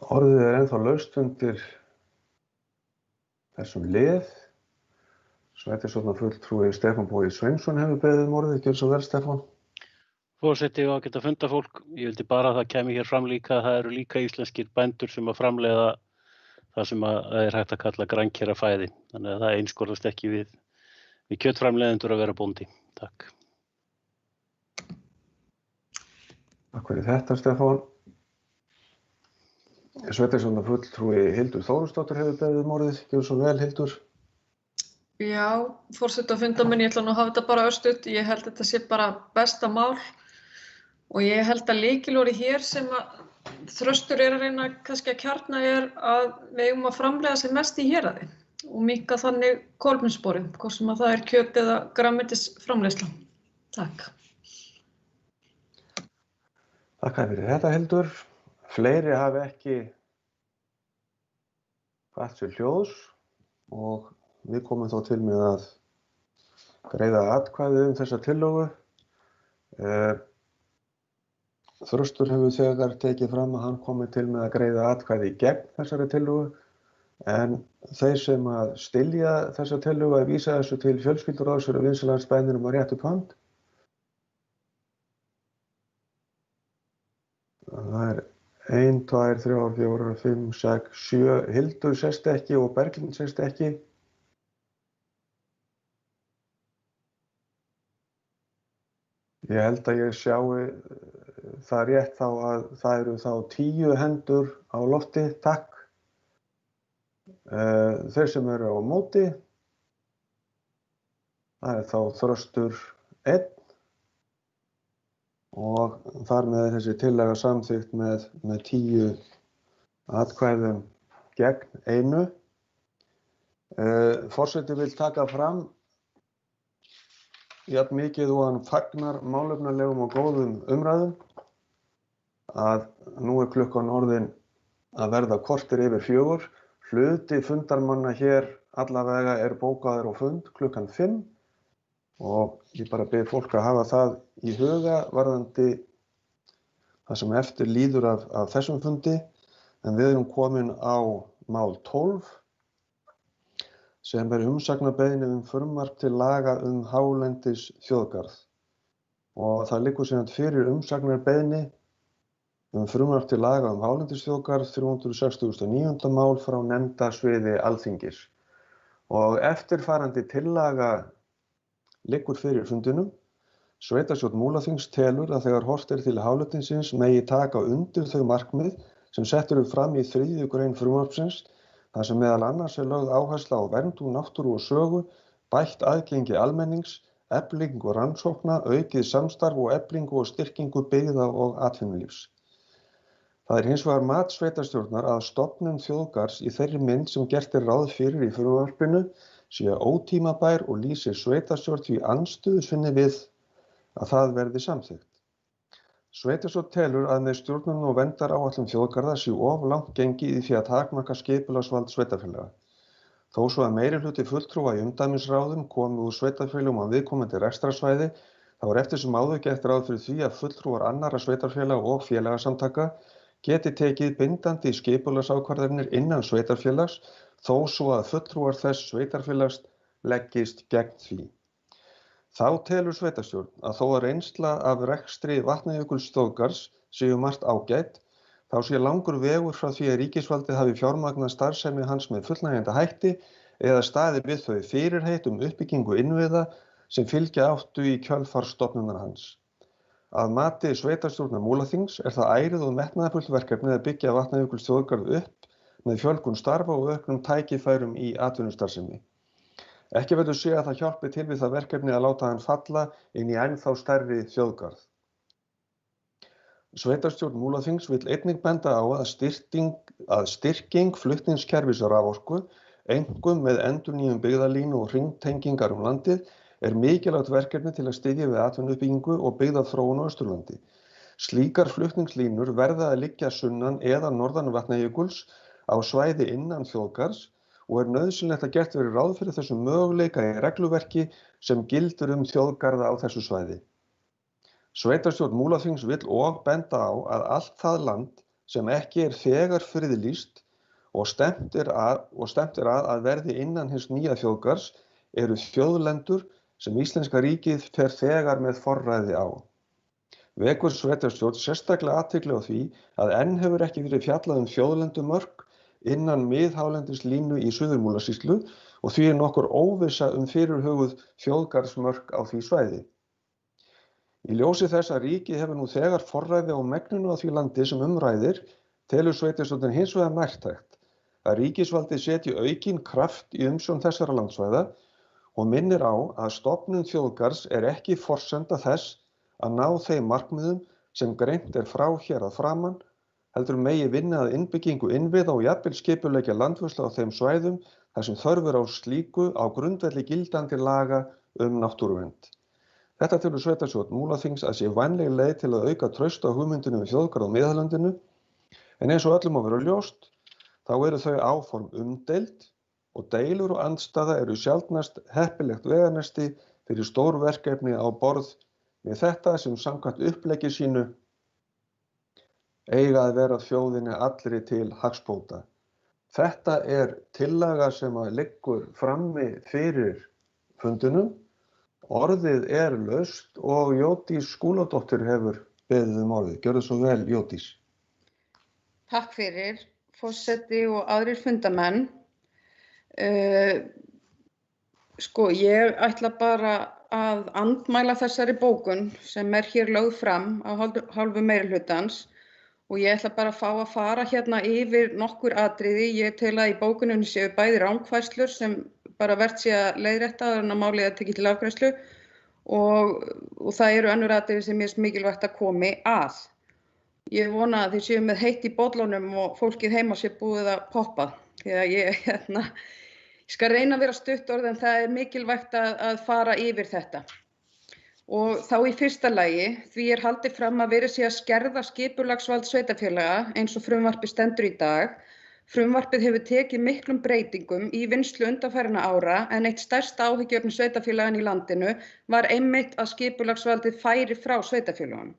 Orðið ennþá laust undir þessum lið. Sveitarstjórnarfulltrúi Stefán Bogi Sveinsson hefur beðið orðið. Gjörðu svo vel, Stefán. Forseti og ágæta fundafólk, ég vildi bara að það kemi hér fram líka að það eru líka íslenskir bændur sem að framleiða það sem er hægt að kalla grænkerafæði. Þannig að það einskorðast ekki við kjötframleiðendur að vera bóndi. Takk. Takk fyrir þetta, Stefán. Sveitarstjórnarfulltrúi Hildur Þórsdóttir hefur beðið orðið. Gjörðu svo vel, Hildur. Já, forseti og fundarmenn, ég ætla nú að hafa þetta bara örstutt. Ég held að þetta sé bara besta mál og ég held að lykilorðið hér sem að Þröstur er að reyna kannski að kjarna að við eigum að framleiða sem mest í héraði og minnka þannig kolefnissporið, hvort sem að það er kjöt eða grænmetisframleiðsla. Takk. Takk fyrir þetta, Hildur. Fleiri hafi ekki hvatt sér hljóðs og við komum þá til með að greiða atkvæði þessa tillögu. Þröstur hefur þegar tekið fram að hann komi til með að greiða atkvæði gegn þessari tillögu, en þeir sem að styðja þessa tillögu að vísa þessu til fjölskylduráðs eru vinsamlegast beðnir að rétta upp hönd. Það er 1, 2, 3, 4, 5, 6, 7. Hildur sést ekki og Berglind sést ekki. Ég held að ég sjái það rétt þá að það eru þá 10 hendur á lofti. Takk. Þeir sem eru á móti, það er þá Þröstur 1 og þar með þessi tillaga samþykkt með 10 atkvæðum gegn 1. Forseti vill taka fram jafn mikið og hann fagnar málefnalegum og góðum umræðum að nú er klukkan orðin að verða korter yfir 4. Hluti fundarmanna hér allavega er bókaður á fund klukkan 5 og ég bara bið fólk að hafa það í huga varðandi það sem eftir líður af þessum fundi, en við erum komin á mál 12 sem er umsagnarbeiðni frumvarp til laga hálendis þjóðgarð og það liggur síðan fyrir umsagnarbeiðni frumvarp til laga hálendis þjóðgarð 369. mál frá nefndasviði Alþingis og eftirfarandi tillaga liggur fyrir fundinum. Sveitarstjórn Múlaþings telur að þegar horft er til hálendisins megi taka undir þau markmið sem sett eru fram í 3. grein frumvarpsins, þar sem meðal annars er lögð áhersla á verndun náttúru og sögu, bætt aðgengi almennings, eflingu rannsókna, aukið samstarf og eflingu og styrkingu byggða og atvinnulífs. Það er hins vegar mat sveitarstjórnar að stofnun þjóðgarðs í þeirri mynd sem gert er ráð fyrir í frumvarpinu sé ótímabær og lýsir sveitarstjórn því andstöðu sinni við að það verði samþykkt. Sveitarstjórn telur að með stjórnun og verndaráætlun þjóðgarða sé of langt gengið í því að takmarka skipulagsvald sveitarfélaga. Þó svo að meirihluti fulltrúa í umdæmisráðum komi úr sveitarfélögum á viðkomandi rekstrarsvæði, þá er eftir sem áður gert ráð fyrir því að fulltrúar annarra sveitarfélaga og félagasamtaka geti tekið bindandi skipulagsákvarðanir innan sveitarfélags, þó svo að fulltrúar þess sveitarfélags leggist gegn því. Þá telur sveitarstjórn að þó að reynsla af rekstri Vatnajökulsþjóðgarðs séu margt ágætt, þá sé langur vegur frá því að ríkisvaldið hafi fjármagnað starfsemi hans með fullnægjandi hætti eða staðið við þau fyrirheit uppbyggingu innviða sem fylgja áttu í kjölfar stofnunar hans. Að mati sveitarstjórnar Múlaþings er það ærið og metnaðarfullt verkefni að byggja Vatnajökulsþjóðgarð upp með fjölgun starfa og auknum tækifærum í atvinnustarfsemi. Ekki verður sé að það hjálpi til við það verkefni að láta hann falla inn í ennþá stærri þjóðgarð. Sveitarstjórn Múlaþings vill einnig benda á að styrking flutningskerfis raforku, einkum með endurnýjun byggðalínu og hringtengingar landið, er mikilvægt verkefni til að styðja við atvinnuuppbyggingu og byggðaþróun á Austurlandi. Slíkar flutningslínur verða að liggja sunnan eða norðan Vatnajökuls á svæði innan þjóðgarðs og nauðsynlegt að gert verið ráð fyrir þessum möguleika í regluverki sem gildir þjóðgarða á þessu svæði. Sveitarstjórn Múlaþings vill og benda á að allt það land sem ekki þegar friðlýst og stefnt er að verði innan hins nýja þjóðgarðs eru þjóðlendur sem Íslenska ríkið fer þegar með forræði á. Vekur sveitarstjórn sérstaklega athygli á því að enn hefur ekki verið fjallað þjóðlendumörk innan miðhálendislínu í Suður-Múlasýslu og því nokkur óvissa fyrirhuguð þjóðgarðsmörk á því svæði. Í ljósi þess að ríkið hefur nú þegar forræði á megninu á því landi sem ræðir, telur sveitarstjórnin hins vegar nærtækt að ríkisvaldið setji aukinn kraft í umsjón þessara landsvæða og minnir á að stofnun þjóðgarðs ekki forsenda þess að ná þeim markmiðum sem greint frá hér að framan, heldur megi vinna að innbyggingu innviða og jafnvel skipuleggja landvörslu á þeim svæðum þar sem þörf á slíku á grundvelli gildandi laga náttúruvernd. Þetta telur sveitarstjórn Múlaþings að sé vænleg leið til að auka traust á hugmyndinni þjóðgarð á miðhálendinu, en eins og öllum má vera ljóst, þá eru þau áform umdeild og deilur og andstaða eru sjaldnast heppilegt veganesti fyrir stór verkefni á borð með þetta sem samkvæmt uppleggi sínu eiga að vera þjóðinni allri til hagsbóta. Þetta tillaga sem liggur frammi fyrir fundinum. Orðið laust og Jódís Skúladóttir hefur beðið orðið. Gjörðu svo vel, Jódís. Takk fyrir, forseti og aðrir fundamenn. Ég ætla bara að andmæla þessari bókun sem hér lögð fram af hálfu meirihlutans og ég ætla bara að fá að fara hérna yfir nokkur atriði. Ég tel að í bókuninni séu bæði rangfærslur sem bara vert sé að leiðrétta áður en málið tekið til afgreiðslu og það eru önnur atriði sem er mikilvægt að komi að. Ég vona að þið séu með heitt í bollunum og fólkið heima sé búið að poppa. Því að ég skal reyna að vera stutt orð en það er mikilvægt að fara yfir þetta. Og þá í fyrsta lagi, því haldið fram að verið sé að skerða skipulagsvald sveitarfélaga eins og frumvarpið stendur í dag. Frumvarpið hefur tekið miklum breytingum í vinnslu undanfarinna ára en eitt stærsta áhyggjuefni sveitarfélaganna í landinu var einmitt að skipulagsvaldið færi frá sveitarfélögunum.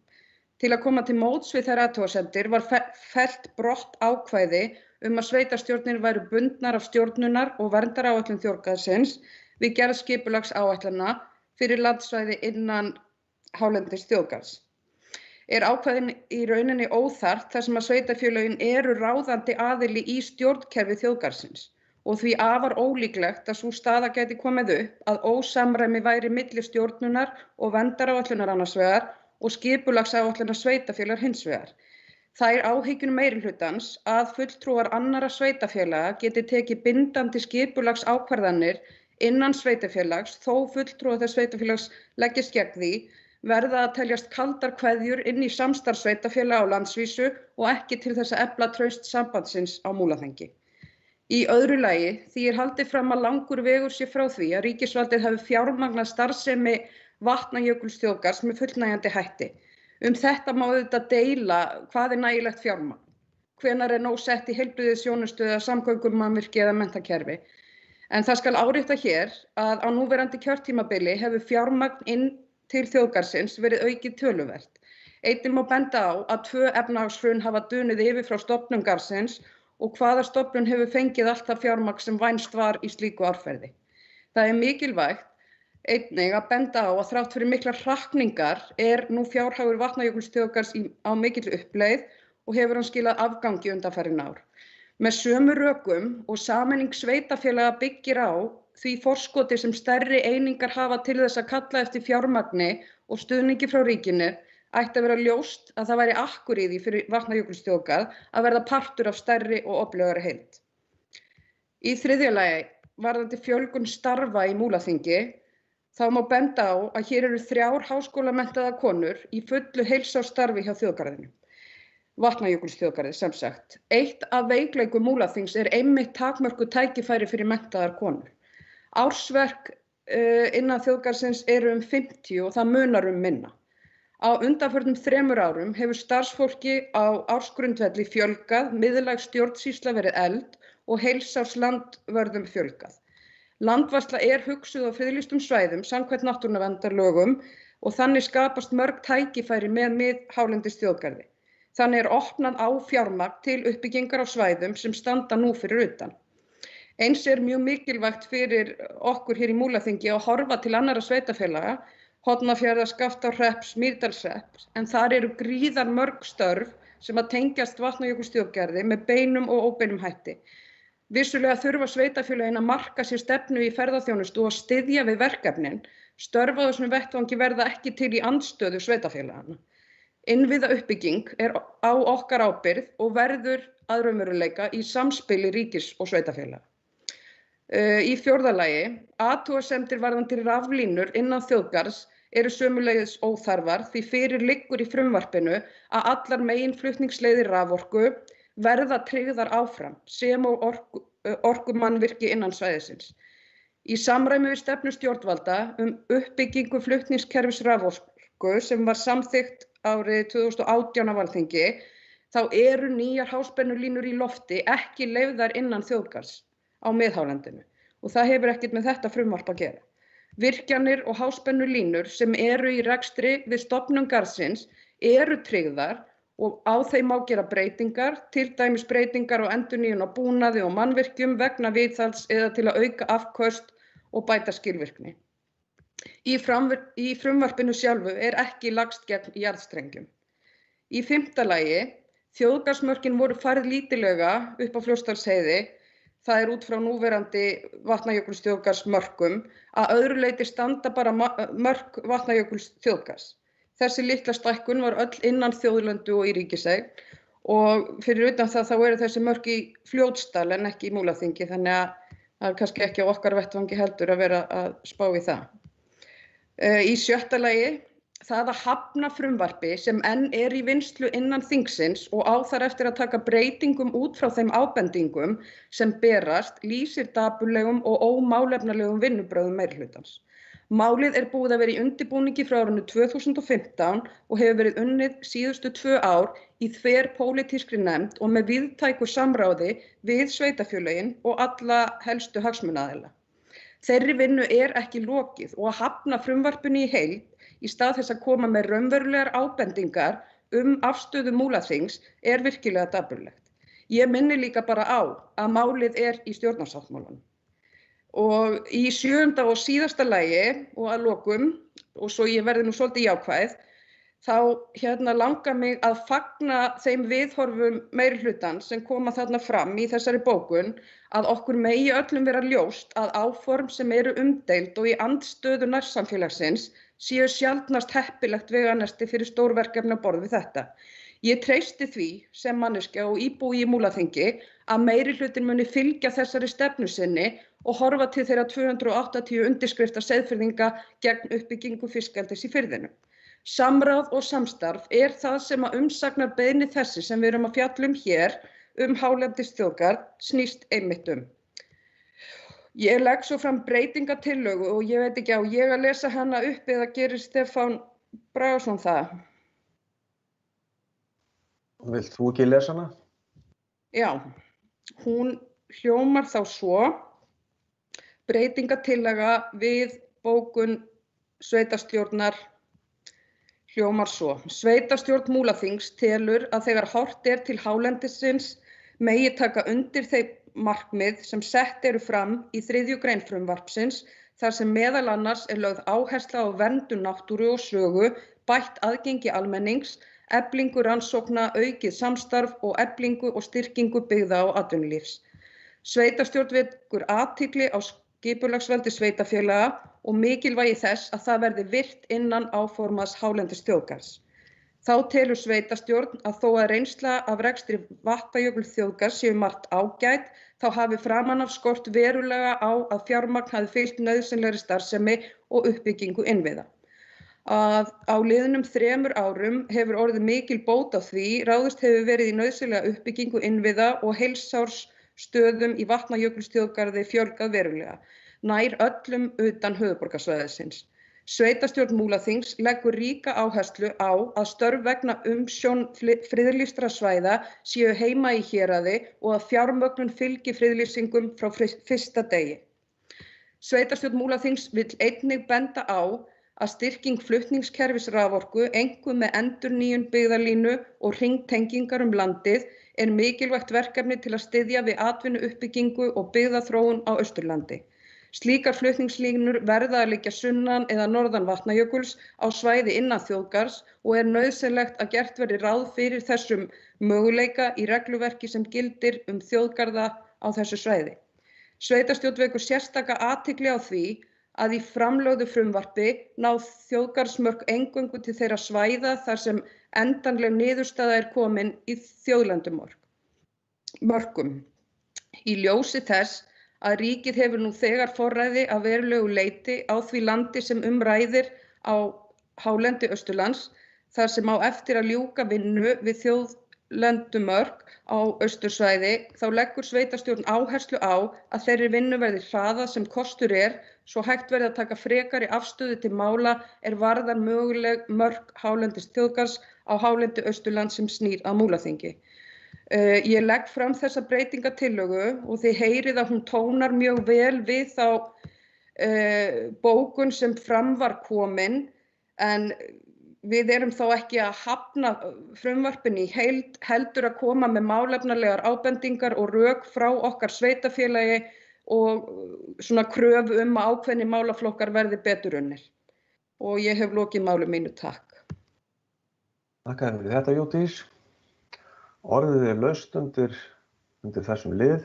Til að koma til móts við þær athugasemdir var fellt brott ákvæði að sveitarstjórnir væru bundnar af stjórnunar- og verndaráætlun þjóðgarðsins við gerð skipulagsáætlana fyrir landsvæði innan hálendis þjóðgarðs. Ákvæðin í rauninni óþarft þar sem að sveitarfélögin eru ráðandi aðili í stjórnkerfi þjóðgarðsins og því afar ólíklegt að sú staða gæti komið upp að ósamræmi væri milli stjórnunar- og verndaráætlunar annars vegar og skipulagsáætlunar sveitarfélaga hins vegar. Þær áhyggjur meirihlutans að fulltrúar annarra sveitarfélaga geti tekið bindandi skipulagsákvarðanir innan sveitarfélags þó fulltrúar þess sveitarfélags leggist gegn því verða að teljast kaldar kveðjur inn í samstarf sveitarfélaga á landsvísu og ekki til þess að efla traust sambandsins á Múlaþingi. Í öðru lagi, því haldið fram að langur vegur sé frá því að ríkisvaldið hafi fjármagnað starfsemi Vatnajökulsþjóðgarðs með fullnægjandi hætti. Þetta má auðvitað deila hvað nægilegt fjármagn, hvenær nóg sett í heilbrigðisþjónustu eða samgöngumannvirki eða menntakerfi. En það skal árétta hér að á núverandi kjörtímabili hefur fjármagn inn til þjóðgarðsins verið aukið töluvert. Einnig má benda á að 2 efnahagshrun hafa dunið yfir frá stofnun garðsins og hvaða stofnun hefur fengið allt það fjármagn sem vænst var í slíku árferði. Það mikilvægt einnig að benda á að þrátt fyrir miklar hrakningar nú fjárhagur Vatnajökulsþjóðgarðs á mikilli uppleið og hefur hann skilað afgangi undanfarin ár. Með sömu rökum og sameining sveitarfélaga byggir á því forskoti sem stærri einingar hafa til þess að kalla eftir fjármagni og stuðningi frá ríkinu ætti að vera ljóst að það væri akkur í því fyrir Vatnajökulsþjóðgarð að verða partur af stærri og öflugari heild. Í þriðja lagi, varðandi fjölgun starfa í Múlaþingi, þá má benda á að hér eru 3 háskólamenntaðar konur í fullu heilsársstarfi hjá þjóðgarðinu. Vatnajökulsþjóðgarði sem sagt. Eitt af veikleikum Múlaþings einmitt takmörkuð tækifæri fyrir menntaðar konur. Ársverk innan þjóðgarðsins eru 50 og það munar minna. Á undanförnum 3 árum hefur starfsfólki á ársgrundvelli fjölgað, miðlæg stjórnsýsla verið efld og heilsárslandvörðum fjölgað. Landvarsla er hugsuð á friðlýstum svæðum samkvæmt náttúruverndarlögum og þannig skapast mörg tækifæri með miðhálendisþjóðgarði. Þannig er opnað á fjármagn til uppbyggingar á svæðum sem standa nú fyrir utan. Eins er mjög mikilvægt fyrir okkur hér í Múlaþingi að horfa til annarra sveitarfélaga, Hornafjarðar, Skaftárhrepps, Mýrdalshrepps, en þar eru gríðarmörg störf sem að tengjast Vatnajökulsþjóðgarði með beinum og óbeinum hætti. Vissulega þurfa sveitarfélögin að marka sér stefnu í ferðaþjónustu og styðja við verkefnin. Störf á þessum vettvangi verða ekki til í andstöðu sveitarfélagana. Innviðauppbygging er á okkar ábyrgð og verður að raunveruleika í samspili ríkis og sveitarfélaga. Í 4. lagi, athugasemdir varðandi raflínur innan þjóðgarðs eru sömuleiðis óþarfar því fyrir liggur í frumvarpinu að allar meginflutningsleiðir raforku verða tryggðar áfram sem og orkumannvirki innan svæðisins. Í samræmi við stefnu stjórnvalda uppbyggingu flutningskerfis raforku sem var samþykkt árið 2018 af Alþingi, þá eru nýjar háspennulínur í lofti ekki leyfðar innan þjóðgarðs á miðhálendinu og það hefur ekkert með þetta frumvarp að gera. Virkjanir og háspennulínur sem eru í rekstri við stofnun garðsins eru tryggðar og á þeim má gera breytingar, til dæmis breytingar og endurnýjun á búnaði og mannvirkjum vegna viðhalds eða til að auka afköst og bæta skilvirkni. Í frumvarpinu sjálfu er ekki lagst gegn jarðstrengjum. Í 5. lagi, þjóðgarðsmörkin voru færð lítillega upp á Fljótsdalsheiði, það er út frá núverandi Vatnajökulsþjóðgarðsmörkum, að öðru leyti standa bara mörk Vatnajökulsþjóðgarðs. Þessi litla stækkun var öll innan þjóðlendu og í ríkiseign og fyrir utan það þá eru þessi mörk í Fljótsdal en ekki í Múlaþingi, þannig að það er kannski ekki á okkar vettvangi heldur að vera að spá í það. Í 6. lagi, það að hafna frumvarpi sem enn er í vinnslu innan þingsins og á þar eftir að taka breytingum út frá þeim ábendingum sem berast lýsir dapurlegum og ómálefnalegum vinnubrögðum meirihlutans. Málið er búið að vera í undirbúningi frá árinu 2015 og hefur verið unnið síðustu 2 ár í þverpólitískri nefnd og með víðtæku samráði við sveitarfélögin og alla helstu hagsmunaaðila. Þeirri vinnu er ekki lokið og að hafna frumvarpinu í heild í stað þess að koma með raunverulegar ábendingar afstöðu Múlaþings er virkilega dapurlegt. Ég minni líka bara á að málið er í stjórnarsáttmálanum. Og í 7. og síðasta lagi og að lokum, og svo ég verði nú svolítið jákvæð, þá langar mig að fagna þeim viðhorfum meirihlutans sem koma þarna fram í þessari bókun að okkur megi öllum vera ljóst að áform sem eru umdeild og í andstöðu nærsamfélagsins séu sjaldnast heppilegt veganesti fyrir stórverkefni á borð við þetta. Ég treysti því sem manneskja og íbúi í Múlaþingi að meirihlutin muni fylgja þessari stefnu sinni og horfa til þeirra 280 undirskrifta Seyðfirðinga gegn uppbyggingu fiskeldis í firðinu. Samráð og samstarf er það sem að umsagnarbeiðni þessi sem við erum að fjalla hér hálendisþjóðgarð snýst einmitt Ég legg svo fram breytingatillögu og ég veit ekki á ég að lesa hana upp eða gerir Stefán Bragason það? Vilt þú ekki lesa hana? Já, hún hljómar þá svo, breytingatillaga við bókun sveitarstjórnar hljómar svo. Sveitarstjórn Múlaþings telur að þegar horft er til hálendisins megi taka undir þeim markmið sem sett eru fram í 3. grein frumvarpsins þar sem meðal annars er lögð áhersla á verndun náttúru og sögu, bætt aðgengi almennings, eflingu rannsókna, aukið samstarf og eflingu og styrkingu byggða og atvinnulífs. Sveitarstjórn vekur athygli á skipulagsveldi sveitarfélaga og mikilvægi þess að það verði virt innan áformaðs hálendisþjóðgarðs. Þá telur sveitarstjórn að þó að reynsla af rekstri Vatnajökulsþjóðgarðs séu margt ágæt, þá hafi framan af skort verulega á að fjármagn hafi fylgt nauðsynlegri starfsemi og uppbyggingu innviða. Á liðnum 3 árum hefur orðið mikil bót á því, ráðist hefur verið í nauðsynlega uppbyggingu innviða og heilsársstöðum í Vatnajökulsþjóðgarði fjölgað verulega, nær öllum utan höfuðborgarsvæðisins. Sveitarstjórn Múlaþings leggur ríka áherslu á að störf vegna umsjón friðlýstra svæða séu heima í héraði og að fjármögnun fylgi friðlýsingum frá fyrsta degi. Sveitarstjórn Múlaþings vill einnig benda á að styrking flutningskerfis raforku, einkum með endurnýjun byggðalínu og hringtengingar landið, er mikilvægt verkefni til að styðja við atvinnuuppbyggingu og byggðaþróun á Austurlandi. Slíkar flutningslínur verða að liggja sunnan eða norðan Vatnajökuls á svæði innan þjóðgarðs og er nauðsynlegt að gert verði ráð fyrir þessum möguleika í regluverki sem gildir þjóðgarða á þessu svæði. Sveitarstjórn vekur sérstaka athygli á því að í framlögðu frumvarpi ná þjóðgarðsmörk eingöngu til þeirra svæða þar sem endanleg niðurstaða er komin í þjóðlendumörkum. Í ljósi þess að ríkið hefur nú þegar forræði að verulegu leyti á því landi sem ræðir á hálendi Austurlands, þar sem á eftir að ljúka vinnu við þjóðlendumörk á Austursvæði, þá leggur sveitarstjórn áherslu á að þeirri vinnu verði hraðað sem kostur er, svo hægt verði að taka frekari afstöðu til mála er varðar möguleg mörk hálendis þjóðgarðs á hálendi Austurlands sem snýr að Múlaþingi. Ég legg fram þessa breytingatillögu og þið heyrið að hún tónar mjög vel við þá bókun sem fram var komin, en við erum þá ekki að hafna frumvarpinu í heild, heldur að koma með málefnalegar ábendingar og rök frá okkar sveitarfélagi og svona kröfu að ákveðnir málaflokkar verði betur unnir. Og ég hef lokið máli mínu, takk. Takk fyrir þetta, Jódís. Orðið er laust undir þessum lið.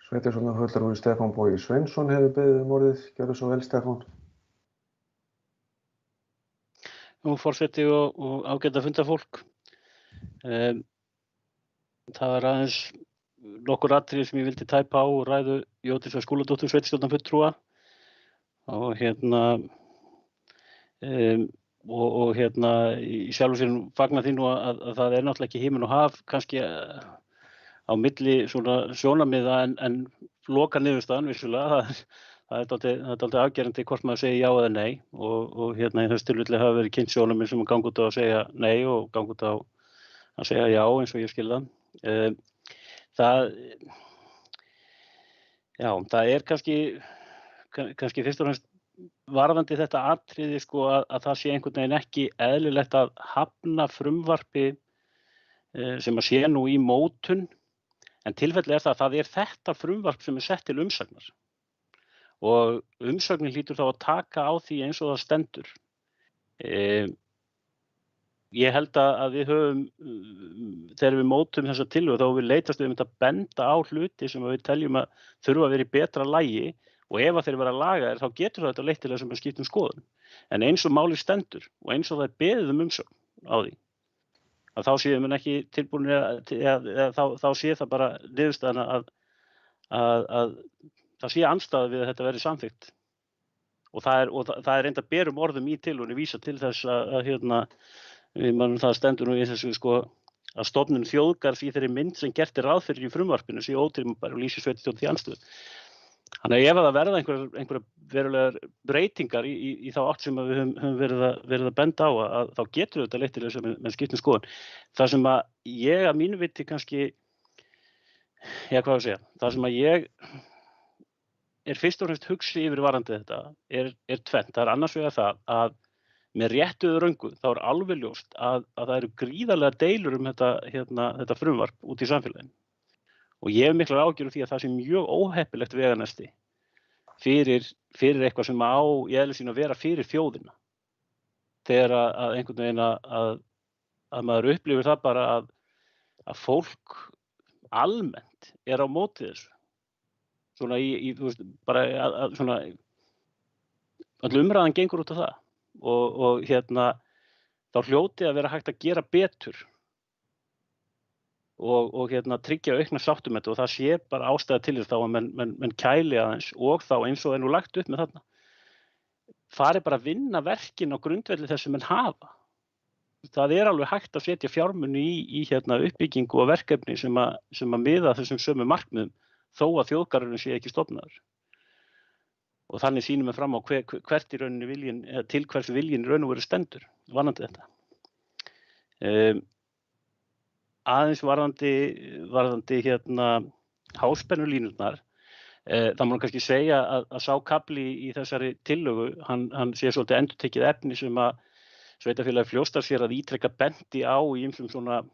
Sveitarstjórnarfulltrúi Stefán Bogi Sveinsson hefur beðið orðið. Gjörðu svo vel, Stefán. Forseti og ágæta fundarfólk. Það var aðeins nokkur atriði sem ég vildi tæpa á og ræðu Jódísar Skúladóttur sveitarstjórnarfulltrúa. Og í sjálfu sér fagna því nú að það er náttúrulega ekki himinn og haf kannski á milli svona sjónarmiða en loka niðurstaðan vissulega. Það er dálítið afgerandi hvort maður segir já eða nei og í þessu tilfelli hafa verið kynnt sjónarmið sem ganga út á að segja nei og ganga út á að segja já eins og ég skil það. Það er kannski fyrst og fremst varðandi þetta atriði að það sé einhvern veginn ekki eðlilegt að hafna frumvarpi sem að sé nú í mótun, en tilfelli er það er þetta frumvarp sem er sett til umsagnar og umsögnin hlýtur þá að taka á því eins og það stendur. Ég held að við höfum, þegar við mótum þessa tillögu, þá við leitast við að benda á hluti sem við teljum að þurfa að vera í betra lagi. Og ef þeir vera lagaðir, þá getur þetta leitt til þess að skipta skoðun. En eins og málið stendur og eins og það er beðið umsögn á því, að þá séu menn ekki tilbúinir þá sé það bara niðurstaðan að það sé andstaða við að þetta verði samþykkt. Og það er reyndar berum orðum í tillögunni vísa til þess það stendur nú í þessu að stofnun þjóðgarðs í þeirri mynd sem gert er ráð fyrir í frumvarpinu sé ótímabær og lýsi sveitarstjórn því andstöðu. Þannig að ef það verða einhverjar verulegar breytingar í þá átt sem við höfum verið að benda á þá getur þetta leitt til þess að menn skiptum skoðun. Það sem að ég að mínu viti kannski, það sem að ég er fyrst og fremst hugsi yfir varðandi þetta er tvennt. Það er annars vegar það að með réttu eða röngu þá er alveg ljóst að það eru gríðarlega deilur þetta frumvarp út í samfélaginu. Og ég hef miklar áhyggjur því að það sé mjög óheppilegt veganesti fyrir eitthvað sem á í eðli sínu að vera fyrir þjóðina. Þegar að einhvern veginn að maður upplifir það bara að fólk almennt er á móti þessu. Svona öll umræðan gengur út á það. Og þá hljóti að vera hægt að gera betur. Og tryggja aukna sáttumætti og það sé bara ástæða til þess þá að menn kæli aðeins og þá eins og er nú lagt upp með þarna. Fari bara að vinna verkin á grundvelli þess sem menn hafa. Það er alveg hægt að setja fjármuni í uppbyggingu og verkefni sem að miða þessum sömu markmiðum þó að þjóðgarðurinn sé ekki stofnaður. Og þannig sýnum við fram á hvert í rauninni viljinn, eða til hvers viljinn í raun og veru stendur, varðandi þetta. Aðeins varðandi háspennulínurnar, það má kannski segja að sá kafli í þessari tillögu, hann sé svolítið endurtekið efni sem að sveitarfélagið Fljótsdalshérað ítrekka benti á í ýmsum svona,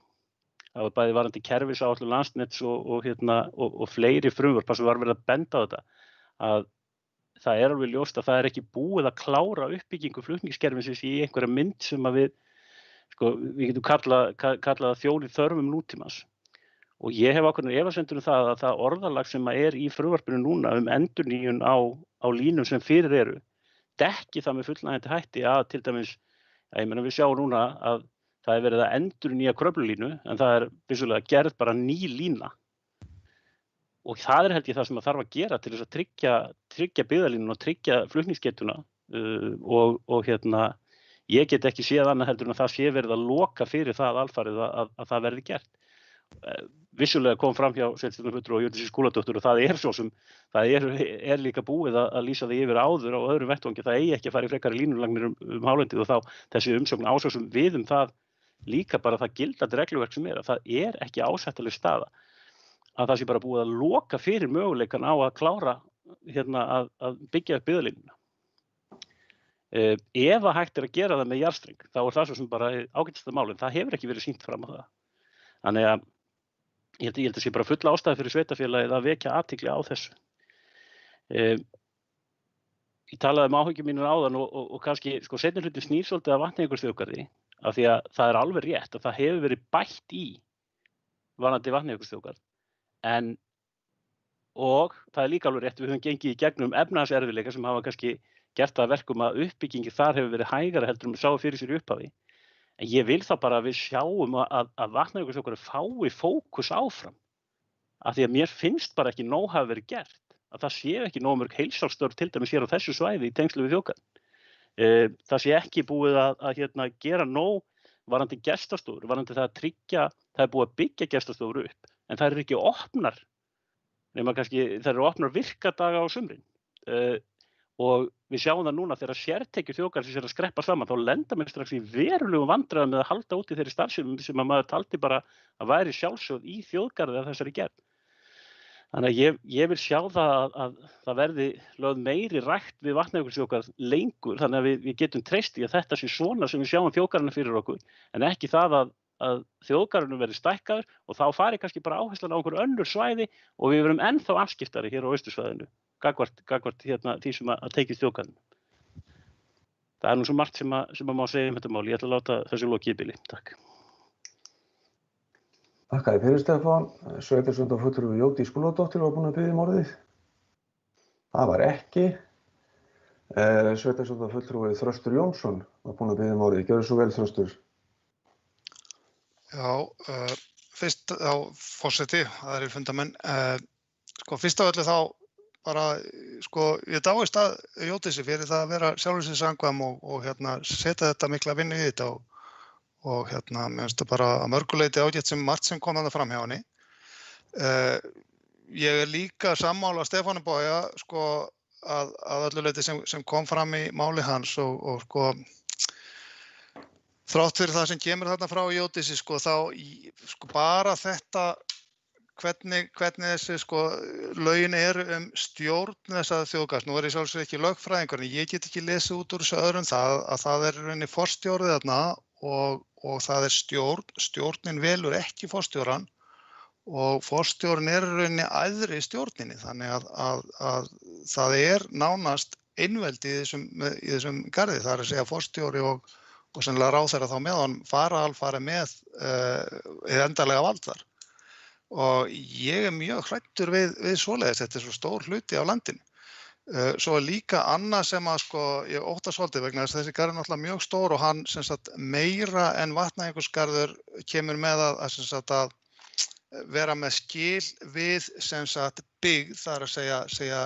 það var bæði varðandi kerfisáætlun Landsnets og fleiri frumvörp sem var verið að benda á þetta, að það er alveg ljóst að það er ekki búið að klára uppbyggingu flutningskerfisins í einhverja mynd sem að við getum kallað þjóni þörfum nútímans. Og ég hef ákveðnar efasemdir það að það orðalag sem er í frumvarpinu núna endurnýjun á línum sem fyrir eru, dekki það með fullnægjandi hætti að til dæmis, ég meina við sjáum núna að það er verið að endurnýja Kröflulínu, en það er vissulega gerð bara ný lína. Og það er held ég það sem þarf að gera til þess að tryggja byggðalínuna og tryggja flutningsgetuna og ég get ekki séð annað heldur en að það sé verið að loka fyrir það alfarið að það verði gert. Vissulega kom fram hjá sveitarstjórnarfulltrúa og Hjördísi Skúladóttur og það er svo sem, það er líka búið að lýsa því yfir áður á öðrum vettvangi, það eigi ekki að fara í frekari línulagnir hálendið og þá þessi umsókn ásöksum við það líka bara það gildandi regluverk sem að það er ekki ásættanleg staða. Að það sé bara búið að loka fyrir möguleikan á að klára að byggja upp byggðalínuna. Ef að hægt að gera það með jarðstreng, þá það svo sem bara ágætasta mál, en það hefur ekki verið sýnt fram á það. Þannig að ég held að sé bara full ástæða fyrir sveitarfélagið að vekja athygli á þessu. Ég talaði áhyggjur mínur áðan og kannski seinni hluti snýr svolítið að Vatnajökulsþjóðgarði, af því að það er alveg rétt að það hefur verið bætt í varðandi Vatnajökulsþjóðgarð. Og það er líka alveg rétt, við höfum gengið í gegnum efnahagserfiðleika sem hafa kannski gert það að verkum að uppbyggingi þar hefur verið hægara heldur en við sáum fyrir sér í upphafi. En ég vil þá bara að við sjáum að Vatnajökulsþjóðgarður fái fókus áfram. Af því að mér finnst bara ekki nóg hafa verið gert. Að það sé ekki nóg mörg heilsársstörf til dæmis hér á þessu svæði í tengslu við þjóðgarðinn. Það sé ekki búið að gera nóg varðandi gestastofur, varðandi það að tryggja, það er búið að byggja gestastofur upp. En það eru ekki opnar, nema kannski það eru opnar virkadaga á sumrin. Og við sjáum það núna þegar sértekjur þjóðgarðsins að skreppa saman, þá lenda menn strax í verulegum vandræðum með að halda úti þeirri starfsemi sem að maður taldi bara að væri sjálfsögð í þjóðgarði af þessari gerð. Þannig að ég vil sjá það að það verði lögð meiri rækt við Vatnajökulsþjóðgarð lengur, þannig að við getum treyst í að þetta sé svona sem við sjáum þjóðgarðina fyrir okkur, en ekki það að þjóðgarðurinn verði stækkaður og þá fari kannski bara áherslan á einhver önnur svæði og við verum ennþá afskiptari hér á austursvæðinu, gagnvart því sem að tekist þjóðgarðinu. Það er nú svo margt sem að má segja þetta mál. Ég ætla að láta þessu lokið í bili. Takk. Þakka þér fyrir, Stefán. Sveitarstjórnarfulltrúi Hjördís Skúladóttir var búin að biðja orðið. Það var ekki. Sveitarstjórnarfulltrúi Þröstur Jónsson var búin að biðja orðið. Gjörðu svo vel, Þröstur. Já, fyrst á forseti, það eru fundamenn. Fyrst af öllu þá bara, ég dáist að Hjördísi fyrir það að vera sjálfur sér samkvæm og setja þetta mikla vinnu í þetta og mér finnst það bara að mörguleiti ágætt sem margt sem kom þarna fram hjá henni. Ég er líka sammála Stefáni Boga að öllu leiti sem kom fram í máli hans og þrátt fyrir það sem kemur þarna frá Hjördísi þá bara þetta hvernig þessi lögin eru stjórn þessa þjóðgarðs. Nú er ég sjálfsög ekki lögfræðingur en ég get ekki lesið út úr þessu öðrum það að það er í rauninni forstjórið þarna og það er stjórnin velur ekki forstjóran og forstjórinn er í rauninni æðri stjórninni þannig að það er nánast einveldi í þessum garði, það er að segja forstjóri og sennilega ráðherra þá með hann fara með endanlega vald þar. Og ég er mjög hræddur við svoleiðis, þetta er svo stór hluti af landinu. Svo er líka annað sem ég óttast svolítið vegna þess að þessi garður er náttúrulega mjög stór og hann meira en Vatnajökulsgarður kemur með að vera með skil við byggð, það er að segja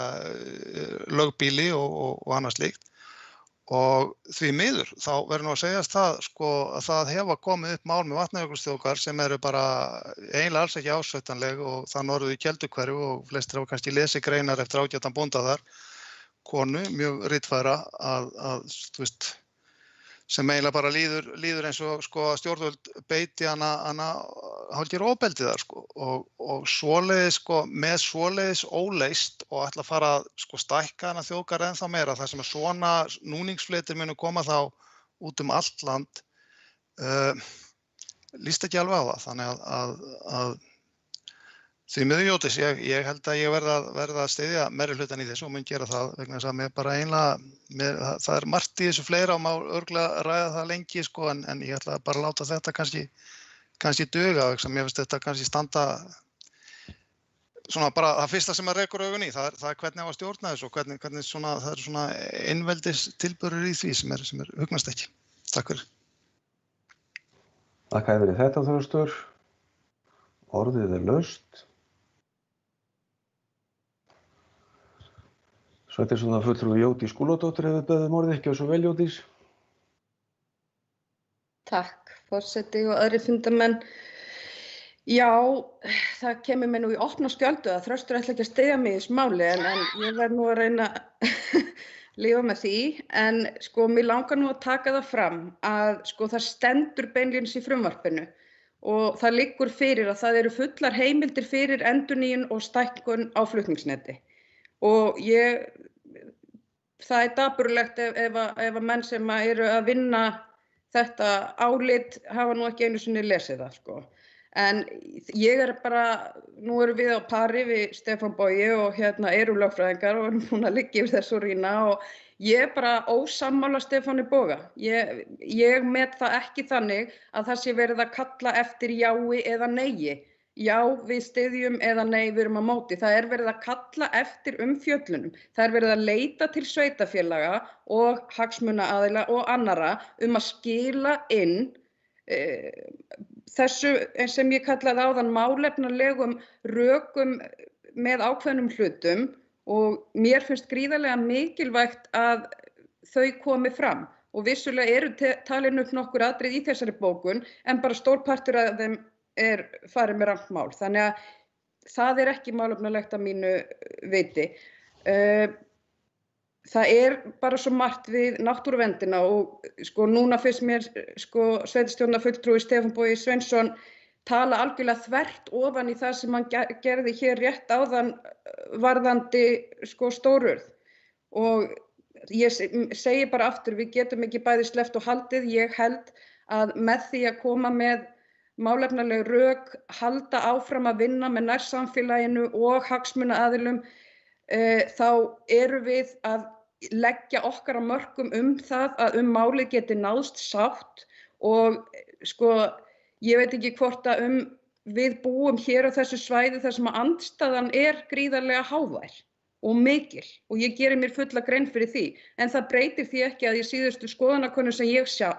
lögbýli og annað slíkt. Og því miður, þá verður nú að segjast það, sko, að það hefa komið upp mál með Vatnajökulsþjóðgarð sem eru bara eiginlega alls ekki ásættanleg og það norðuð í Kelduhverfi og flestir hafa kannski lesið greinar eftir ágætan bónda þar, konu, mjög ritfæra, þú veist, sem eiginlega bara líður eins og sko að stjórnvöld beiti hana hálfgerð ofbeldi þar sko og svoleiðis sko með svoleiðis óleyst og ætla að fara að sko stækka hana þjóðgarð ennþá meira þar sem að svona núningsfletir munu koma þá út allt land líst ekki alveg á það þannig að því miður Jódís, ég held að ég verða að styðja meirihlutann í þessu og mun gera það vegna þess að mér bara einlega, það margt í þessu fleira og má örugglega ræða það lengi sko en ég ætla bara að láta þetta kannski duga og mér finnst þetta kannski standa svona bara það fyrsta sem rekur augun í, það er hvernig á að stjórna þessu og hvernig svona, það eru svona einveldis tilburðir í því sem er hugnast ekki. Takk fyrir. Takk fyrir þetta Þröstur. Orðið laust. Sveitarstjórnar fulltrúi Jódís Skúladóttir hefur beðið orðið, ekki svo vel Jódís. Takk, forseti og aðrir fundarmenn. Já, það kemur mér nú í opna skjöldu að Þröstur ætla ekki að styðja mig í þessu máli en ég verð nú að reyna að lifa með því. En sko, mér langar nú að taka það fram að sko það stendur beinlínis í frumvarpinu og það liggur fyrir að það eru fullar heimildir fyrir endurnýjun og stækkun á flutningsneti. Og það er dapurlegt ef að menn sem eru að vinna þetta álit hafa nú ekki einu sinni lesið það sko. En ég bara, nú erum við á pari við Stefán Bogi og eru lögfræðingar og erum búin að liggja yfir þessu og rýna og ég bara ósammála Stefáni Boga. Ég met það ekki þannig að það sé verið að kalla eftir jái eða neyi. Já, við styðjum eða nei, við erum á móti. Það er verið að kalla eftir umfjöllunum. Það er verið að leita til sveitarfélaga og hagsmunaaðila og annarra að skila inn þessu sem ég kallaði áðan málefnalegum rökum með ákveðnum hlutum og mér finnst gríðarlega mikilvægt að þau komi fram. Og vissulega eru talin upp nokkur atriði í þessari bókun en bara stór partur af þeim farið með rangt mál. Þannig að það er ekki málefnalegt að mínu viti. Það bara svo margt við náttúruverndina og sko núna finnst mér sko sveitarstjórnarfulltrúi Stefán Bogi Sveinsson tala algjörlega þvert ofan í það sem hann gerði hér rétt áðan varðandi sko stórurð. Og ég segi bara aftur, við getum ekki bæði sleppt og haldið. Ég held að með því að koma með málefnaleg rök, halda áfram að vinna með nærsamfélaginu og hagsmunaaðilum, þá erum við að leggja okkar á mörkum það að málið geti náðst sátt og sko, ég veit ekki hvort að við búum hér á þessu svæði þar sem að andstaðan gríðarlega hávær og mikil og ég geri mér fulla grein fyrir því. En það breytir því ekki að í síðustu skoðanakönnun sem ég sá,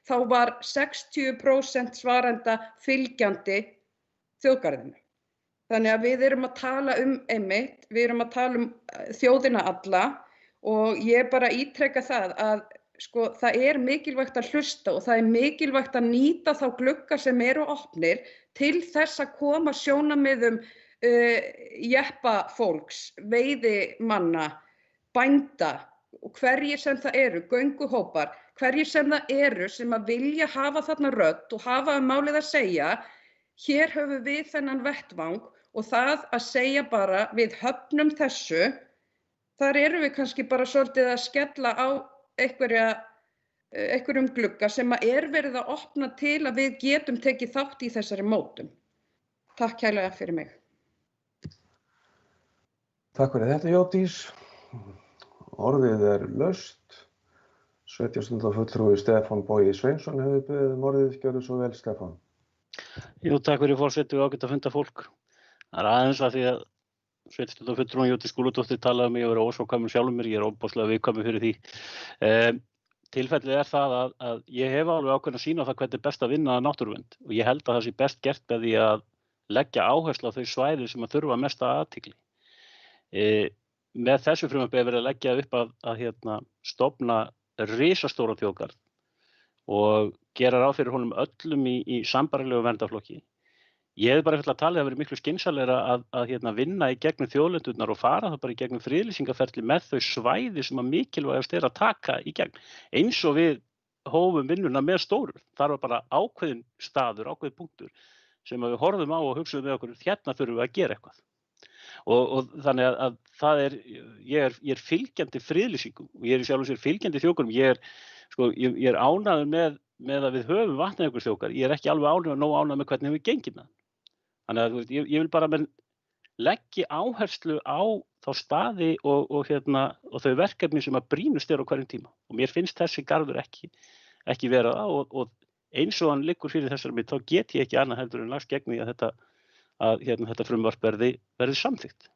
þá var 60% svarenda fylgjandi þjóðgarðinu. Þannig að við erum að tala við erum að tala þjóðina alla og ég bara ítreka það að sko, það mikilvægt að hlusta og það mikilvægt að nýta þá glugga sem eru opnir til þess að koma sjónarmiðum jeppafólks, veiðimanna, bænda og hverjir sem það eru, gönguhópar, hverjir sem það eru sem að vilja hafa þarna rödd og hafa málið að segja, hér höfum við þennan vettvang og það að segja bara við höfnum þessu, þar erum við kannski bara svolítið að skella á einhverjum glugga sem að verið að opna til að við getum tekið þátt í þessari mótum. Takk kærlega fyrir mig. Takk fyrir þetta Jódís. Orðið laust. Sveitarstjórnarfulltrúi Stefán Bogi Sveinsson hefur beðið orðið, gjörðu svo vel Stefán. Jú, takk fyrir forseti og ágætt að funda fólk. Það aðeins að því að sveitarstjórnarfulltrúin Jódís Skúladóttir talaði mig og verið ósvakamur sjálfur mér, ég ofboðslega viðkvæmur fyrir því. Tilfellið það að ég hef alveg ákveðna sýn á það hvernig best að vinna náttúruvernd og ég held að það sé best gert með því að leggja áherslu á þau svæði sem að þurfa mesta athygli. Með þessu frumvarpi verið að leggja upp að stofna risastóran þjóðgarð og gera ráð fyrir honum öllum í sambærilegu verndarflokki. Ég hef bara að talið að verið miklu skynsamlegra að vinna í gegnum þjóðlendurnar og fara það bara í gegnum friðlýsingarferli með þau svæði sem að mikilvægast að taka í gegn. Eins og við hófum vinnuna með Stórurð. Það var bara ákveðin staður, ákveðin punktur sem við horfum á og hugsaðum með okkur, hérna þurfum við að gera eitthvað. Og þannig að það ég er fylgjandi friðlýsingum og ég er sjálfur sér fylgjandi þjóðgörðum. Ég er ánægður með að við höfum Vatnajökulsþjóðgarð. Ég er ekki alveg nóg ánægður með hvernig við gengið það. Þannig að ég vil bara leggja áherslu á þá staði og þau verkefni sem að brýnust á hverjum tíma. Og mér finnst þessi garður ekki vera það og eins og hann liggur fyrir þessari mynd, þá get ég ekki annað heldur en lagst gegn því að þetta frumvarp verði samþykkt.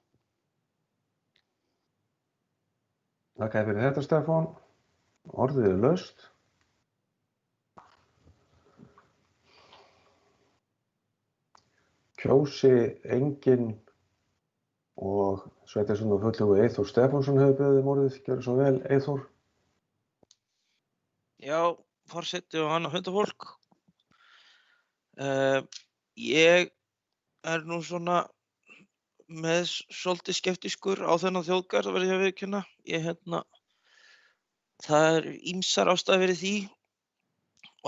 Takk fyrir þetta, Stefán. Orðið er laust. Kjósi enginn og sveitarstjórnarfulltrúi Eyþór Stefánsson hefur beðið orðið. Gjörðu svo vel, Eyþór. Já, forseti og annað hundafólk. Ég er nú svona með svolítið skeptískur á þennan þjóðgarð að verði að viðurkenna. Það er ýmsar ástæður fyrir því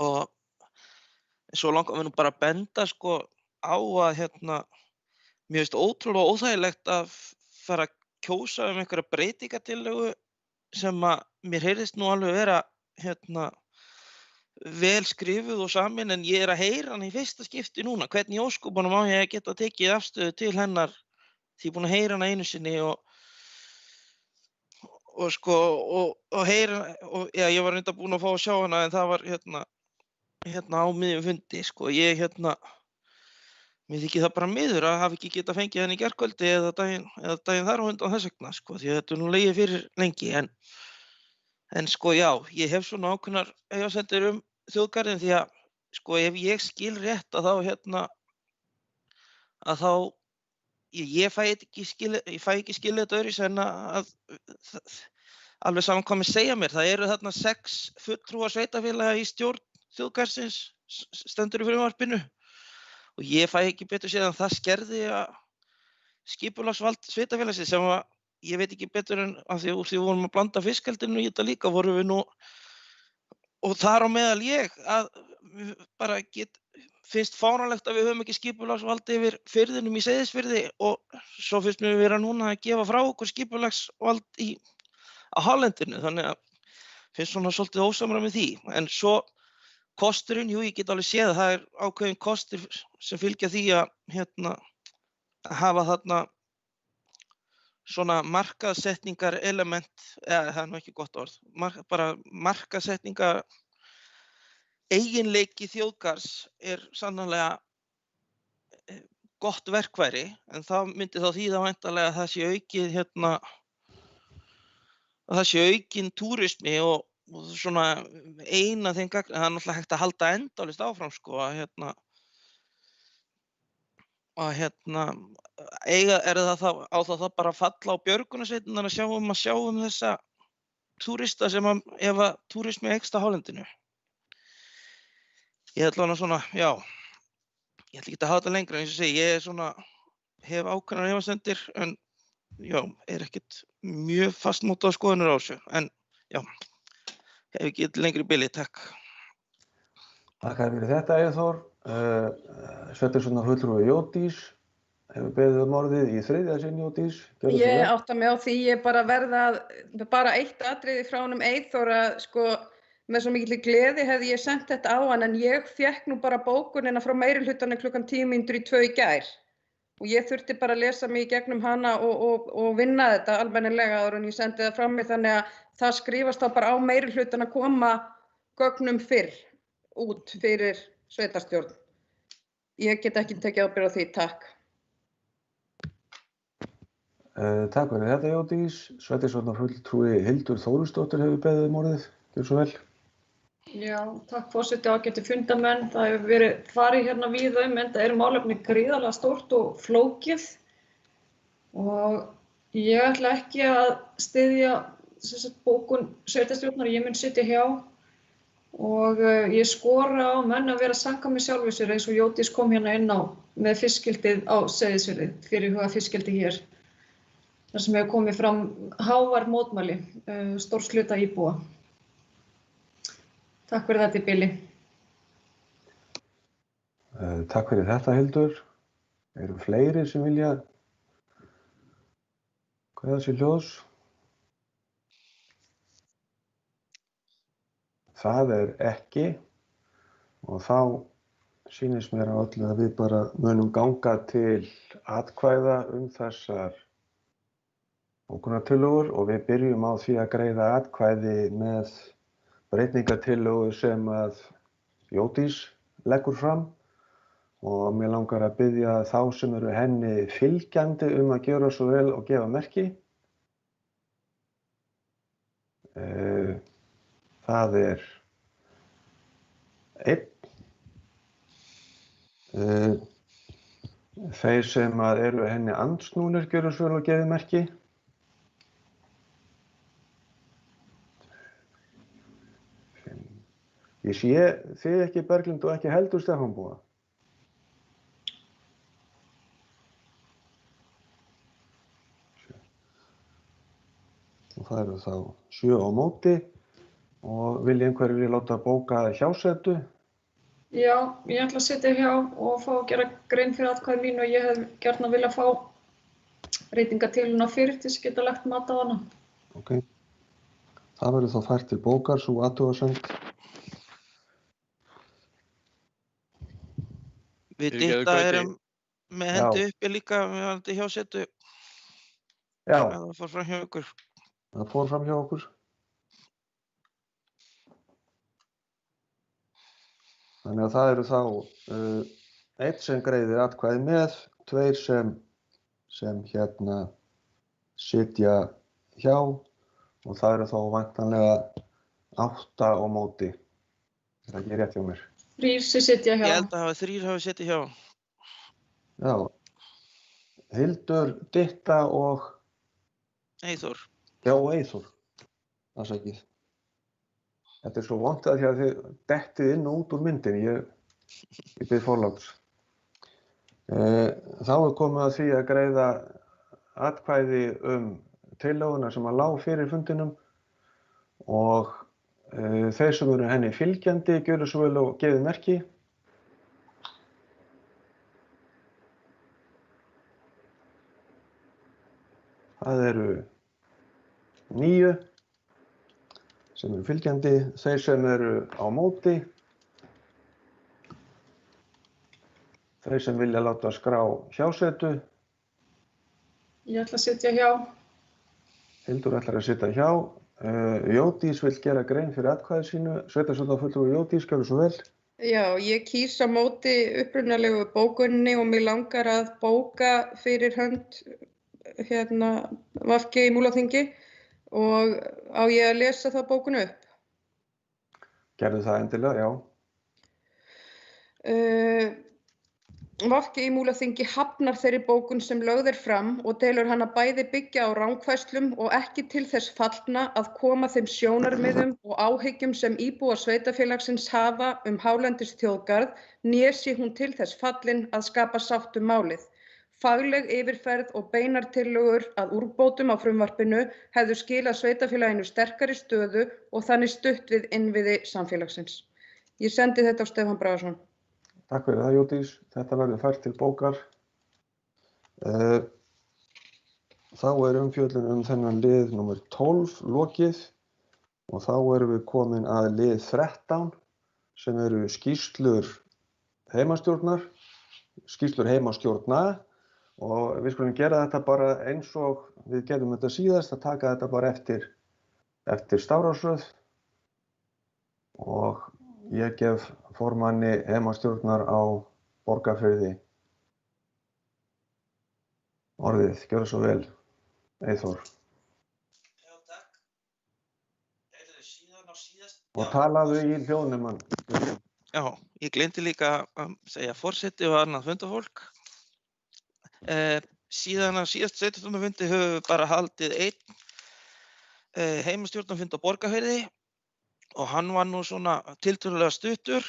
og svo langar við nú bara að benda á að mér finnst ótrúlega óþægilegt að fara að kjósa einhverja breytingatillögu sem að mér heyrðist nú alveg vera vel skrifuð og samin en ég er að heyra hann í fyrsta skipti núna. Hvernig í ósköpunum á ég að geta tekið afstöðu til hennar því ég er búin að heyra hana einu sinni og heyra ég var reyndar búin að fá að sjá hana en það var á miðjum fundi mér þykir það bara miður að hafa ekki getað fengið henni í gærkvöldi eða daginn þar á undan þess vegna því þetta er nú legið fyrir lengi en já, ég hef svona ákveðnar efasemdir þjóðgarðinn því að ef ég skil rétt að þá ég fæ ekki skilið þetta öðruvísi en að alveg saman hvað mér segja mér. Það eru þarna 6 fulltrúar sveitarfélaga í stjórn þjóðgarðsins stendur í frumvarpinu og ég fæ ekki betur séð en það skerði skipulagsvald sveitarfélagsins sem að ég veit ekki betur en af því við vorum að blanda fiskeldinu í þetta líka vorum við nú og þar á meðal ég að bara finnst fáránlegt að við höfum ekki skipulagsvald yfir firðinum í Seyðisfirði og svo finnst mér vera núna að gefa frá okkur skipulagsvald á hálendinu þannig að finnst svona svolítið ósamræmi því en svo kosturinn, jú, ég get alveg séð að það er ákveðin kostur sem fylgja því að hafa þarna svona markaðssetningar element, það er nú ekki gott orð, bara markaðssetningar eiginleiki þjóðgarðs er sannarlega gott verkfæri en það myndi þá þýða væntanlega að það sé aukið að það sé aukinn túrismi og svona eina þeim gagn, það er náttúrulega hægt að halda endalaust áfram er það á það bara að falla á björgunarsveitirnar að sjá þessa túrista sem ef að túrismi eykst á hálendinu. Ég ætla svona, já, ég ætla ekki að hafa þetta lengra eins og segi, ég hef ákveðnar efasemdir en já, er ekkert mjög fastmótað skoðanir á þessu en já. Ef ekki lengri bili, takk. Takk fyrir þetta, Eyþór. Sveitarstjórnarfulltrúi Jódís hefur beðið orðið í þriðja sinn, Jódís. Ég átta mig á því, ég bara eitt atriði frá honum Eyþór að með svo mikilli gleði hefði ég sent þetta á hann en ég fékk nú bara bókunina frá meirihlutanum klukkan 1:10 í gær og ég þurfti bara að lesa mig í gegnum hana og vinna þetta almennilega áður en ég sendi það frá mig þannig að það skrifast þá bara á meirihlutan að koma gögnum fyrr út fyrir sveitarstjórn. Ég get ekki tekið ábyrgð á því, takk. Takk fyrir þetta, Jódís. Sveitarstjórnarfulltrúi Hildur Þórisdóttir hefur beðið orðið. Gjörðu svo vel. Já, takk forseti og ágætu fundarmenn. Það hefur verið farið hérna víða enda er málefni gríðarlega stórt og flókið og ég ætla ekki að styðja bókun sveitarstjórnar, ég mun sitja hjá og ég skora á menn að vera samkvæmir sjálfum sér eins og Jódís kom hérna inn á með fiskildið á Seyðisfirði, fyrirhuga fiskildi hér. Þar sem hefur komið fram hávær mótmæli stórs hluta íbúa. Takk fyrir þetta í bili. Takk fyrir þetta, Hildur. Eru fleiri sem vilja kveða sér hljóðs? Það ekki og þá sýnist mér á öllu að við bara munum ganga til atkvæða þessar bókunartillögur og við byrjum á því að greiða atkvæði með breytingatillögu sem að Jódís leggur fram og mér langar að biðja þá sem eru henni fylgjandi að gjöra svo vel og gefa merki. Það 1. Þeir sem eru henni andsnúnir gjöra svo vel og gefa merki. Ég sé þið ekki Berglind og ekki heldur Stefanbúa. Og það eru þá 7 á móti og vilja einhverjir láta bóka hjásetu? Já, ég ætla að sitja hjá og fá að gera grein fyrir atkvæði mín og ég hef gjarnan viljað fá breytingatillöguna fyrir til þess að geta lagt mat á hana. Ok. Það verður þá fært til bókar, sú athugasemd. Við Ditta erum með hendi uppi líka með hjásetu. Já. Það fór fram hjá okkur. Það fór fram hjá okkur. Þannig að það eru þá 1 sem greiðir atkvæði með, 2 sem hérna sitja hjá og það eru þá væntanlega 8 á móti. Það er ekki rétt hjá mér. 3 sem sitja hjá. Ég held að 3 hafi sitja hjá. Já. Hildur, Ditta og Eyþór. Já, Eyþór. Afsakið. Þetta svo vont að því að þið dettið inn og út úr myndinni. Ég bið forláts. Þá komið að því að greiða atkvæði tillöguna sem lá fyrir fundinum og þeir sem eru henni fylgjandi gjöru svo vel og gefið merki. Það eru 9 sem eru fylgjandi, þeir sem eru á móti, þeir sem vilja láta skrá hjásetu. Ég ætla að sitja hjá. Hildur ætlar að sitja hjá. Jódís vill gera grein fyrir atkvæði sínu. Sveitarstjórnarfulltrúi Jódís, gjörðu svo vel. Já, ég kýs á móti upprunalegu bókuninni og mig langar að bóka fyrir hönd VG í Múlaþingi og á ég að lesa þá bókun upp? Gerðu það endilega, já. VG í Múlaþingi hafnar þeirri bókun sem lögð fram og telur hana bæði byggja á rangfærslum og ekki til þess fallna að koma þeim sjónarmiðum og áhyggjum sem íbúar sveitarfélagsins hafa hálendisþjóðgarð né sé hún til þess fallin að skapa sátt málið. Fagleg yfirferð og beinar tillögur að úrbótum á frumvarpinu hefðu skilað sveitarfélaginu sterkari stöðu og þannig stutt við innviði samfélagsins. Ég sendi þetta á Stefán Bragason. Takk fyrir það, Jódís. Þetta verður fært til bókar. Þá umfjöllun þennan lið númer 12 lokið og þá erum við komin að lið 13 sem eru skýrslur heimastjórnar, skýrslur heimastjórna. Og við skulum gera þetta bara eins og við gerðum þetta síðast, að taka þetta bara eftir stafrófsröð og ég gef formanni heimastjórnar á Borgarfirði orðið. Gjörðu svo vel, Eyþór. Já, takk. Síðan á síðast. Og talaðu í hljóðnumann. Já, ég gleymdi líka að segja forseti og annað fundafólk. Síðan á síðast sveitarstjórnarfundi höfum við bara haldið heimastjórnarfund á Borgarfirði og hann var nú svona tiltölulega stuttur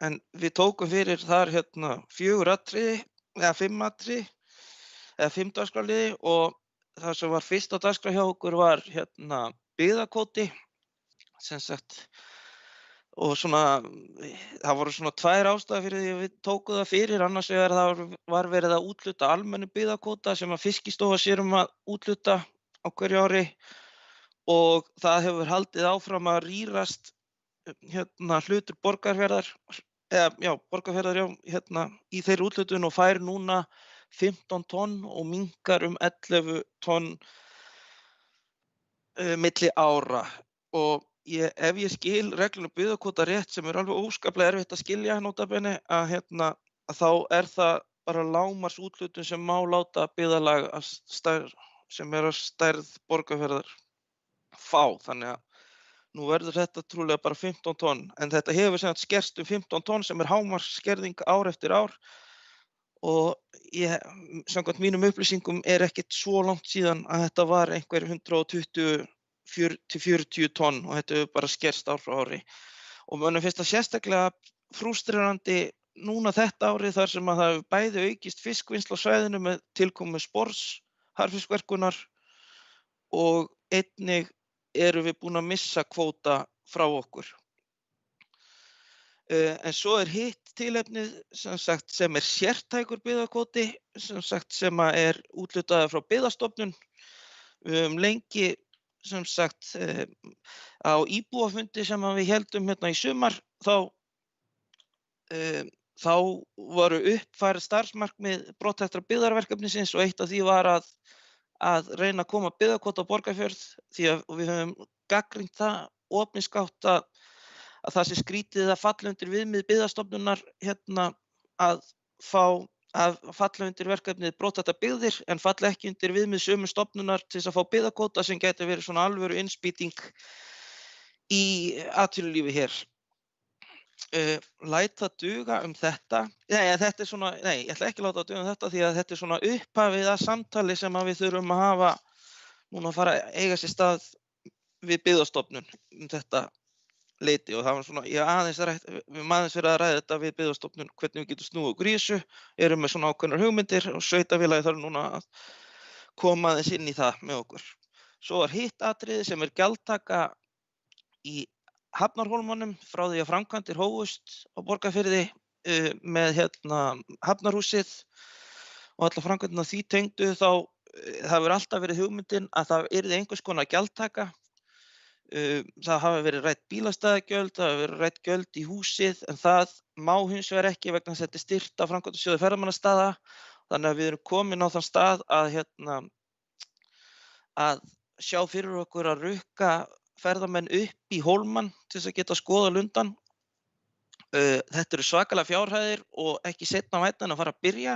en við tókum fyrir þar 4 atriði eða 5 atriði eða 5 dagskrárliði og það sem var fyrst á dagskrá hjá okkur var byggðakvóti sem sagt og svona það voru svona 2 ástæður fyrir því að við tókum það fyrir, annars vegar það var verið að úthluta almennu byggðakvóta sem að Fiskistofa sér að úthluta á hverju ári og það hefur haldið áfram að rýrast hlutur Borgarfjarðar Borgarfjarðar í þeirri úthlutun og fær núna 15 tonn og minnkar 11 tonn milli ára og ef ég skil reglum byggðakvóta rétt sem alveg óskaplega erfitt að skilja nota bene að þá það bara lágmarks úthlutun sem má láta byggðarlag sem að stærð Borgarfjarðar fá þannig að nú verður þetta trúlega bara 15 tonn en þetta hefur sem sagt skerst 15 tonn sem hámarksskerðing ár eftir ár og samkvæmt mínum upplýsingum ekkert svo langt síðan að þetta var einhver 120 til 40 tonn og þetta hefur bara skerst ár frá ári og mönnum finnst það sérstaklega frústrerandi núna þetta árið þar sem að það hefur bæði aukist fiskvinnsla á svæðinu með tilkomu spors, harðfiskverkunar og einnig erum við búin að missa kvóta frá okkur. En svo hitt tilefnið sem sagt sem sértækur byggðakvóti sem úthlutaður frá Byggðastofnun. Við höfum lengi sem sagt á íbúafundi sem við héldum í sumar þá voru uppfærð starfsmarkmið brothættra byggðarverkefnisins og eitt af því var að reyna að koma byggðakvóta á Borgarfjörð því að við höfum gagnrýnt það opinskátt að það sé skrítið að falla undir viðmið Byggðastofnunar að falla undir verkefnið brothættar byggðir en falla ekki undir viðmið sömu stofnunar til þess að fá byggðakvóta sem gæti verið svona alvöru innspýting í atvinnulífi hér. Læt það duga þetta. Þetta svona, ég ætla ekki að láta það duga þetta því að þetta svona upphafið að samtali sem við þurfum að hafa núna að fara að eiga sér stað við Byggðastofnun þetta leiti og það var svona, við höfum aðeins verið að ræða þetta við Byggðastofnun hvernig við getum snúið okkur í þessu, erum með svona ákveðnar hugmyndir og sveitarfélagið þarf núna að koma aðeins inn í það með okkur. Svo var hitt atriði sem gjaldtaka í Hafnarhólmanum frá því að framkvæmdir hófust á Borgarfirði með Hafnarhúsið og alla framkvæmdirnar því tengdu það hefur alltaf verið hugmyndin að það yrði einhvers konar gjaldtaka. Það hafa verið rædd bílastæðagjöld, það hafa verið rædd gjöld í húsið en það má hins vegar ekki vegna þess að þetta styrkt af Framkvæmdasjóði ferðamannastaða þannig að við erum komin á þann stað að sjá fyrir okkur að rukka ferðamenn upp í Hólmann til þess að geta skoða lundann. Þetta eru svakalega fjárhæðir og ekki seinna vænna en að fara að byrja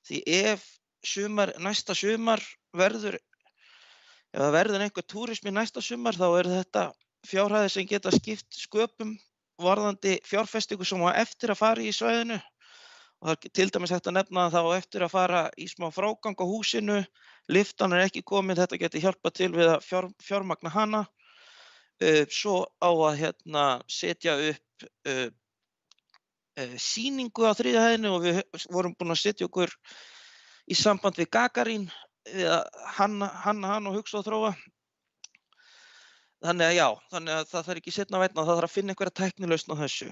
því ef næsta sumar verður einhver túrismi næsta sumar þá þetta fjárhæðir sem geta skipt sköpum varðandi fjárfestingu sem á eftir að fara í svæðinu og það til dæmis hægt að nefna að þá eftir að fara í smá frágang á húsinu, lyftan ekki komin, þetta geti hjálpað til við að fjármagna hana. Svo á að setja upp sýningu á 3. hæðinni og við vorum búin að setja okkur í samband við Gagarín hann og hugsa og þróa. Þannig að það þarf ekki seinna vænna, það þarf að finna einhverja tæknilausn á þessu.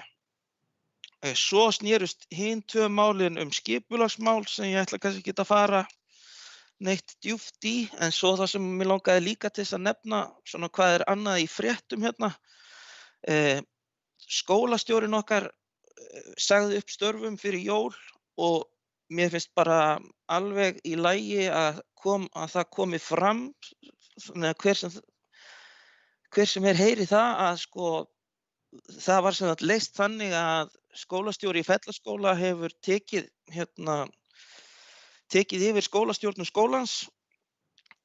Svo snerust hin 2 málin skipulagsmál sem ég ætla kannski ekki að fara neitt djúpt í, en svo það sem mér langaði líka til þess að nefna svona hvað annað í fréttum Skólastjórinn okkar sagði upp störfum fyrir jól og mér finnst bara alveg í lagi að það komi fram hver sem heyri það að það var sem sagt leyst þannig að skólastjóri í Fellaskóla hefur tekið yfir skólastjórnum skólans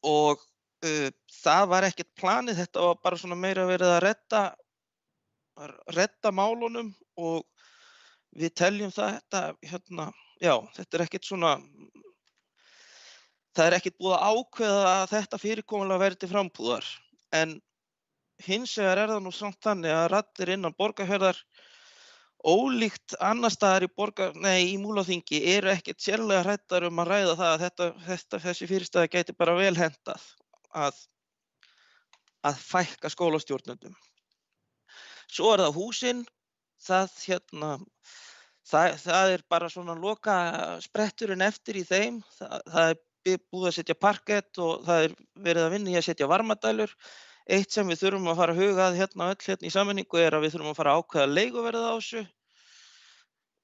og það var ekkert planið, þetta var bara svona meira verið að redda málunum og við teljum þetta þetta ekkert svona það ekkert búið að ákveða að þetta fyrirkomulag verði til frambúðar en hins vegar það nú samt þannig að raddir innan Borgarfjarðar ólíkt annars staðar í Múlaþingi eru ekkert sérlega hræddar að ræða það að þessi fyrirstaða gæti bara vel hentað að fækka skólastjórnendum. Svo það húsin, það bara svona loka spretturinn eftir í þeim. Það búið að setja parkett og það verið að vinna í að setja varmadælur. Eitt sem við þurfum að fara að huga að öll í sameiningu að við þurfum að fara að ákveða leiguverðið á þessu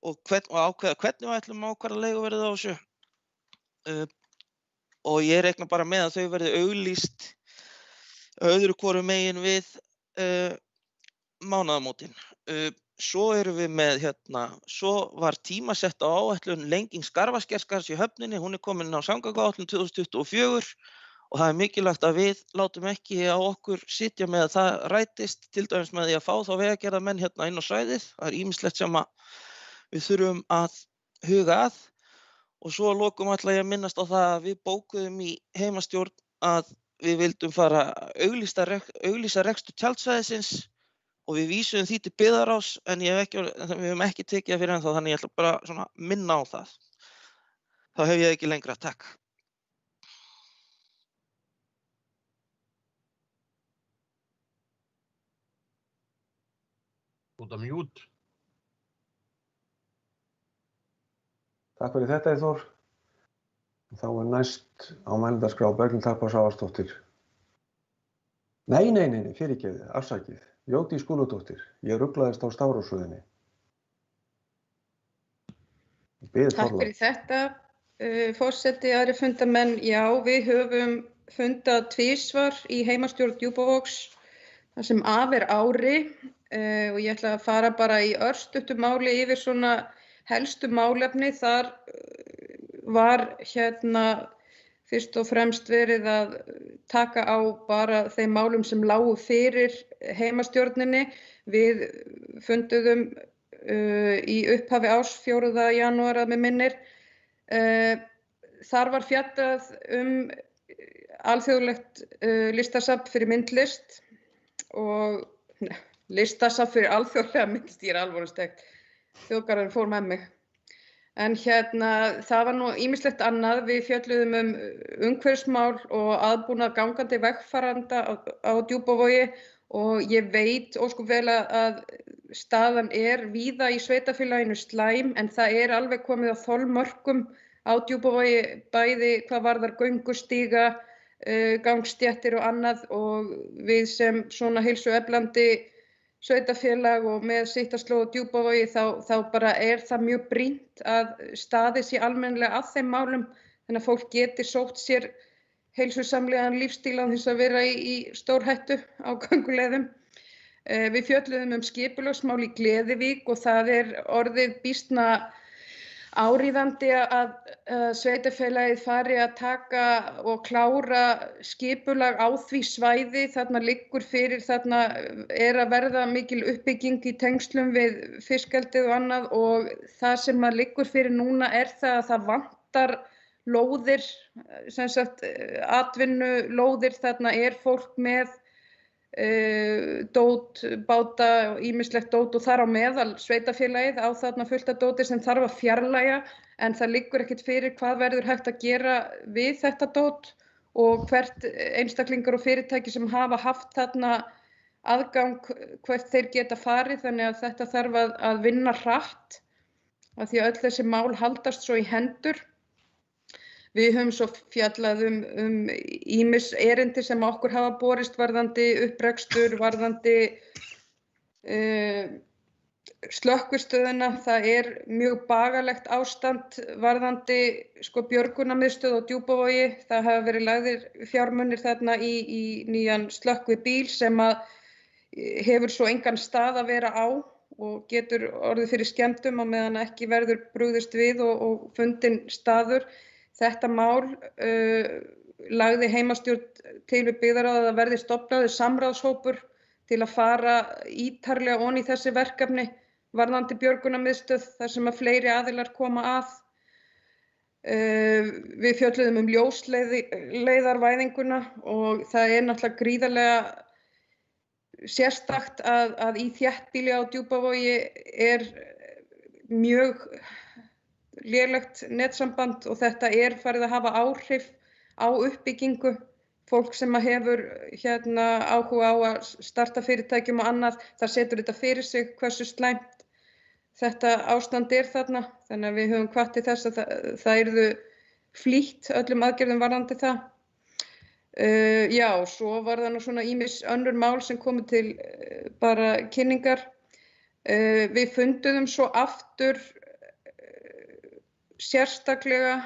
og ákveða hvernig við ætlum að ákveða leiguverðið á þessu. Og ég reikna bara með að þau verði auglýst öðru hvoru megin við mánaðamótin. Svo erum við með svo var tímasett á áætlun lenging Skarfaskerskars í höfninni, hún komin á samgönguáætlun 2024 og það mikilvægt að við látum ekki á okkur sitja með að það rætist, til dæmis með því að fá þá vegagerðarmenn inn á svæðið. Það ýmislegt sem við þurfum að huga að. Og svo að lokum ætla ég að minnast á það að við bókuðum í heimastjórn að við vildum fara að auglýsa rekstur tjaldsvæðisins og við vísuðum því til byggðarráðs en við höfum ekki tekið það fyrir ennþá, þannig ég ætla bara svona minna á það. Þá hef ég ekki lengra, takk. Út af mjút. Takk fyrir þetta, Eyþór. Þá næst á mælendaskrá Berglind Harpa Svavarsdóttir. Nei, fyrirgefið, afsakið. Jódís Skúladóttir. Ég ruglaðist á stafrófsröðinni. Takk fyrir þetta, forseti, aðrir fundamenn. Já, við höfum fundað tvisvar í heimastjórn Djúpavogs þar sem af ári og ég ætla að fara bara í örstuttu máli yfir svona helstu málefni. Þar var fyrst og fremst verið að taka á bara þeim málum sem lágu fyrir heimastjórninni. Við funduðum í upphafi árs 4. janúar að mig minnir. Þar var fjallað alþjóðlegt listasafn fyrir myndlist og listasafn fyrir alþjóðlega myndlist, ég alvörustegt. Þjóðgarðurinn fór með mig. En það var nú ýmislegt annað. Við fjölluðum umhverfismál og aðbúnað gangandi vegfarenda á Djúpavogi og ég veit ósköp vel að staðan víða í sveitarfélaginu slæm en það alveg komið á þolmörkum á Djúpavogi, bæði hvað varðar göngustíga, gangstéttir og annað og við sem svona heilsueflandi sveitarfélag og með sitt að slóða Djúpavogi þá bara það mjög brýnt að staðið sé almennilega að þeim málum þannig að fólk geti sótt sér heilsusamlegan lífstíl án þess að vera í stórhættu á gönguleiðum. Við fjölluðum skipulagsmál í Gleðivík og það orðið býsna áríðandi að sveitarfélagið fari að taka og klára skipulag á því svæði. Þarna liggur fyrir, þarna að verða mikil uppbygging í tengslum við fiskeldið og annað og það sem liggur fyrir núna það að það vantar lóðir, sem sagt atvinnulóðir. Þarna fólk með dót, báta og ýmislegt dót og þar á meðal sveitarfélagið á þarna fullt af dóti sem þarf að fjarlægja en það liggur ekkert fyrir hvað verður hægt að gera við þetta dót og hvert einstaklingar og fyrirtæki sem hafa haft þarna aðgang hvert þeir geta farið þannig að þetta þarf að vinna hratt af því að öll þessi mál haldast svo í hendur. Við höfum svo fjallað ýmis erindi sem okkur hafa borist varðandi upprekstur, varðandi slökkvistöðina. Það mjög bagalegt ástand varðandi björgunarmiðstöð á Djúpavogi. Það hafa verið lagðir fjármunir þarna í nýjan slökkvibíl sem hefur svo engan stað að vera á og getur orðið fyrir skemmdum á meðan ekki verður brugðist við og fundinn staður. Þetta mál lagði heimastjórn til við byggðarráð að það verði stofnaður samráðshópur til að fara ítarlega ofan í þessi verkefni varðandi björgunarmiðstöð þar sem að fleiri aðilar koma að. Við fjölluðum ljósleiðarvæðinguna og það náttúrulega gríðarlega sérstakt að í þéttbýli á Djúpavogi mjög lélegt netsamband og þetta farið að hafa áhrif á uppbyggingu. Fólk sem hefur áhuga á að starta fyrirtækjum og annað, það setur þetta fyrir sig hversu slæmt þetta ástand þarna. Þannig að við höfum hvatt til þess að það yrðu flýtt öllum aðgerðum varðandi það. Já, svo var það nú svona ýmis önnur mál sem komu til bara kynningar. Við funduðum svo aftur sérstaklega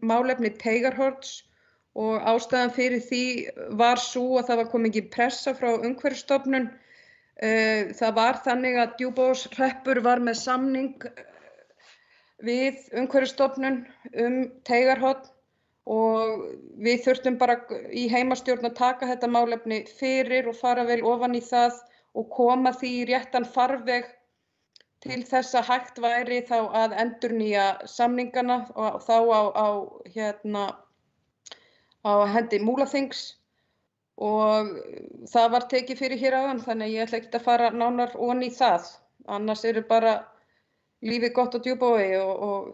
málefni Teigarhorns og ástæðan fyrir því var sú að það var komin mikil pressa frá Umhverfisstofnun. Það var þannig að Djúpavogshreppur var með samning við Umhverfisstofnun Teigarhorn og við þurftum bara í heimastjórn að taka þetta málefni fyrir og fara vel ofan í það og koma því í réttan farveg til þess að hægt væri þá að endurnýja samningana og þá á hendi Múlaþings og það var tekið fyrir hér áðan þannig að ég ætla ekki að fara nánar ofan í það. Annars bara lífið gott á Djúpavogi og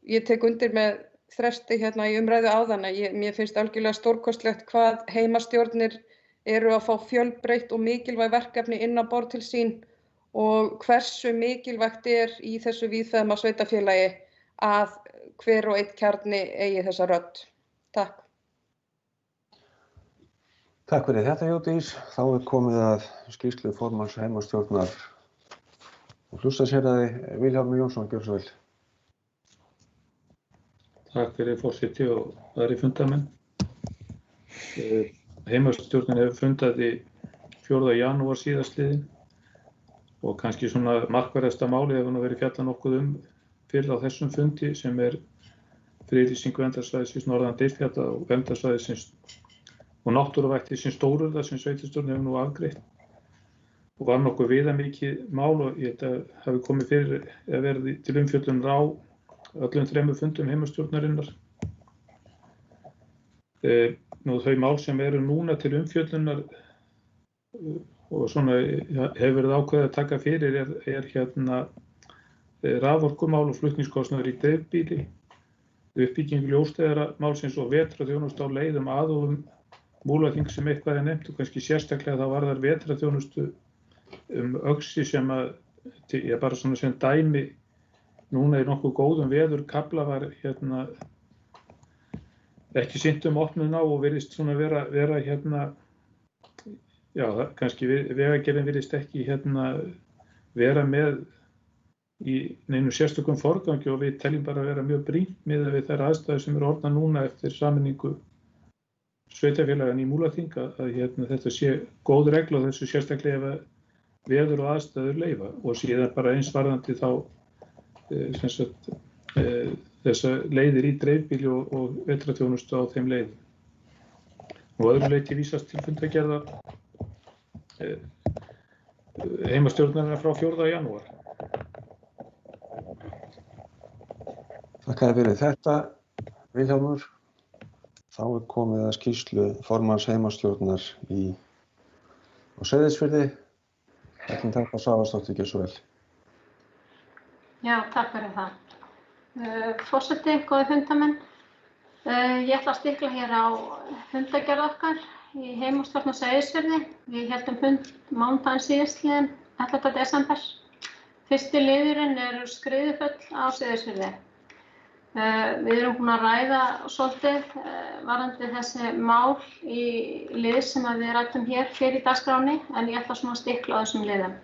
ég tek undir með Þresti í umræðu áðan að mér finnst algjörlega stórkostlegt hvað heimastjórnir eru að fá fjölbreytt og mikilvæg verkefni inn á borð til sín og hversu mikilvægt í þessu víðfeðma sveitarfélagi að hver og einn kjarni eigi þessa rödd. Takk. Takk fyrir þetta, Jódís. Þá komið að skýrslu formanns heimastjórnar og Fljótsdalshéraði. Vilhjálmur Jónsson, gjörðu svo vel. Takk fyrir forseti og aðrir fundamenn. Heimastjórnin hefur fundað í 4. janúar síðastliðinn og kannski svona markverðasta málið hefur verið fjallað nokkuð fyrir á þessum fundi sem friðlýsing verndarsvæðisins norðan Dyrfjalla og verndarsvæðisins og náttúruvættisins Stórurða sem sveitarstjórn hefur nú afgreitt og var nokkuð viðamikið mál og ég held að hafi komið fyrir að verði til umfjöllunar á öllum 3 fundum heimastjórnarinnar. Nú þau mál sem eru núna til umfjöllunar og svona hefur verið ákveðið að taka fyrir raforkumál og flutningskostnaður í dreifbýli, uppbyggingu ljósleiðaramálsins og vetrarþjónustu á leiðum að og Múlaþing sem eitthvað nefnt og kannski sérstaklega þá varðar vetrarþjónustu Öxi sem ég bara svona sem dæmi núna í nokkuð góðum veðurkafla var ekki sinnt opnun á og virðist svona vera já, kannski vegagerðin virðist ekki vera með í neinum sérstökum forgangi og við teljum bara að vera mjög brýnt miðað við þær aðstæður sem eru orðnar núna eftir sameiningu sveitarfélaganna í Múlaþing að þetta sé góð regla og þessu sérstaklega ef veður og aðstæður leyfa og síðan bara eins varðandi þá þessa leiðir í dreifbýli og vetrarþjónustu á þeim leiðum. Og öðru leyti vísast til fundargerðar heimastjórnarinnar frá 4. janúar. Takk fyrir þetta, Vilhjálmur. Þá komið að skýrslu formanns heimastjórnar á Seyðisfirði. Ætlum takk að Svavarsdóttir, gjörðu svo vel. Já, takk fyrir það. Forseti, góðir fundamenn. Ég ætla að stikla hér á fundargerð okkar í heimastjórn á Seyðisfirði. Við héldum fund mánudaginn síðastliðinn, 11. desember. Fyrsti liðurinn skriðuföll á Seyðisfirði. Við erum búin að ræða svolítið varðandi þessi mál í lið sem við ræddum hér fyrir í dagskráni en ég ætla svona að stikla á þessum liðum.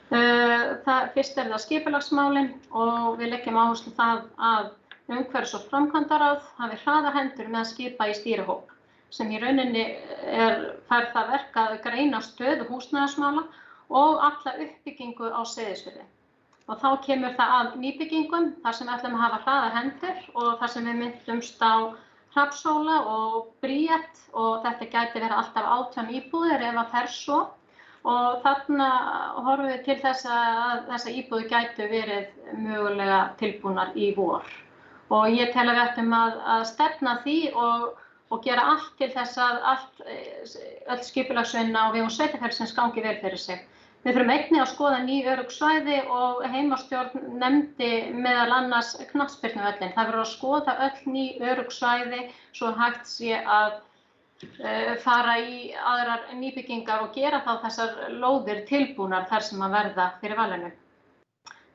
Fyrst það skipulagsmálin og við leggjum áherslu það að umhverfis- og framkvæmdaráð hafi hraðar hendur með að skipa í stýrihóp sem í rauninni fær það verk að greina stöðu húsnæðismála og alla uppbyggingu á Seyðisfirði. Og þá kemur það að nýbyggingum þar sem við ætlum að hafa hraðar hendur og þar sem við myndumst á Hrafnshóla og Bríet og þetta gæti verið alltaf 18 íbúðir ef það fer svo. og þarna horfum við til þess að þessar íbúðir gætu verið mögulega tilbúnar í vor. Og ég tel að við ættum að stefna því og gera allt til þess að öll skipulagsvinna á vegum sveitarfélagsins gangi vel fyrir sig. Við þurfum einnig að skoða ný örugg svæði og heimastjórn nefndi meðal annars knattspyrnuvöllinn. Það verður að skoða öll ný örugg svæði svo hægt sé að fara í aðrar nýbyggingar og gera þá þessar lóðir tilbúnar þar sem að verða fyrir valinu.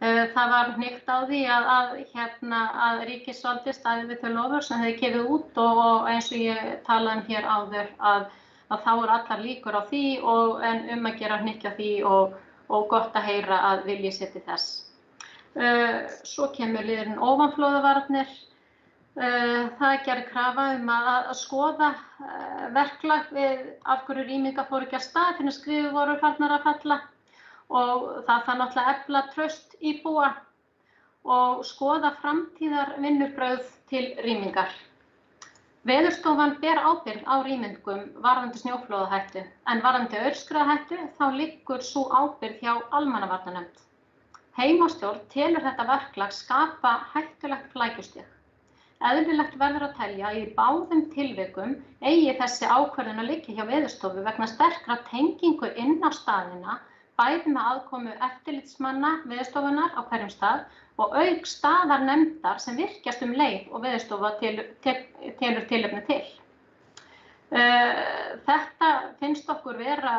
Það var hnykkt á því að ríkisvaldið stæði við þau loforð sem hefði gefið út og eins og ég talaði hér áður að þá eru allar líkur á því en að gera hnykkja því og gott að heyra að vilji sé til þess. Svo kemur liðurinn ofanflóðavarnir. Það gerði krafa að skoða verklag við af hverju rýmingar fóru ekki af stað fyrir skrifur voru farnar að falla og það þarf náttúrulega að efla traust íbúa og skoða framtíðar vinnubrögð til rýmingar. Veðurstofan ber ábyrgð á rýmingum varðandi snjóflóðahættu en varðandi aurskriðahættu þá liggur sú ábyrgð hjá almannavarnanefnd. Heimastjórn telur þetta verklag skapa hættulegt flækjustig. Eðlilegt verður að telja að í báðum tilvikum eigi þessi ákvörðun að liggja hjá Veðurstofu vegna sterkra tengingu inn á staðina, bæði með aðkomu eftirlitsmanna Veðurstofunnar á hverjum stað og auk staðar nefndar sem virkjast leið og Veðurstofa telur tilefni til. Þetta finnst okkur vera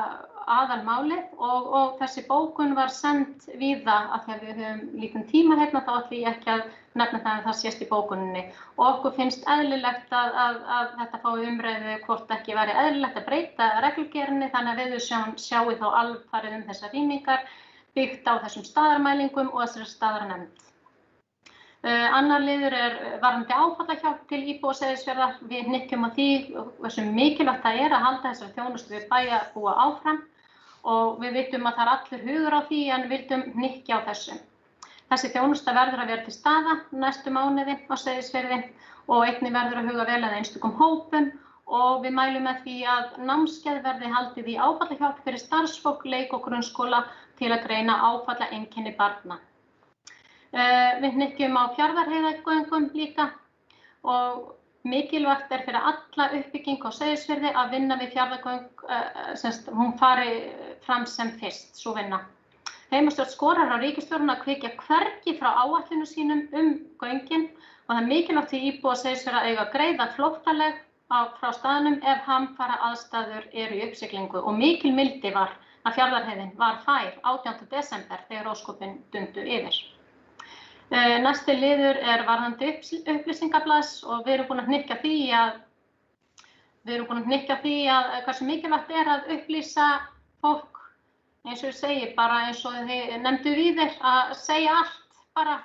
aðalmálið og þessi bókun var send víða af því að við höfum lítinn tíma hérna þá ætla ég ekki að nefna það að það sést í bókuninni og okkur finnst eðlilegt að þetta fái umræðu hvort ekki væri eðlilegt að breyta reglugerðinni þannig að Veðursjón sjái þá alfarið þessar rýmingar byggt á þessum staðarmælingum og þessari staðarnefnd. Annar liður varðandi áfallahjálp til íbúa Seyðisfjarðar. Við hnykkjum á því hversu mikilvægt það að halda þessari þjónustu við bæjarbúa áfram og við vitum að það allur hugur á því en vildum hnykkja á þessu. Þessi þjónusta verður að vera til staða næstu mánuði á Seyðisfirði og einnig verður að huga vel að einstökum hópum og við mælum með því að námskeið verði haldið í áfallahjálp fyrir starfsfólk, leik og grunnskóla til að greina áfallaeinkenni barna. Við hnykkjum á Fjarðarheiðargöngum líka og mikilvægt fyrir alla uppbygging á Seyðisfirði að vinna við Fjarðargöng, hún fari fram sem fyrst, sú vinna. Heimastjórn skorar á ríkisstjórnina að kveikja hvergi frá áætlunum sínum göngin og það mikilvægt fyrir íbúa Seyðisfjarðar að eiga greiða flóttaleg frá staðnum ef hamfara aðstæður eru í uppsiglingu og mikil mildi var að Fjarðarheiðin var fær 18. desember þegar óskopin dundu yfir. Næsti liður varðandi upplýsingablaðs og við erum búin að hnykkja því að hversu mikilvægt að upplýsa fólk eins og ég segi bara eins og þið nefndu víðir að segja allt bara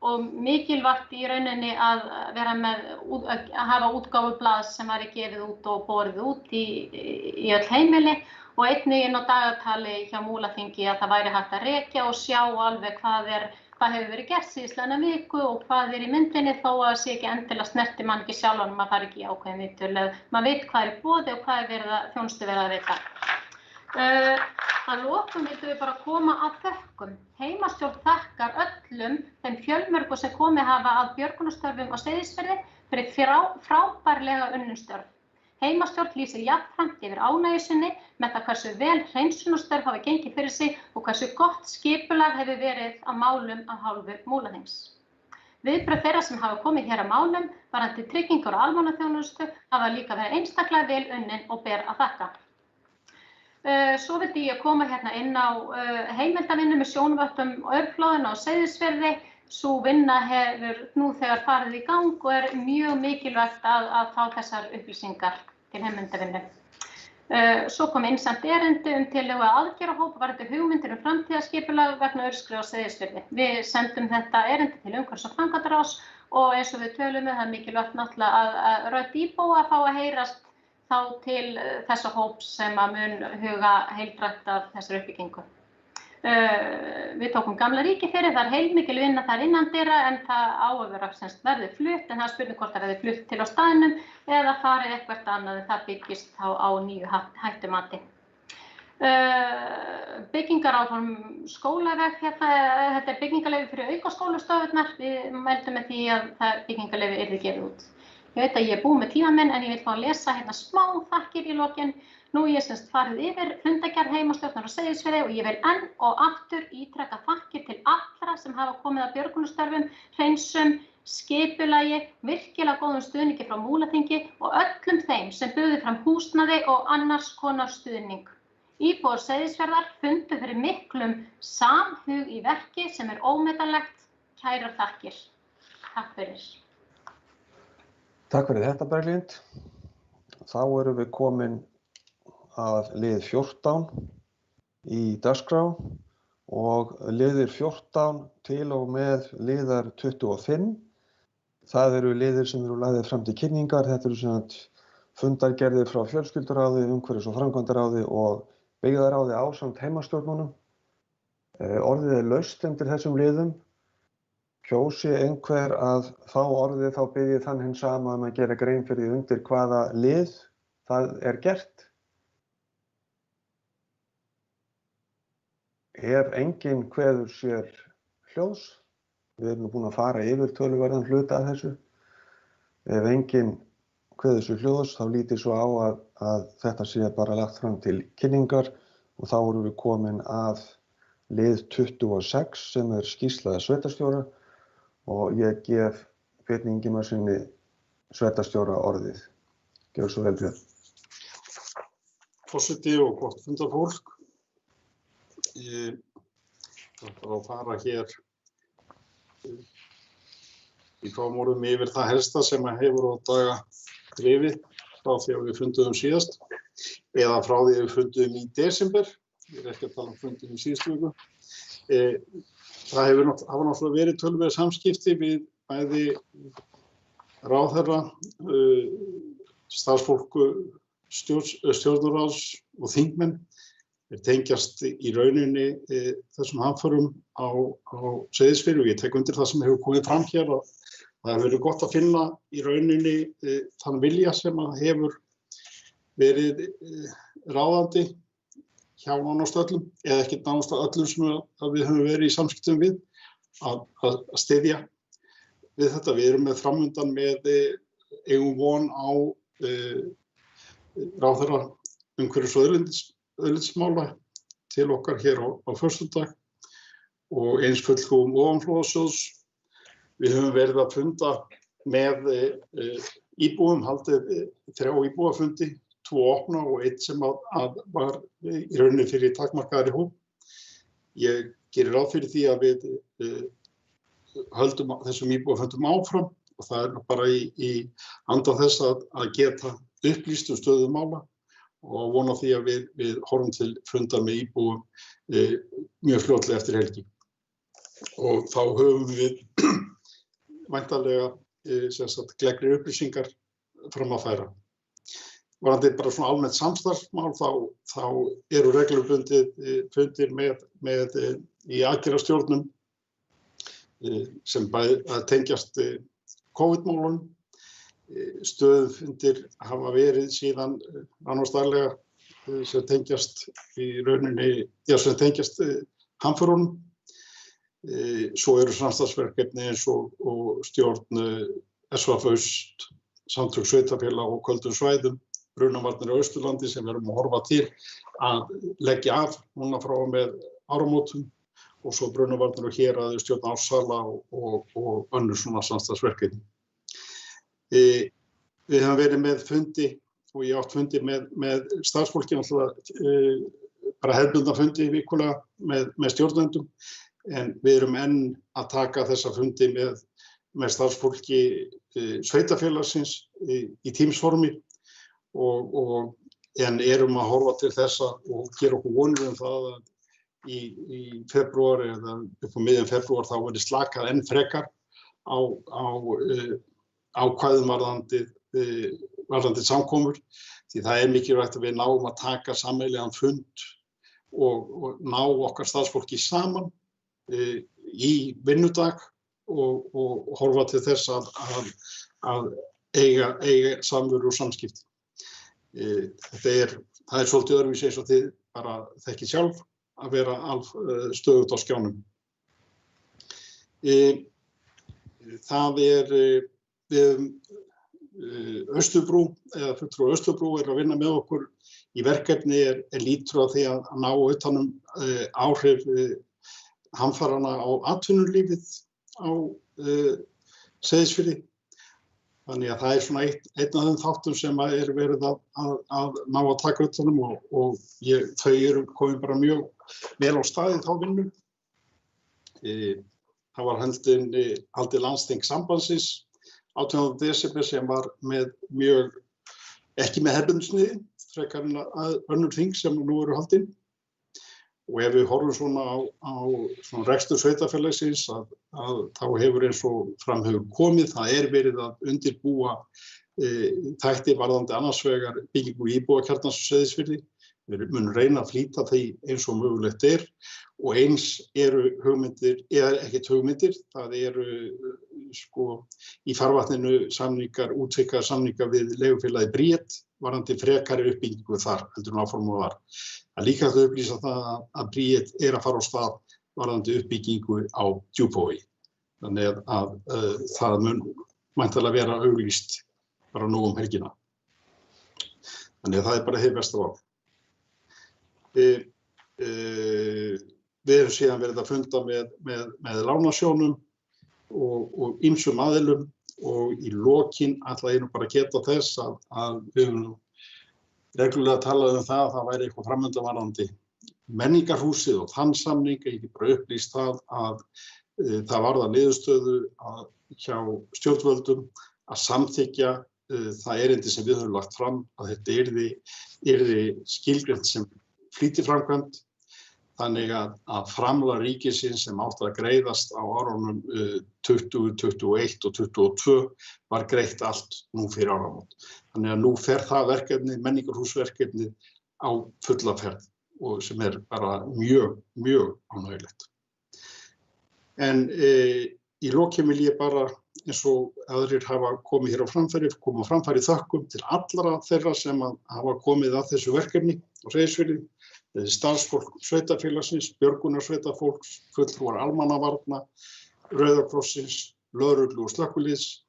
og mikilvægt í rauninni að vera að hafa útgáfublað sem væri gefið út og borið út í öll heimili og einnig inn á dagatali hjá Múlaþingi að það væri hægt að rekja og sjá alveg hvað hefur verið gert síðastliðna viku og hvað í myndinni þó að sé ekki endilega snerti mann ekki sjálfan maður fari ekki í ákveðin viðtöl maður veit hvað í boði og hvað þjónustu verið að veita. Að lokum vildum við bara koma að þökkum. Heimastjórn þakkar öllum þeim fjölmörgu sem komið hafa að björgunarstörfum á Seyðisfirði fyrir frábærlega unnin störf. Heimastjórn lýsir jafnframt yfir ánægju sinni með það hversu vel hreinsunarstörf hafa gengið fyrir sig og hversu gott skipulag hefur verið á málum af hálfu Múlaþings. Viðbrögð þeirra sem hafa komið hér að málum varðandi tryggingar og almannaþjónustu hafa líka verið einstaklega vel unnin og ber að þakka. Svo vildi ég koma hérna inn á heimildavinnu með sjónvörpum og aurflóðinu á Seyðisfirði. Sú vinna hefur nú þegar farið í gang og mjög mikilvægt að fá þessar upplýsingar til heimildavinnu. Svo kom innsent erindi tillögu að aðgerðahóp varðandi hugmyndir framtíðarskipulag vegna aurskriða á Seyðisfirði. Við sendum þetta erindi til umhverfis- og framkvæmdaráðs og eins og við tölum það mikilvægt náttúrulega að rödd íbúa að fá að heyrast þá til þessa hóps sem að mun huga heildrænt að þessari uppbyggingu. Við tókum Gamla ríki fyrir, það heilmikil vinna þar innandyra en það á að vera verður flutt en það er spurning hvort það verður flutt til á staðnum eða farið eitthvað annað en það byggist þá á nýju hættumati. Byggingaráform skólaveg, þetta er byggingarleyfi fyrir aukaskólastofurnar, við mældum með því að byggingarleyfi yrði gefið út. Ég veit að ég er búin með tíma minn en ég vil fá að lesa hérna smá þakkir í lokin. Nú ég semst farið yfir fundargerð heimastjórnar á Seyðisfirði og ég vil enn og aftur ítreka þakkir til allra sem hafa komið að björgunarstörfum, hreinsum, skipulagi, virkilega góðum stuðningi frá Múlaþingi og öllum þeim sem buðu fram húsnæði og annars konar stuðning. Íbúar Seyðisfjarðar fundu fyrir miklum samhug í verki sem er ómetanlegt. Kærar þakkir. Takk fyrir. Takk fyrir þetta, Berglind. Þá erum við komin að lið 14 í dagskrá og liðir 14 til og með liðar 25. Það eru liðir sem eru lagðir fram til kynningar. Þetta eru svona fundargerðir frá fjölskylduráði, umhverfis- og framkvæmdaráði og byggðaráði ásamt heimastjórnunum. Orðið er laust undir þessum liðum. Kjósi einhver að fá orðið þá bið ég þann hinn sama að gera grein fyrir því undir hvaða lið það er gert. Ef enginn kveður sér hljóðs, við erum búin að fara yfir töluverðan hluta af þessu. Ef enginn kveður sér hljóðs þá lítið svo á að þetta sé bara lagt fram til kynningar og þá erum við komin að lið 26 sem er skýrsla sveitarstjóra og ég gef Birni Ingimarssyni sveitarstjóra orðið. Gjörðu svo vel, Björn. Forseti og gott fundarfólk. Ég ætla að fara hér í fáum orðum yfir það helsta sem hefur á daga drifið frá því að við funduðum síðast eða frá því að við funduðum í desember. Ég er ekki að tala um fundum í síðustu viku. Það hafa náttúrulega verið töluverð samskipti við bæði ráðherra, starfsfólk stjórnarráðs og þingmenn. Þeir tengjast í rauninni þessum hamförum á Seyðisfirði og ég tek undir það sem hefur komið fram hér að það hefur verið gott að finna í rauninni þann vilja sem hefur verið ráðandi hjá nánast öllum, eða ekki nánast öllum sem við höfum verið í samskiptum við, að styðja við þetta. Við erum með framundan með eigum von á ráðherra umhverfis- og auðlindamála til okkar hér á föstudag og eins fulltrúum ofanflóðasjóðs. Við höfum verið að funda með íbúum, haldið 3 íbúafundi, 2 opna og 1 sem var í rauninni fyrir takmarkaðri hóp. Ég gerir ráð fyrir því að við höldum þessum íbúafundum áfram og það er bara í anda þess að geta upplýst stöðu mála og vona því að við horfum til fundar með íbúum mjög fljótlega eftir helgi. Og þá höfum við væntanlega gleggri upplýsingar fram að færa. Varðandi bara svona almennt samstarfsmál þá eru reglubundið fundir með í aðgerðastjórnum sem bæði að tengjast COVID-málunum. Stöðufundir hafa verið síðan annars daglega sem tengjast í rauninni, sem tengjast hamförunum. Svo eru samstarfsverkefni eins og stjórn SVF Aust, Samtök sveitarfélaga og köldum svæðum, brunavarnir á Austurlandi sem við erum að horfa til að leggja af núna frá og með áramótum og svo brunavarnir og héraði, stjórn ársala og önnur svona samstarfsverkefni. Við höfum verið með fundi og ég átt fundi með starfsfólki, bara hefðbundna fundi vikulega með stjórnendum, en við erum enn að taka þessa fundi með starfsfólki sveitarfélagsins í Teams-formi en erum að horfa til þessa og gera okkur vonir það að í febrúar eða upp á miðjan febrúar þá verði slakað enn frekar á ákvæðum varðandi samkomur, því það er mikilvægt að við náum að taka sameiginlegan fund og ná okkar starfsfólki saman í vinnudag og horfa til þess að eiga samveru og samskipti. Það er svolítið öðruvísi eins og þið bara þekkið sjálf að vera stöðugt á skjánum. Það við Austurbrú, eða fulltrúi Austurbrú að vinna með okkur í verkefni lítur að því að ná utan áhrif hamfaranna á atvinnulífið á Seyðisfirði. Þannig að það er svona einn af þeim þáttum sem verið að ná að taka utan og þau eru komin bara mjög vel á staði þá vinnu. Það var haldið landsþing sambandsins 18. desember sem var ekki með hefðbundnu frekar en önnur þing sem nú eru haldin. Og ef við horfum svona á rekstur sveitarfélagsins að þá hefur eins og fram hefur komið, það verið að undirbúa þætti varðandi annars vegar byggingu íbúðakjarnans á Seyðisfirði. Við munum reyna að flýta því eins og mögulegt og eins eru hugmyndir, eða ekkert hugmyndir, það eru í farvatninu útvíkkaðar samningar við leigufélagið Bríet varðandi frekari uppbyggingu þar heldur en áformað var. Það er líka að upplýsa það að Bríet að fara á stað varðandi uppbyggingu á Djúpavogi. Þannig að það mun væntanlega vera auglýst bara nú helgina. Þannig að það er bara hið besta val. Við erum síðan verið að funda með lánasjónum og ýmsum aðilum og í lokin ætla ég nú bara að geta þess að við höfum reglulega talað það að það væri eitthvað framöndan varðandi menningarhúsið og þann samning. Ég get bara upplýst það að það varð að niðurstöðu hjá stjórnvöldum að samþykkja það erindi sem við höfum lagt fram að þetta yrði skilgreint sem flýtiframkvæmd. Þannig að framlag ríkisins sem átti að greiðast á árunum 20, 21 og 22 var greitt allt nú fyrir áramót. Þannig að nú fer það verkefni, menningarhúsverkefni á fulla ferð og sem bara mjög, mjög ánægjulegt. En í lokin vil ég bara, eins og aðrir hafa komið hér á framfæri þökkum til allra þeirra sem hafa komið að þessu verkefni á Seyðisfirði. Starfsfólk sveitarfélagsins, björgunarsveitarfólks, fulltrúar almannavarna, Rauða krossins, lögreglu og slökkviliðs,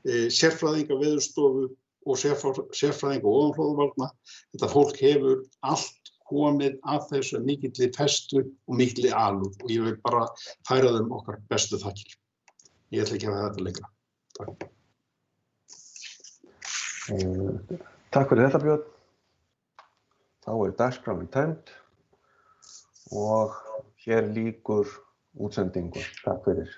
sérfræðinga Veðurstofu og sérfræðinga ofanflóðavarna. Þetta fólk hefur allt komið að þessu mikilli festu og mikilli alúð og ég vil bara færa þeim okkar bestu þakkir. Ég ætla ekki að hafa þetta lengra. Takk. Takk fyrir þetta, Björn. Þá dagskráin tæmd og hér lýkur útsendingu. Takk fyrir.